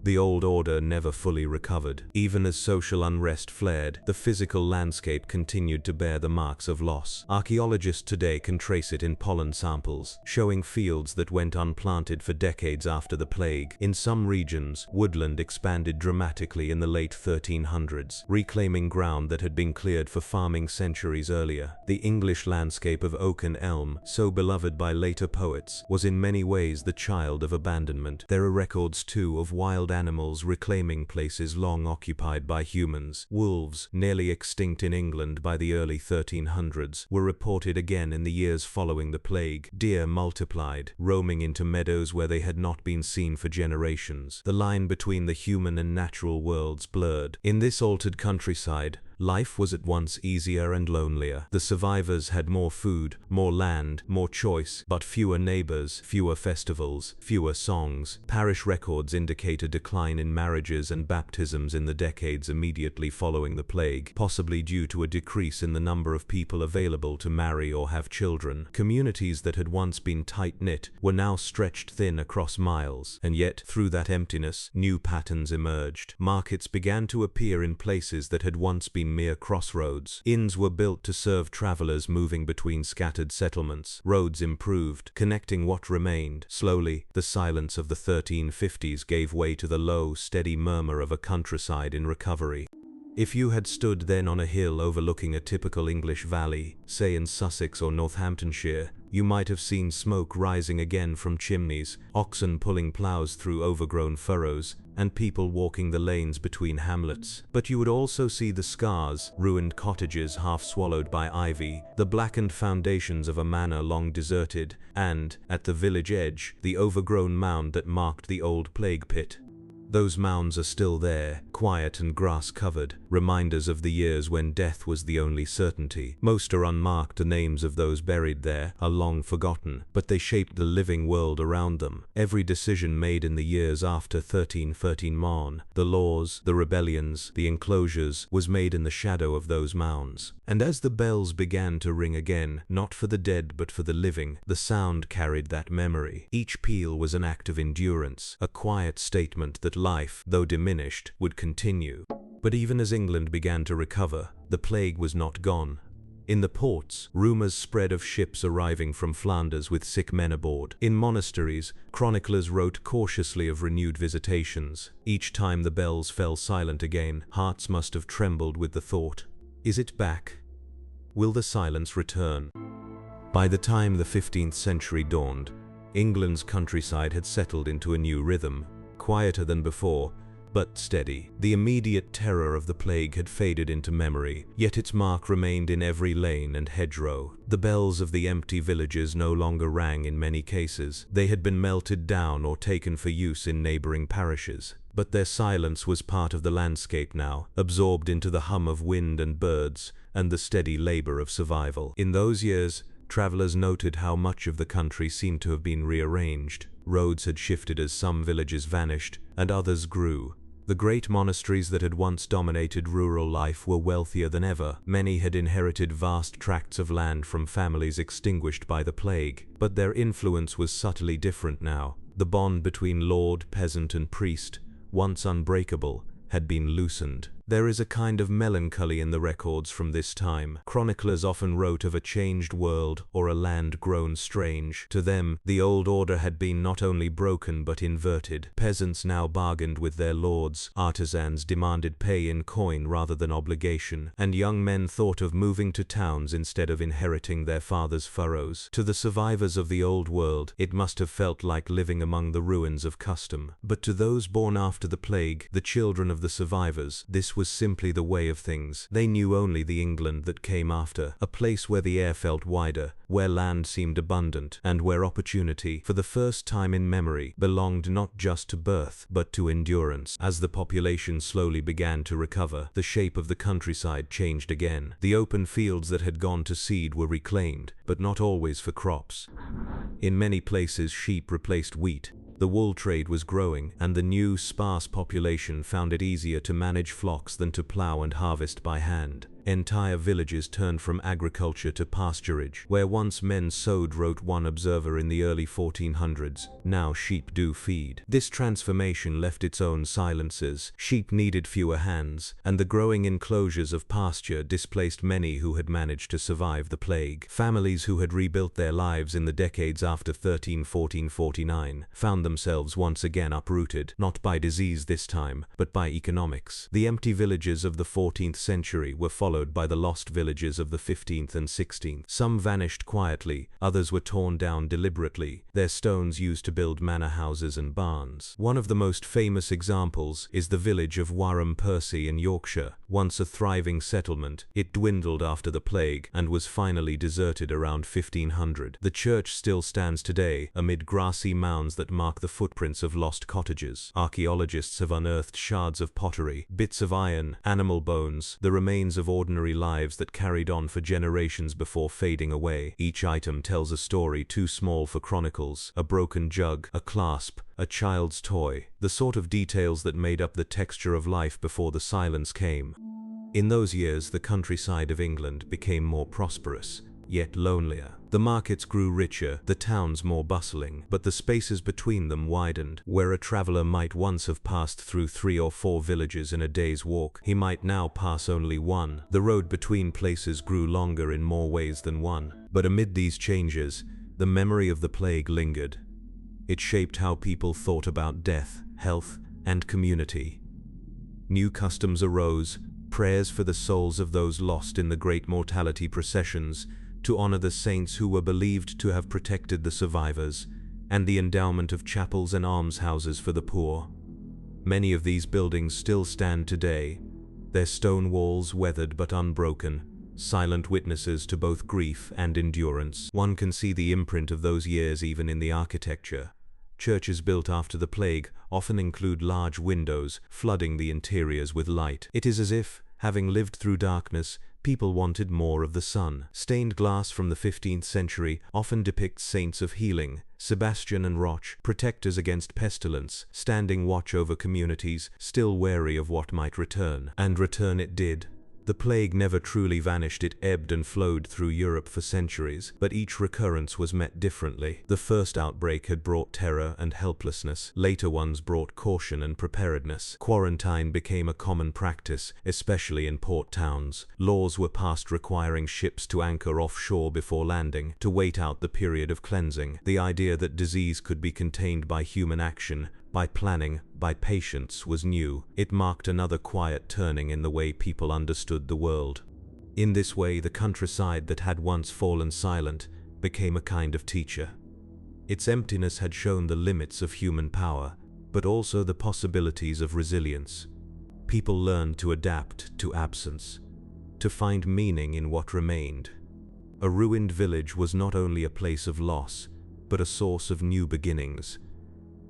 The old order never fully recovered. Even as social unrest flared, the physical landscape continued to bear the marks of loss. Archaeologists today can trace it in pollen samples, showing fields that went unplanted for decades after the plague. In some regions, woodland expanded dramatically in the late 1300s, reclaiming ground that had been cleared for farming centuries earlier. The English landscape of oak and elm, so beloved by later poets, was in many ways the child of abandonment. There are records, too, of wild animals reclaiming places long occupied by humans. Wolves, nearly extinct in England by the early 1300s, were reported again in the years following the plague. Deer multiplied, roaming into meadows where they had not been seen for generations. The line between the human and natural worlds blurred. In this altered countryside, life was at once easier and lonelier. The survivors had more food, more land, more choice, but fewer neighbors, fewer festivals, fewer songs. Parish records indicate a decline in marriages and baptisms in the decades immediately following the plague, possibly due to a decrease in the number of people available to marry or have children. Communities that had once been tight-knit were now stretched thin across miles, and yet, through that emptiness, new patterns emerged. Markets began to appear in places that had once been mere crossroads. Inns were built to serve travelers moving between scattered settlements. Roads improved, connecting what remained. Slowly, the silence of the 1350s gave way to the low, steady murmur of a countryside in recovery. If you had stood then on a hill overlooking a typical English valley, say in Sussex or Northamptonshire, you might have seen smoke rising again from chimneys, oxen pulling ploughs through overgrown furrows, and people walking the lanes between hamlets. But you would also see the scars, ruined cottages half swallowed by ivy, the blackened foundations of a manor long deserted, and, at the village edge, the overgrown mound that marked the old plague pit. Those mounds are still there, quiet and grass-covered, reminders of the years when death was the only certainty. Most are unmarked. The names of those buried there are long forgotten, but they shaped the living world around them. Every decision made in the years after 1313, the laws, the rebellions, the enclosures, was made in the shadow of those mounds. And as the bells began to ring again, not for the dead but for the living, the sound carried that memory. Each peal was an act of endurance, a quiet statement that life, though diminished, would continue. But even as England began to recover, the plague was not gone. In the ports, rumors spread of ships arriving from Flanders with sick men aboard. In monasteries, chroniclers wrote cautiously of renewed visitations. Each time the bells fell silent again, hearts must have trembled with the thought, is it back? Will the silence return? By the time the 15th century dawned, England's countryside had settled into a new rhythm, quieter than before, but steady. The immediate terror of the plague had faded into memory, yet its mark remained in every lane and hedgerow. The bells of the empty villages no longer rang in many cases. They had been melted down or taken for use in neighboring parishes. But their silence was part of the landscape now, absorbed into the hum of wind and birds, and the steady labor of survival. In those years, travelers noted how much of the country seemed to have been rearranged. Roads had shifted as some villages vanished, and others grew. The great monasteries that had once dominated rural life were wealthier than ever. Many had inherited vast tracts of land from families extinguished by the plague, but their influence was subtly different now. The bond between lord, peasant, and priest, once unbreakable, had been loosened. There is a kind of melancholy in the records from this time. Chroniclers often wrote of a changed world or a land grown strange. To them, the old order had been not only broken but inverted. Peasants now bargained with their lords, artisans demanded pay in coin rather than obligation, and young men thought of moving to towns instead of inheriting their fathers' furrows. To the survivors of the old world, it must have felt like living among the ruins of custom. But to those born after the plague, the children of the survivors, this was simply the way of things. They knew only the England that came after, a place where the air felt wider, where land seemed abundant, and where opportunity, for the first time in memory, belonged not just to birth, but to endurance. As the population slowly began to recover, the shape of the countryside changed again. The open fields that had gone to seed were reclaimed, but not always for crops. In many places, sheep replaced wheat. The wool trade was growing, and the new, sparse population found it easier to manage flocks than to plow and harvest by hand. Entire villages turned from agriculture to pasturage. Where once men sowed, wrote one observer in the early 1400s, now sheep do feed. This transformation left its own silences. Sheep needed fewer hands, and the growing enclosures of pasture displaced many who had managed to survive the plague. Families who had rebuilt their lives in the decades after 1314-49 found themselves once again uprooted, not by disease this time, but by economics. The empty villages of the 14th century were followed by the lost villages of the 15th and 16th. Some vanished quietly, others were torn down deliberately, their stones used to build manor houses and barns. One of the most famous examples is the village of Warham Percy in Yorkshire. Once a thriving settlement, it dwindled after the plague and was finally deserted around 1500. The church still stands today, amid grassy mounds that mark the footprints of lost cottages. Archaeologists have unearthed shards of pottery, bits of iron, animal bones, the remains of ordinary lives that carried on for generations before fading away. Each item tells a story too small for chronicles: a broken jug, a clasp, a child's toy, the sort of details that made up the texture of life before the silence came. In those years, the countryside of England became more prosperous, yet lonelier. The markets grew richer, the towns more bustling, but the spaces between them widened. Where a traveler might once have passed through 3 or 4 villages in a day's walk, he might now pass only one. The road between places grew longer in more ways than one. But amid these changes, the memory of the plague lingered. It shaped how people thought about death, health, and community. New customs arose, prayers for the souls of those lost in the great mortality processions, to honor the saints who were believed to have protected the survivors, and the endowment of chapels and almshouses for the poor. Many of these buildings still stand today, their stone walls weathered but unbroken, silent witnesses to both grief and endurance. One can see the imprint of those years even in the architecture. Churches built after the plague often include large windows, flooding the interiors with light. It is as if, having lived through darkness, people wanted more of the sun. Stained glass from the 15th century often depicts saints of healing, Sebastian and Roch, protectors against pestilence, standing watch over communities, still wary of what might return. And return it did. The plague never truly vanished. It ebbed and flowed through Europe for centuries, but each recurrence was met differently. The first outbreak had brought terror and helplessness. Later ones brought caution and preparedness. Quarantine became a common practice, especially in port towns. Laws were passed requiring ships to anchor offshore before landing, to wait out the period of cleansing. The idea that disease could be contained by human action, by planning, by patience, was new. It marked another quiet turning in the way people understood the world. In this way, the countryside that had once fallen silent became a kind of teacher. Its emptiness had shown the limits of human power, but also the possibilities of resilience. People learned to adapt to absence, to find meaning in what remained. A ruined village was not only a place of loss, but a source of new beginnings.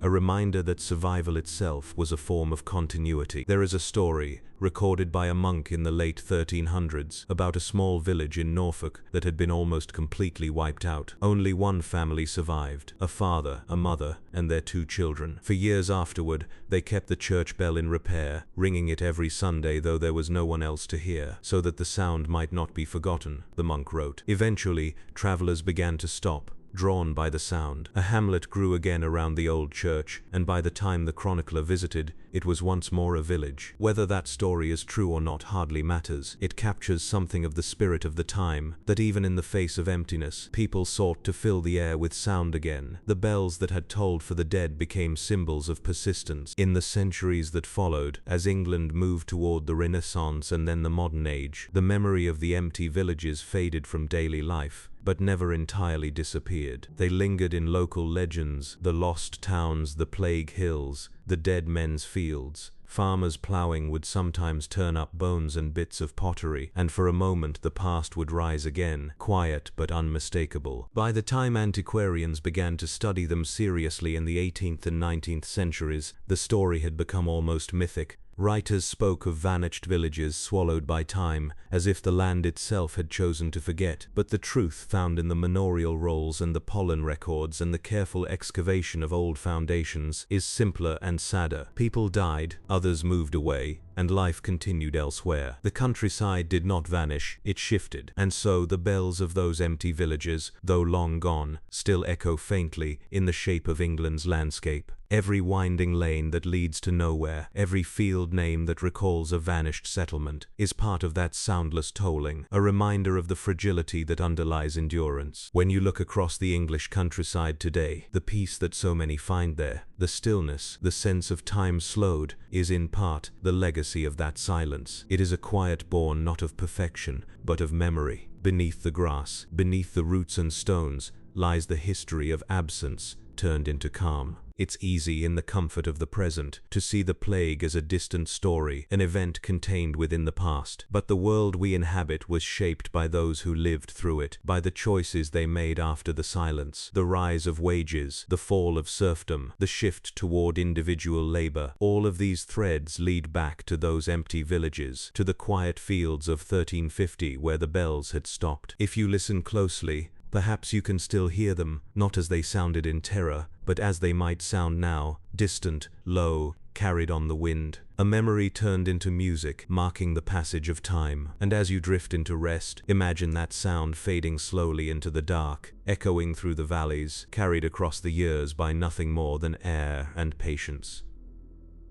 A reminder that survival itself was a form of continuity. There is a story, recorded by a monk in the late 1300s, about a small village in Norfolk that had been almost completely wiped out. Only one family survived: a father, a mother, and their 2 children. For years afterward, they kept the church bell in repair, ringing it every Sunday though there was no one else to hear, so that the sound might not be forgotten, the monk wrote. Eventually, travelers began to stop, drawn by the sound. A hamlet grew again around the old church, and by the time the chronicler visited, it was once more a village. Whether that story is true or not hardly matters. It captures something of the spirit of the time, that even in the face of emptiness, people sought to fill the air with sound again. The bells that had tolled for the dead became symbols of persistence. In the centuries that followed, as England moved toward the Renaissance and then the modern age, the memory of the empty villages faded from daily life, but never entirely disappeared. They lingered in local legends: the lost towns, the plague hills, the dead men's fields. Farmers plowing would sometimes turn up bones and bits of pottery, and for a moment the past would rise again, quiet but unmistakable. By the time antiquarians began to study them seriously in the 18th and 19th centuries, the story had become almost mythic. Writers spoke of vanished villages swallowed by time, as if the land itself had chosen to forget. But the truth found in the manorial rolls and the pollen records and the careful excavation of old foundations is simpler and sadder. People died, others moved away, and life continued elsewhere. The countryside did not vanish, it shifted. And so the bells of those empty villages, though long gone, still echo faintly in the shape of England's landscape. Every winding lane that leads to nowhere, every field name that recalls a vanished settlement, is part of that soundless tolling, a reminder of the fragility that underlies endurance. When you look across the English countryside today, the peace that so many find there, the stillness, the sense of time slowed, is in part the legacy of that silence. It is a quiet born not of perfection, but of memory. Beneath the grass, beneath the roots and stones, lies the history of absence turned into calm. It's easy in the comfort of the present to see the plague as a distant story, an event contained within the past. But the world we inhabit was shaped by those who lived through it, by the choices they made after the silence, the rise of wages, the fall of serfdom, the shift toward individual labor. All of these threads lead back to those empty villages, to the quiet fields of 1350 where the bells had stopped. If you listen closely, perhaps you can still hear them, not as they sounded in terror, but as they might sound now, distant, low, carried on the wind. A memory turned into music, marking the passage of time. And as you drift into rest, imagine that sound fading slowly into the dark, echoing through the valleys, carried across the years by nothing more than air and patience.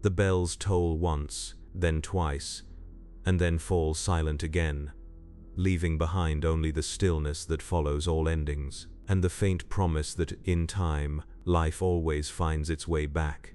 The bells toll once, then twice, and then fall silent again, leaving behind only the stillness that follows all endings, and the faint promise that, in time, life always finds its way back.